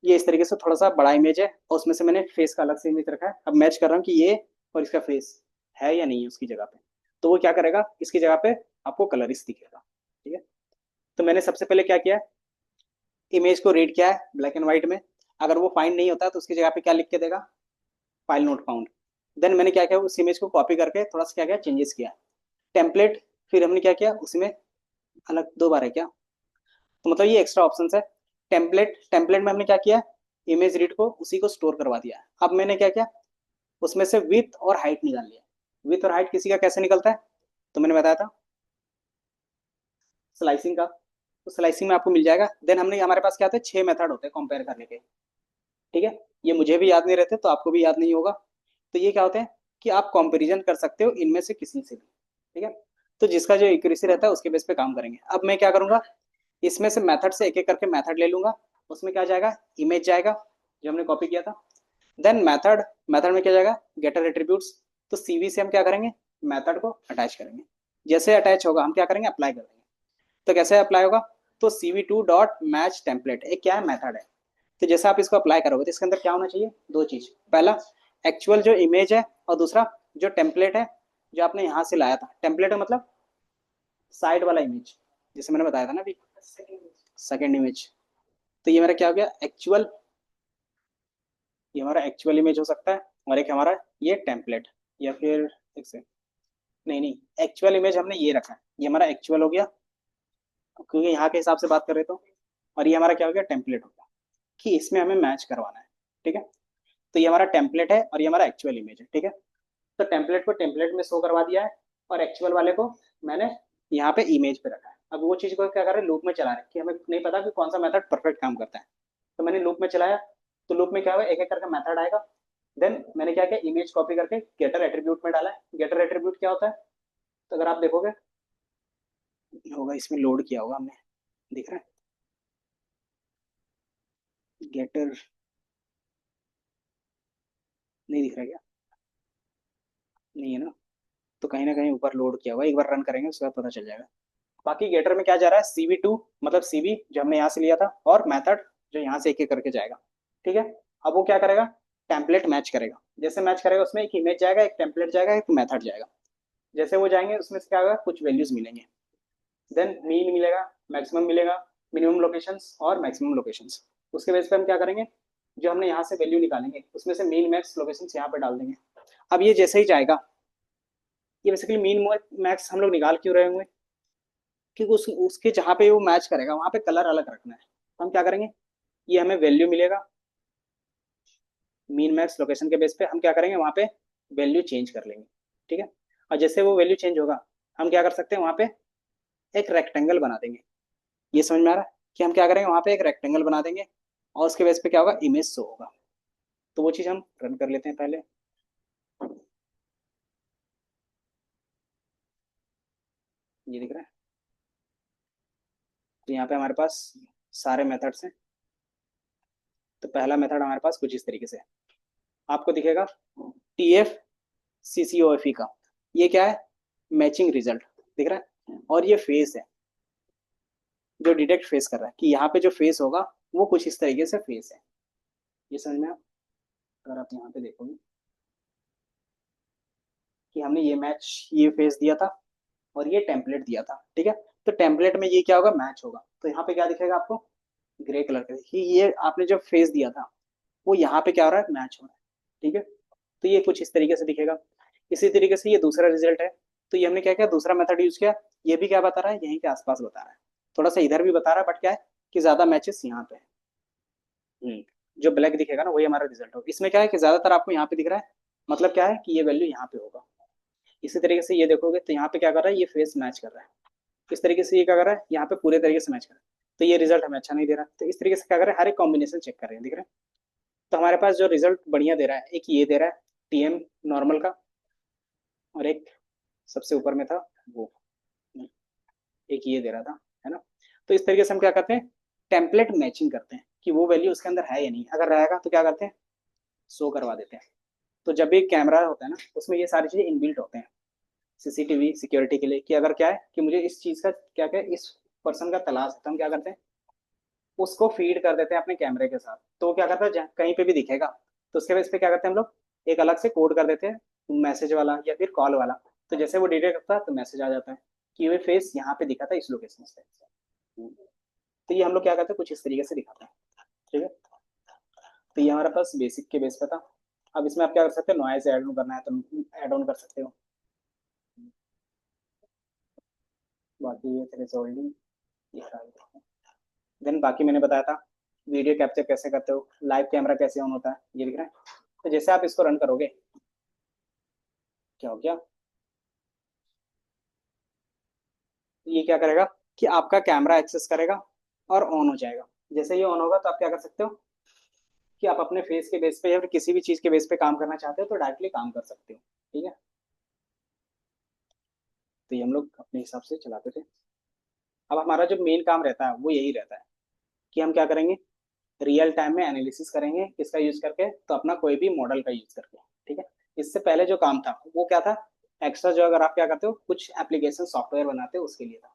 S1: ये इस तरीके से थोड़ा सा बड़ा इमेज है और उसमें से मैंने फेस का अलग से इमेज रखा है। अब मैच कर रहा हूँ कि ये और इसका फेस है या नहीं है उसकी जगह पे। तो वो क्या करेगा, इसकी जगह पे आपको कलरिस दिखेगा। ठीक है, तो मैंने सबसे पहले क्या किया, इमेज को रीड किया है ब्लैक एंड व्हाइट में। अगर वो फाइंड नहीं होता तो उसकी जगह पे क्या लिख के देगा, फाइल नोट फाउंड। देन मैंने क्या किया, उस इमेज को कॉपी करके थोड़ा सा क्या किया, चेंजेस किया। टेम्पलेट, फिर हमने क्या किया उसमें, अलग दो बार है क्या, तो मतलब ये एक्स्ट्रा ऑप्शन है। टेम्पलेट, टेम्पलेट में हमने क्या किया, इमेज रीड को उसी को स्टोर करवा दिया। अब मैंने क्या किया, उसमें से विथ और हाइट निकाल लिया। विथ और हाइट किसी का कैसे निकलता है, तो मैंने बताया था स्लाइसिंग का। तो स्लाइसिंग में आपको मिल जाएगा। देन हमने, हमारे पास क्या थे, 6 मेथड होते हैं कंपेयर करने के। ठीक है, ये मुझे भी याद नहीं रहते तो आपको भी याद नहीं होगा। तो ये क्या होते हैं कि आप कंपैरिजन कर सकते हो इनमें से किसी से भी। ठीक है, तो जिसका जो एक्यूरेसी रहता है उसके बेस पे काम करेंगे। अब मैं क्या करूंगा, इसमें से मेथड से एक एक करके मेथड ले लूंगा। उसमें क्या जाएगा, इमेज जाएगा जो हमने कॉपी किया था। देन मेथड, मेथड में क्या जाएगा, गेटर एट्रीब्यूट्स। तो सीवी से हम क्या करेंगे, मेथड को अटैच करेंगे। जैसे अटैच होगा हम क्या करेंगे, अप्लाई कर देंगे। तो कैसे अप्लाई होगा, तो cv2.match एक क्या है, मेथड है। तो जैसे आप इसको अप्लाई करोगे तो इसके अंदर क्या होना चाहिए, दो चीज। पहला, एक्चुअल जो इमेज है, और दूसरा जो टेम्पलेट है जो आपने यहाँ से लाया था। टेम्पलेट है मतलब साइड वाला इमेज, जैसे मैंने बताया था ना अभी, सेकेंड इमेज। तो ये मेरा क्या हो गया, एक्चुअल, ये हमारा एक्चुअल इमेज हो सकता है, और एक हमारा ये टेम्पलेट, या फिर एक से, नहीं नहीं, एक्चुअल इमेज हमने ये रखा है, ये हमारा एक्चुअल हो गया क्योंकि यहाँ के हिसाब से बात कर रहे तो। और ये हमारा क्या हो गया, टेम्पलेट हो गया कि इसमें हमें मैच करवाना है। ठीक है, तो ये हमारा टेम्पलेट है और ये हमारा एक्चुअल इमेज है। ठीक है, तो टेम्पलेट को टेम्पलेट में शो करवा दिया है, और एक्चुअल वाले को मैंने यहाँ पे इमेज पे रखा है। अब वो चीज़ को क्या कर रहे हैं, लूप में चला रहे हैं कि हमें नहीं पता कि कौन सा मेथड परफेक्ट काम करता है। तो मैंने लूप में चलाया, तो लूप में क्या हुआ, एक एक करके मेथड आएगा। देन मैंने क्या किया, इमेज कॉपी करके गेटर एट्रीब्यूट में डाला है। गेटर एट्रीब्यूट क्या होता है, तो अगर आप देखोगे होगा, इसमें लोड किया होगा हमने, दिख रहा है। गेटर नहीं दिख रहा क्या? नहीं है ना? तो कहीं ना कहीं ऊपर लोड किया हुआ है, एक बार रन करेंगे उसके बाद पता चल जाएगा। बाकी गेटर में क्या जा रहा है, CV2 मतलब सीबी जो हमने यहाँ से लिया था, और मेथड जो यहाँ से एक एक करके जाएगा। ठीक है। अब वो क्या करेगा, टेम्पलेट मैच करेगा। जैसे मैच करेगा उसमें एक इमेज जाएगा, एक टेम्पलेट जाएगा, एक मेथड जाएगा। जैसे वो जाएंगे उसमें से क्या होगा, कुछ वैल्यूज मिलेंगे। देन मीन मिलेगा, मैक्सिमम मिलेगा, मिनिमम लोकेशंस और मैक्सिमम लोकेशंस। उसके बेस पे हम क्या करेंगे, जो हमने यहाँ से वैल्यू निकालेंगे उसमें से मीन मैक्स लोकेशंस यहाँ पे डाल देंगे। अब ये जैसे ही जाएगा, ये बेसिकली मीन मैक्स हम लोग निकाल क्यों रहे होंगे, क्योंकि उसके जहाँ पे वो मैच करेगा वहाँ पे कलर अलग रखना है। तो हम क्या करेंगे, ये हमें वैल्यू मिलेगा, मीन मैक्स लोकेशन के बेस पे हम क्या करेंगे वहाँ पे वैल्यू चेंज कर लेंगे। ठीक है। और जैसे वो वैल्यू चेंज होगा, हम क्या कर सकते हैं वहाँ पे एक रेक्टेंगल बना देंगे। ये समझ में आ रहा है कि हम क्या करेंगे, वहाँ पे एक रेक्टेंगल बना देंगे और उसके बेस पे क्या होगा, इमेज शो होगा। तो वो चीज़ हम रन कर लेते हैं पहले। ये दिख रहा है। तो यहाँ पे हमारे पास सारे मेथड्स हैं। तो पहला मेथड हमारे पास कुछ इस तरीके से है। आपको दिखेगा TF CCOFE का, ये क्या है, मैचिंग रिजल्ट दिख रहा है। और ये फेस है, जो डिटेक्ट फेस कर रहा है कि यहाँ पे जो फेस होगा वो कुछ इस तरीके से फेस है। ये समझ में अगर आप यहाँ पे देखोगे कि हमने ये मैच ये फेस दिया था और ये टेम्पलेट दिया था। ठीक है। तो टेम्पलेट में ये क्या होगा, मैच होगा। तो यहाँ पे क्या दिखेगा आपको, ग्रे कलर का, कि ये आपने जो फेस दिया था वो यहाँ पे क्या हो रहा है, मैच हो रहा है। ठीक है। तो ये कुछ इस तरीके से दिखेगा। इसी तरीके से ये दूसरा रिजल्ट है। तो ये हमने क्या किया, दूसरा मेथड यूज किया। ये भी क्या बता रहा है, यहीं के आसपास बता रहा है। थोड़ा सा इधर भी बता रहा है, बट क्या है कि ज्यादा मैचेस यहाँ पे है। जो ब्लैक दिखेगा ना वही हमारा रिजल्ट होगा। इसमें क्या है कि ज्यादातर आपको यहाँ पे दिख रहा है, मतलब क्या है कि ये वैल्यू यहाँ पे होगा। इसी तरीके से ये देखोगे तो यहाँ पे क्या कर रहा है, ये फेस मैच कर रहा है। इस तरीके से ये क्या कर रहा है, यहाँ पे पूरे तरीके से मैच कर रहा है। तो ये रिजल्ट हमें अच्छा नहीं दे रहा। तो इस तरीके से क्या कर रहे हैं, हर एक कॉम्बिनेशन चेक कर रहे हैं, दिख रहा है। तो हमारे पास जो रिजल्ट बढ़िया दे रहा है, एक ये दे रहा है TM नॉर्मल का, और एक सबसे ऊपर में था वो, एक ये दे रहा था, है ना। तो इस तरीके से हम क्या करते हैं, टेम्पलेट मैचिंग करते हैं कि वो वैल्यू उसके अंदर है या नहीं। अगर रहेगा तो क्या करते हैं, शो करवा देते हैं। तो जब भी कैमरा होता है ना, उसमें ये सारी चीजें इनबिल्ट होते हैं CCTV सिक्योरिटी के लिए, कि अगर क्या है कि मुझे इस चीज का क्या क्या इस पर्सन का तलाश है, तो हम क्या करते हैं उसको फीड कर देते हैं अपने कैमरे के साथ। तो वो क्या करता है, कहीं पे भी दिखेगा तो उसके बेस पे क्या करते हैं हम लोग, एक अलग से कोड कर देते हैं, मैसेज वाला या फिर कॉल वाला। तो जैसे वो डिटेक्ट करता है तो मैसेज आ जाता है कि ये फेस यहाँ पे दिखा था इस लोकेशन से। तो ये हम लोग क्या करते हैं, कुछ इस तरीके से दिखाते हैं। ठीक है। तो ये हमारे पास बेसिक के बेस पे था। अब इसमें आप क्या कर सकते हो, नॉइज ऐड ऑन करना है तो ऐड ऑन कर सकते हो। बाकी ये थ्रेशोल्डिंग, ये सारी। देन बाकी मैंने बताया था वीडियो कैप्चर कैसे करते हो, लाइव कैमरा कैसे ऑन होता है, ये दिख रहा है। तो जैसे आप इसको रन करोगे, क्या हो गया, तो ये क्या करेगा कि आपका कैमरा एक्सेस करेगा और ऑन हो जाएगा। जैसे ये ऑन होगा तो आप क्या कर सकते हो कि आप अपने फेस के बेस पे या फिर किसी भी चीज के बेस पे काम करना चाहते हो तो डायरेक्टली काम कर सकते हो। ठीक है। तो ये हम लोग अपने हिसाब से चलाते थे। अब हमारा जो मेन काम रहता है वो यही रहता है कि हम क्या करेंगे, रियल टाइम में एनालिसिस करेंगे किसका यूज करके, तो अपना कोई भी मॉडल का यूज करके। ठीक है। इससे पहले जो काम था वो क्या था, एक्स्ट्रा जो अगर आप क्या करते हो कुछ एप्लीकेशन सॉफ्टवेयर बनाते हो उसके लिए था।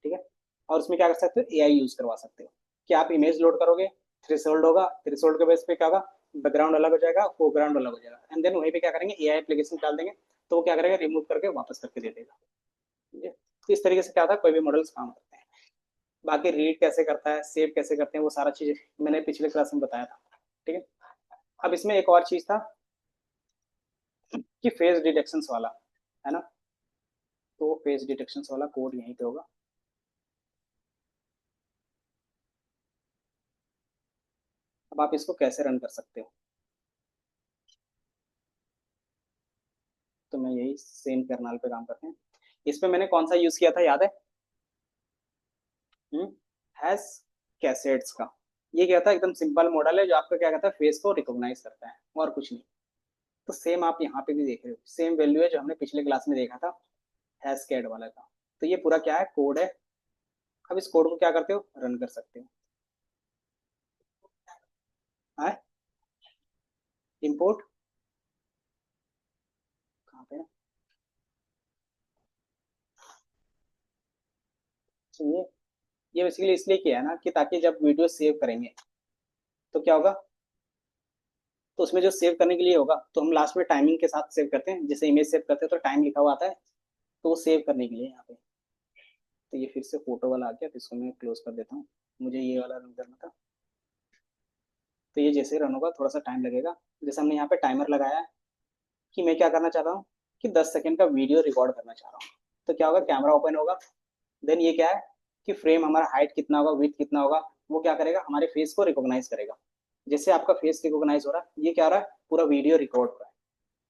S1: ठीक है। और उसमें क्या कर सकते हो, AI यूज करवा सकते हो कि आप इमेज लोड करोगे, थ्रेशोल्ड होगा, थ्रेशोल्ड के बेस पे क्या होगा, बैकग्राउंड अलग हो जाएगा, फोरग्राउंड अलग हो जाएगा, एंड देन वहीं पे क्या करेंगे, AI एप्लीकेशन डाल देंगे। तो वो क्या करेगा, रिमूव करके वापस करके दे देगा। ठीक है। तो इस तरीके से क्या था, कोई भी मॉडल्स काम करते हैं। बाकी रीड कैसे करता है, सेव कैसे करते हैं, वो सारा चीज मैंने पिछले क्लास में बताया था। ठीक है। अब इसमें एक और चीज था कि फेस डिटेक्शन वाला, है ना। तो फेस डिटेक्शन वाला कोड यहीं पे होगा। अब आप इसको कैसे रन कर सकते हो, तो मैं यही सेम करनाल पे काम करते हैं। इस पे मैंने कौन सा यूज किया था याद है, हैश कैसेट्स का। ये क्या था, एकदम सिंपल मॉडल है जो आपका क्या कहता है, फेस को रिकॉग्नाइज करता है और कुछ नहीं। तो सेम आप यहाँ पे भी देख रहे हो, सेम वैल्यू है जो हमने पिछले क्लास में देखा था हैश कैड वाला का। तो ये पूरा क्या है, कोड है। अब इस कोड को क्या करते हो, रन कर सकते हो। है इंपोर्ट कहाँ पे है? तो ये बेसिकली इसलिए किया है ना कि ताकि जब वीडियो सेव करेंगे तो क्या होगा, तो उसमें जो सेव करने के लिए होगा तो हम लास्ट में टाइमिंग के साथ सेव करते हैं, जैसे इमेज सेव करते हैं तो टाइम लिखा हुआ आता है, तो वो सेव करने के लिए यहाँ पे। तो ये फिर से फोटो वाला आ गया, तो इसको मैं क्लोज कर देता हूँ, मुझे ये वाला रन करना था। तो ये जैसे रन होगा थोड़ा सा टाइम लगेगा। जैसे हमने यहाँ पे टाइमर लगाया है कि मैं क्या करना चाह रहा हूँ कि 10 सेकंड का वीडियो रिकॉर्ड करना चाह रहा हूँ। तो क्या होगा, कैमरा ओपन होगा, देन ये क्या है कि फ्रेम हमारा हाइट कितना होगा, विड्थ कितना होगा, वो क्या करेगा हमारे फेस को रिकॉग्नाइज करेगा। जैसे आपका फेस रिकॉग्नाइज हो रहा है, ये क्या हो रहा है, पूरा वीडियो रिकॉर्ड हो रहा है।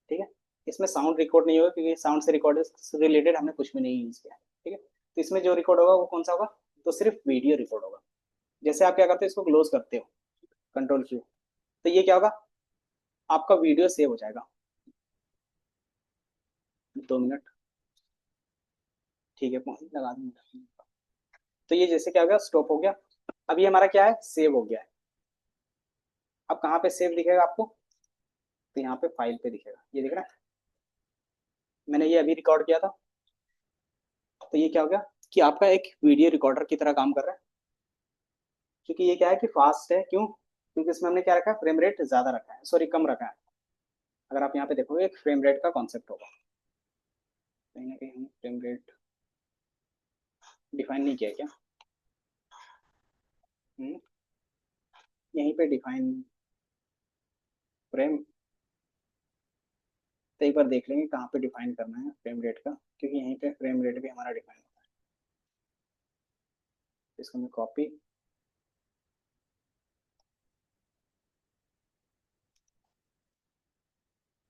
S1: ठीक है, इसमें साउंड रिकॉर्ड नहीं होगा क्योंकि साउंड से रिकॉर्ड से रिलेटेड हमने कुछ भी नहीं यूज किया है। ठीक है, तो इसमें जो रिकॉर्ड होगा वो कौन सा होगा, तो सिर्फ वीडियो रिकॉर्ड होगा। जैसे आप क्या करते हो, इसको क्लोज करते हो, कंट्रोल क्यू, तो ये क्या होगा, आपका वीडियो सेव हो जाएगा। 2 मिनट, ठीक है, लगा दूंगा। तो ये जैसे क्या हो गया, स्टॉप हो गया। अब ये हमारा क्या है, सेव हो गया है। अब कहाँ पे सेव दिखेगा आपको, तो यहाँ पे फाइल पे दिखेगा, ये दिख रहा है, मैंने ये अभी रिकॉर्ड किया था। तो ये क्या हो गया कि आपका एक वीडियो रिकॉर्डर की तरह काम कर रहा है। क्योंकि ये क्या है कि फास्ट है, क्यों, क्योंकि इसमें हमने क्या रखा है, फ्रेम रेट ज्यादा रखा है, सॉरी कम रखा है। अगर आप यहाँ पे देखोगे एक फ्रेम रेट का कॉन्सेप्ट होगा, कहीं ना कहीं हमने फ्रेम रेट डिफाइन नहीं किया क्या। हम्म, यहीं पे डिफाइन फ्रेम, तो एक बार देख लेंगे कहाँ पे डिफाइन करना है फ्रेम रेट का, क्योंकि यहीं पे फ्रेम रेट भी हमारा डिफाइन होता है। इसको मैं कॉपी,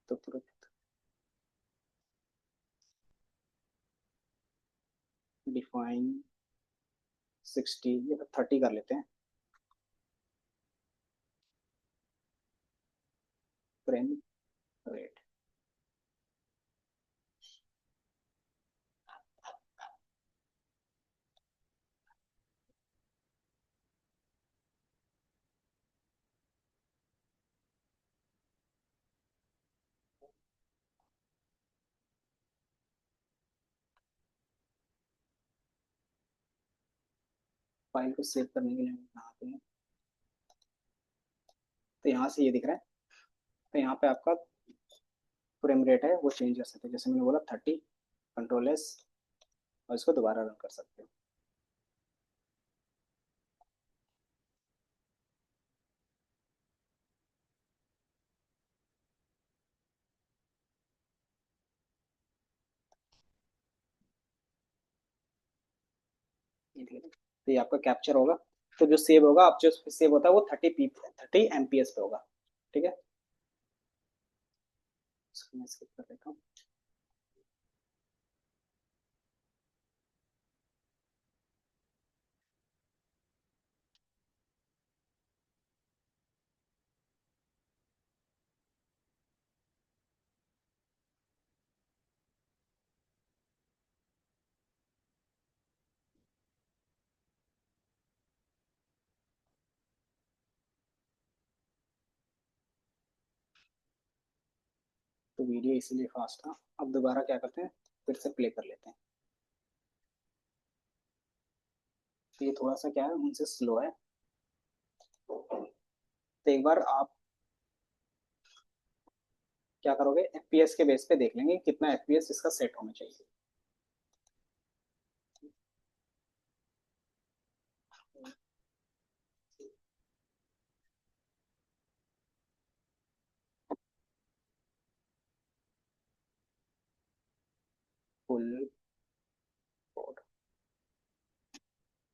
S1: तो तुरंत डिफाइन 60 या 30 कर लेते हैं, फ्रेम रेट। फाइल को सेव करने के लिए हम यहाँ पे हैं। तो यहाँ से ये दिख रहा है, तो यहाँ पे आपका फ्रेम रेट है वो चेंज कर सकते हैं, जैसे मैंने बोला 30, कंट्रोल एस, और इसको दोबारा रन कर सकते हो। ये ठीक है, तो ये आपका कैप्चर होगा। तो जो सेव होगा, आप जो सेव होता है वो 30 एमपीएस पे होगा। ठीक है, इसको मैं स्किप कर देता हूँ। तो वीडियो इसीलिए फास्ट था। अब दोबारा क्या करते हैं, फिर से प्ले कर लेते हैं। तो ये थोड़ा सा क्या है, उनसे स्लो है। तो एक बार आप क्या करोगे, एफपीएस के बेस पे देख लेंगे कितना एफपीएस इसका सेट होना चाहिए। फुल कोड,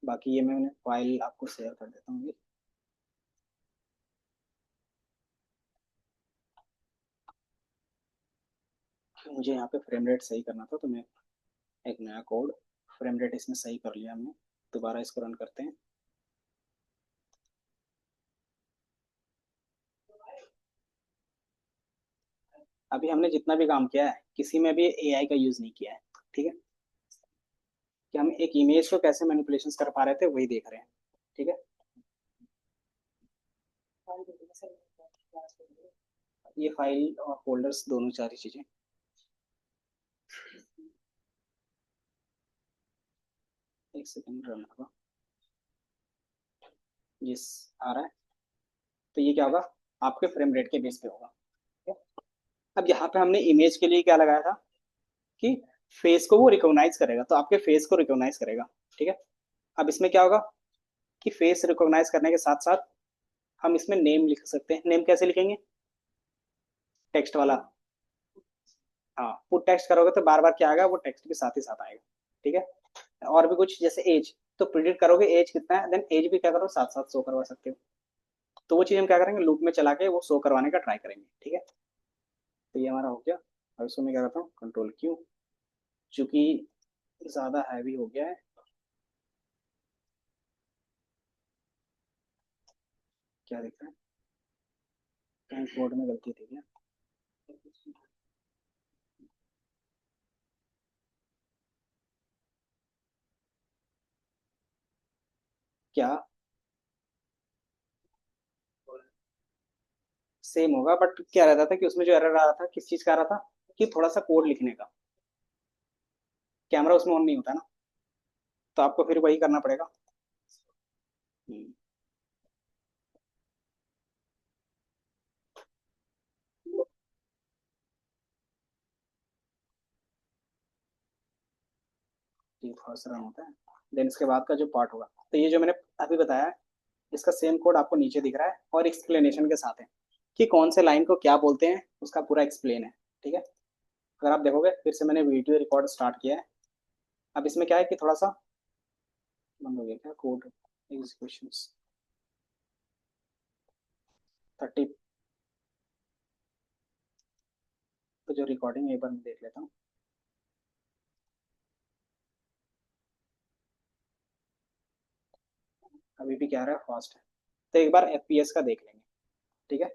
S1: बाकी ये मैंने फाइल आपको शेयर कर देता हूँ। मुझे यहाँ पे फ्रेम रेट सही करना था, तो मैं एक नया कोड, फ्रेम रेट इसमें सही कर लिया हमने। दोबारा इसको रन करते हैं। अभी हमने जितना भी काम किया है किसी में भी एआई का यूज नहीं किया है। ठीक है, कि हम एक इमेज को कैसे मैनिपुलेशन कर पा रहे थे वही देख रहे हैं। ठीक है, ये फाइल और फोल्डर्स दोनों सारी चीजें। एक सेकंड रन होगा। यस, आ रहा है। तो ये क्या होगा, आपके फ्रेम रेट के बेस पे होगा, ठीक है? अब यहाँ पे हमने इमेज के लिए क्या लगाया था कि फेस को वो रिकॉग्नाइज करेगा, तो आपके फेस को रिकॉग्नाइज करेगा, ठीक है? अब इसमें क्या होगा कि फेस रिकॉग्नाइज करने के साथ साथ हम इसमें नेम लिख सकते हैं। नेम कैसे लिखेंगे? टेक्स्ट वाला। हाँ, पुट टेक्स्ट करोगे तो बार बार क्या आएगा, वो टेक्स्ट के साथ ही साथ आएगा, ठीक है? और भी कुछ जैसे एज, तो प्रिडिक्ट करोगे एज कितना है, देन एज भी क्या करो साथ साथ शो करवा सकते हो। तो वो चीज हम क्या करेंगे, लूप में चला के वो शो करवाने का ट्राई करेंगे, ठीक है? तो ये हमारा हो गया। अब इसको मैं क्या करता हूँ, कंट्रोल क्यू, चूंकि ज्यादा हैवी हो गया है। क्या दिख रहा है, कहीं कोड में गलती थी क्या? क्या सेम होगा, बट क्या रहता था कि उसमें जो एरर आ रहा था किस चीज का आ रहा था, कि थोड़ा सा कोड लिखने का, कैमरा उसमें ऑन नहीं होता ना, तो आपको फिर वही करना पड़ेगा। हम्म, ये थोड़ा सा रन होता है। देन इसके बाद का जो पार्ट होगा, तो ये जो मैंने अभी बताया है, इसका सेम कोड आपको नीचे दिख रहा है और एक्सप्लेनेशन के साथ है कि कौन से लाइन को क्या बोलते हैं, उसका पूरा एक्सप्लेन है, ठीक है? अगर आप देखोगे, फिर से मैंने वीडियो रिकॉर्ड स्टार्ट किया है। अब इसमें क्या है कि थोड़ा सा बंद हो गया क्या कोड, एग्जीक्यूशन 30, तो जो रिकॉर्डिंग एक बार मैं देख लेता हूँ। अभी भी क्या रहा है, फास्ट है। तो एक बार एफपीएस का देख लेंगे, ठीक है?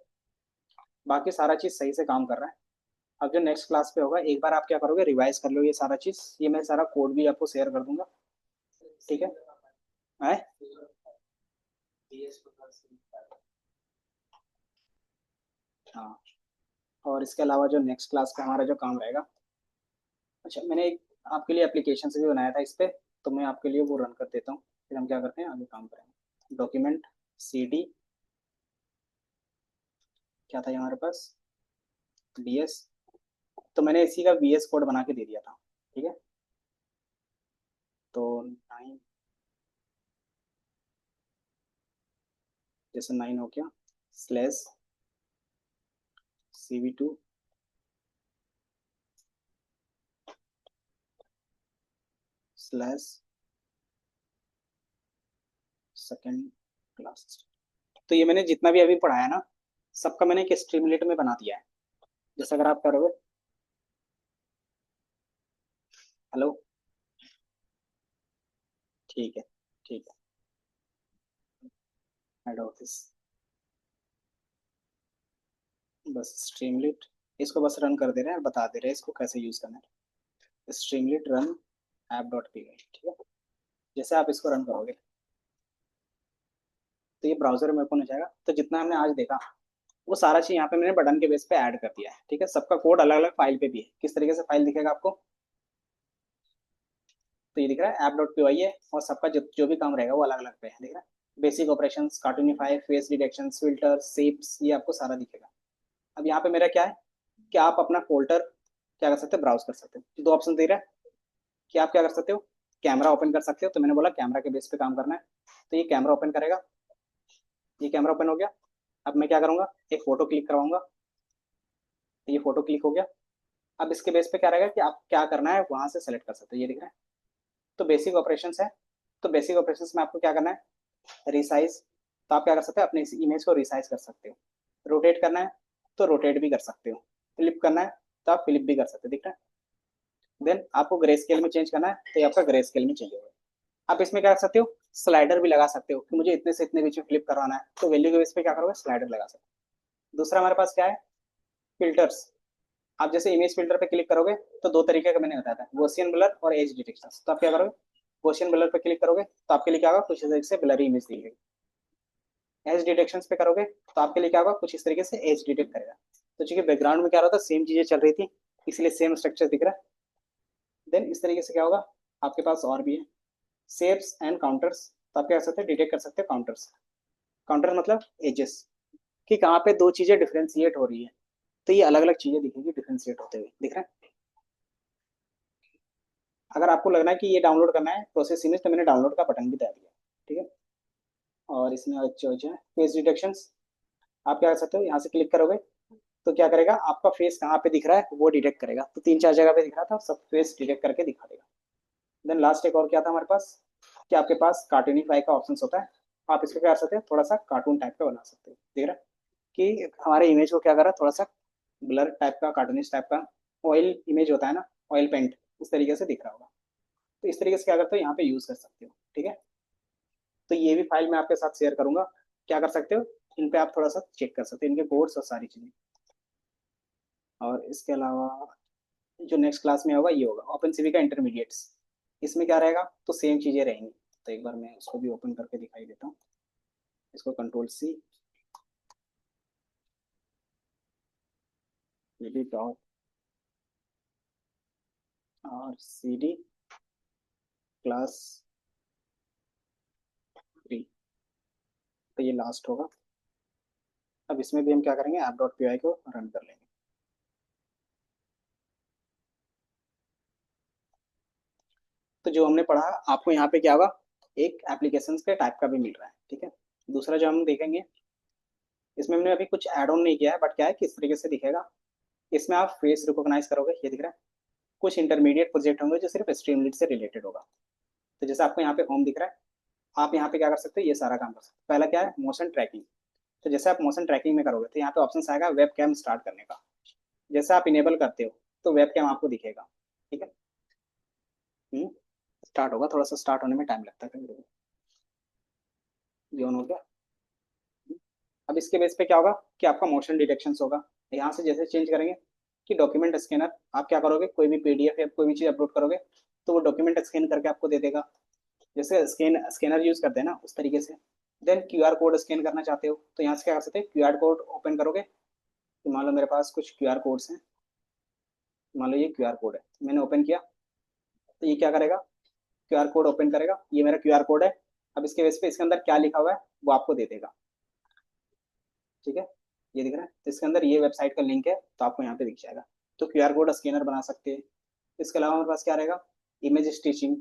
S1: बाकी सारा चीज सही से काम कर रहा है। अब जो नेक्स्ट क्लास पे होगा, एक बार आप क्या करोगे, रिवाइज कर लो ये सारा चीज, ये मैं सारा कोड भी आपको शेयर कर दूंगा, ठीक है? आए, हाँ। और इसके अलावा जो नेक्स्ट क्लास का हमारा जो काम रहेगा, अच्छा मैंने एक आपके लिए एप्लीकेशन भी बनाया था इस पे, तो मैं आपके लिए वो रन कर देता हूँ, फिर हम क्या करते हैं आगे काम करेंगे। डॉक्यूमेंट सी डी, क्या था ये हमारे पास, बी एस, तो मैंने इसी का बी एस कोड बना के दे दिया था, ठीक है? तो 9, जैसे 9 हो गया, slash CV2 slash second class. तो ये मैंने जितना भी अभी पढ़ाया ना, सबका मैंने एक स्ट्रीमलेट में बना दिया है। जैसे अगर आप करोगे, हेलो, ठीक है, ठीक है, हेड ऑफिस, बस स्ट्रीमलेट, इसको बस रन कर दे रहे हैं, बता दे रहे हैं इसको कैसे यूज करना है। Streamlit run app dot P, ठीक है? जैसे आप इसको रन करोगे, तो ये ब्राउजर में ओपन हो जाएगा। तो जितना हमने आज देखा, वो सारा चीज यहाँ पे मैंने बटन के बेस पे ऐड कर दिया है, ठीक है? सबका कोड अलग अलग फाइल पे भी है। किस तरीके से फाइल दिखेगा आपको, तो ये दिख रहा है ऐप डॉट पी है, और सबका जो भी काम रहेगा वो अलग अलग पे है, दिख रहा है? Basic operation, cartoonify, face detection, filter, shapes, ये आपको सारा दिखेगा। अब यहाँ पे मेरा क्या है कि आप अपना फोल्डर क्या कर सकते हो, ब्राउज कर सकते हो। दो ऑप्शन दे रहा है कि आप क्या कर सकते हो, कैमरा ओपन कर सकते हो, तो मैंने बोला कैमरा के बेस पे काम करना है, तो ये कैमरा ओपन करेगा। ये कैमरा ओपन हो गया। अब मैं क्या करूंगा, एक फोटो क्लिक करवाऊंगा, तो ये फोटो क्लिक हो गया। अब इसके बेस पे क्या रहेगा कि आप क्या करना है वहां से सेलेक्ट कर सकते हो, ये दिख रहा है? तो बेसिक ऑपरेशन है। तो बेसिक ऑपरेशन में आपको क्या करना है, रिसाइज, तो आप क्या कर सकते हो, अपने इस इमेज को रिसाइज कर सकते हो। रोटेट करना है तो रोटेट भी कर सकते हो। फ्लिप करना है तो आप फ्लिप भी कर सकते हो, दिख रहा है? देन आपको ग्रे स्केल में चेंज करना है, तो ये आपका ग्रे स्केल में चेंज होगा। आप इसमें क्या कर सकते हो, स्लाइडर भी लगा सकते हो कि मुझे इतने से इतने बीच में फ्लिप करवाना है, तो वैल्यू के बेस पे क्या करोगे, स्लाइडर लगा सकते हो। दूसरा हमारे पास क्या है, फिल्टर्स। आप जैसे इमेज फिल्टर पे क्लिक करोगे, तो दो तरीके का मैंने बताया था, गॉसियन ब्लर और एज डिटेक्शन। तो आप क्या करोगे, गॉसियन ब्लर पे क्लिक करोगे तो आपके लिए क्या होगा, कुछ इस तरीके से ब्लरी इमेज दिखेगी। एज डिटेक्शन पे करोगे तो आपके लिए क्या होगा, कुछ इस तरीके से एज डिटेक्ट करेगा। तो चूंकि बैकग्राउंड में क्या रहा था, सेम चीजें चल रही थी, इसलिए सेम स्ट्रक्चर दिख रहा है। देन इस तरीके से क्या होगा, आपके पास और भी है शेप्स एंड काउंटर्स। तो आप क्या कर सकते हैं, डिटेक्ट कर सकते हैं काउंटर्स। काउंटर मतलब एजेस, कि कहाँ पे दो चीजें डिफ्रेंशिएट हो रही है। तो ये अलग अलग चीजें दिखेगी डिफ्रेंशिएट होते हुए, दिख रहा है। अगर आपको लगना है कि ये डाउनलोड करना है प्रोसेस इमेज, तो मैंने डाउनलोड का बटन भी दे दिया, ठीक है। और इसमें जो है फेस डिटेक्शन, आप क्या कर सकते हो, यहाँ से क्लिक करोगे तो क्या करेगा, आपका फेस कहाँ पे दिख रहा है वो डिटेक्ट करेगा। तो तीन चार जगह पे दिख रहा था, सब फेस डिटेक्ट करके दिखा देगा। देन लास्ट एक और क्या था हमारे पास, कि आपके पास कार्टूनिफाई का ऑप्शन होता है। आप इसको क्या कर सकते हैं, थोड़ा सा कार्टून टाइप का बना सकते हो, देख रहा है कि हमारे इमेज को क्या कर रहा है, थोड़ा सा ब्लर टाइप का, कार्टूनिस्ट टाइप का। ऑयल इमेज होता है ना, ऑयल पेंट, उस तरीके से दिख रहा होगा। तो इस तरीके से क्या करते हो, यहाँ पे यूज कर सकते हो, ठीक है। तो ये भी फाइल मैं आपके साथ शेयर करूंगा, क्या कर सकते हो, इन पे आप थोड़ा सा चेक कर सकते हो, इनके कोड्स और सारी चीजें। और इसके अलावा जो नेक्स्ट क्लास में होगा ये होगा ओपन सीवी का इंटरमीडिएट्स। इसमें क्या रहेगा, तो सेम चीजें रहेंगी। तो एक बार मैं उसको भी ओपन करके दिखाई देता हूँ। इसको कंट्रोल सी, ये भी डॉट और सी डी क्लास 3। तो ये लास्ट होगा। अब इसमें भी हम क्या करेंगे, ऐप डॉट पी को रन कर लेंगे। तो जो हमने पढ़ा, आपको यहाँ पे क्या होगा, एक एप्लीकेशन के टाइप का भी मिल रहा है, ठीक है। दूसरा जो हम देखेंगे, इसमें हमने अभी कुछ ऐड ऑन नहीं किया है, बट क्या है किस तरीके से दिखेगा, इसमें आप फेस रिकॉग्नाइज करोगे, ये दिख रहा है। कुछ इंटरमीडिएट प्रोजेक्ट होंगे जो सिर्फ स्ट्रीमलीट से रिलेटेड होगा। तो जैसे आपको यहाँ पे होम दिख रहा है, आप यहाँ पे क्या कर सकते हो, ये सारा काम कर सकते हो। पहला क्या है, मोशन ट्रैकिंग। तो जैसे आप मोशन ट्रैकिंग में करोगे तो यहाँ पे ऑप्शन आएगा वेब कैम स्टार्ट करने का। जैसे आप इनेबल करते हो तो वेब कैम आपको दिखेगा, ठीक है। स्टार्ट होगा, थोड़ा सा स्टार्ट होने में टाइम लगता है कभी। ये ऑन हो गया। अब इसके बेस पे क्या होगा, कि आपका मोशन डिटेक्शन होगा। यहाँ से जैसे चेंज करेंगे कि डॉक्यूमेंट स्कैनर, आप क्या करोगे, कोई भी पीडीएफ या कोई भी चीज अपलोड करोगे तो वो डॉक्यूमेंट स्कैन करके आपको दे देगा। जैसे स्कैनर यूज करते हैं ना, उस तरीके से। देन क्यूआर कोड स्कैन करना चाहते हो तो यहाँ से क्या कर सकते हैं, क्यूआर कोड ओपन करोगे। तो मान लो मेरे पास कुछ क्यूआर कोड्स हैं, मान लो ये क्यूआर कोड है, मैंने ओपन किया। तो ये क्या करेगा, क्यूआर कोड ओपन करेगा, ये मेरा क्यूआर कोड है। अब इसके बेस पे इसके अंदर क्या लिखा हुआ है वो आपको दे देगा, ठीक है। ये दिख रहा है, तो इसके अंदर ये वेबसाइट का लिंक है, तो आपको यहाँ पे दिख जाएगा। तो क्यूआर कोड स्कैनर बना सकते हैं। इसके अलावा हमारे पास क्या रहेगा, इमेज स्टिचिंग,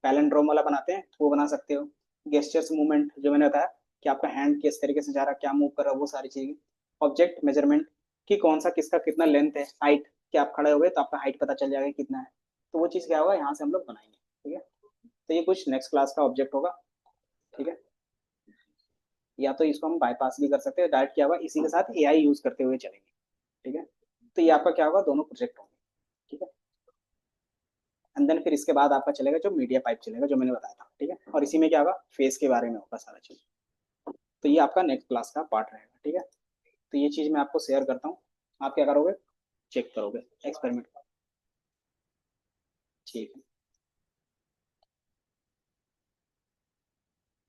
S1: पैलेंड्रोम वाला बनाते हैं वो बना सकते हो। गेस्चर्स मूवमेंट, जो मैंने बताया कि आपका हैंड किस तरीके से जा रहा है, क्या मूव कर रहा है, वो सारी चीजें। ऑब्जेक्ट मेजरमेंट, कि कौन सा किसका कितना लेंथ है, हाइट, कि आप खड़े हो गए तो आपका हाइट पता चल जाएगा कितना है। तो वो चीज़ क्या होगा, यहाँ से हम लोग बनाएंगे, ठीक है। तो ये कुछ नेक्स्ट क्लास का ऑब्जेक्ट होगा, ठीक है। या तो इसको हम बाईपास भी कर सकते हैं, डायरेक्ट क्या होगा, इसी के साथ एआई यूज करते हुए चलेंगे, ठीक है। तो ये आपका क्या होगा, दोनों प्रोजेक्ट होंगे, ठीक है। एंड देन फिर इसके बाद आपका चलेगा जो मीडिया पाइप चलेगा, जो मैंने बताया था, ठीक है। और इसी में क्या होगा, फेस के बारे में होगा सारा चीज। तो ये आपका नेक्स्ट क्लास का पार्ट रहेगा, ठीक है। तो ये चीज मैं आपको शेयर करता हूँ, आप क्या करोगे, चेक करोगे, एक्सपेरिमेंट, ठीक है।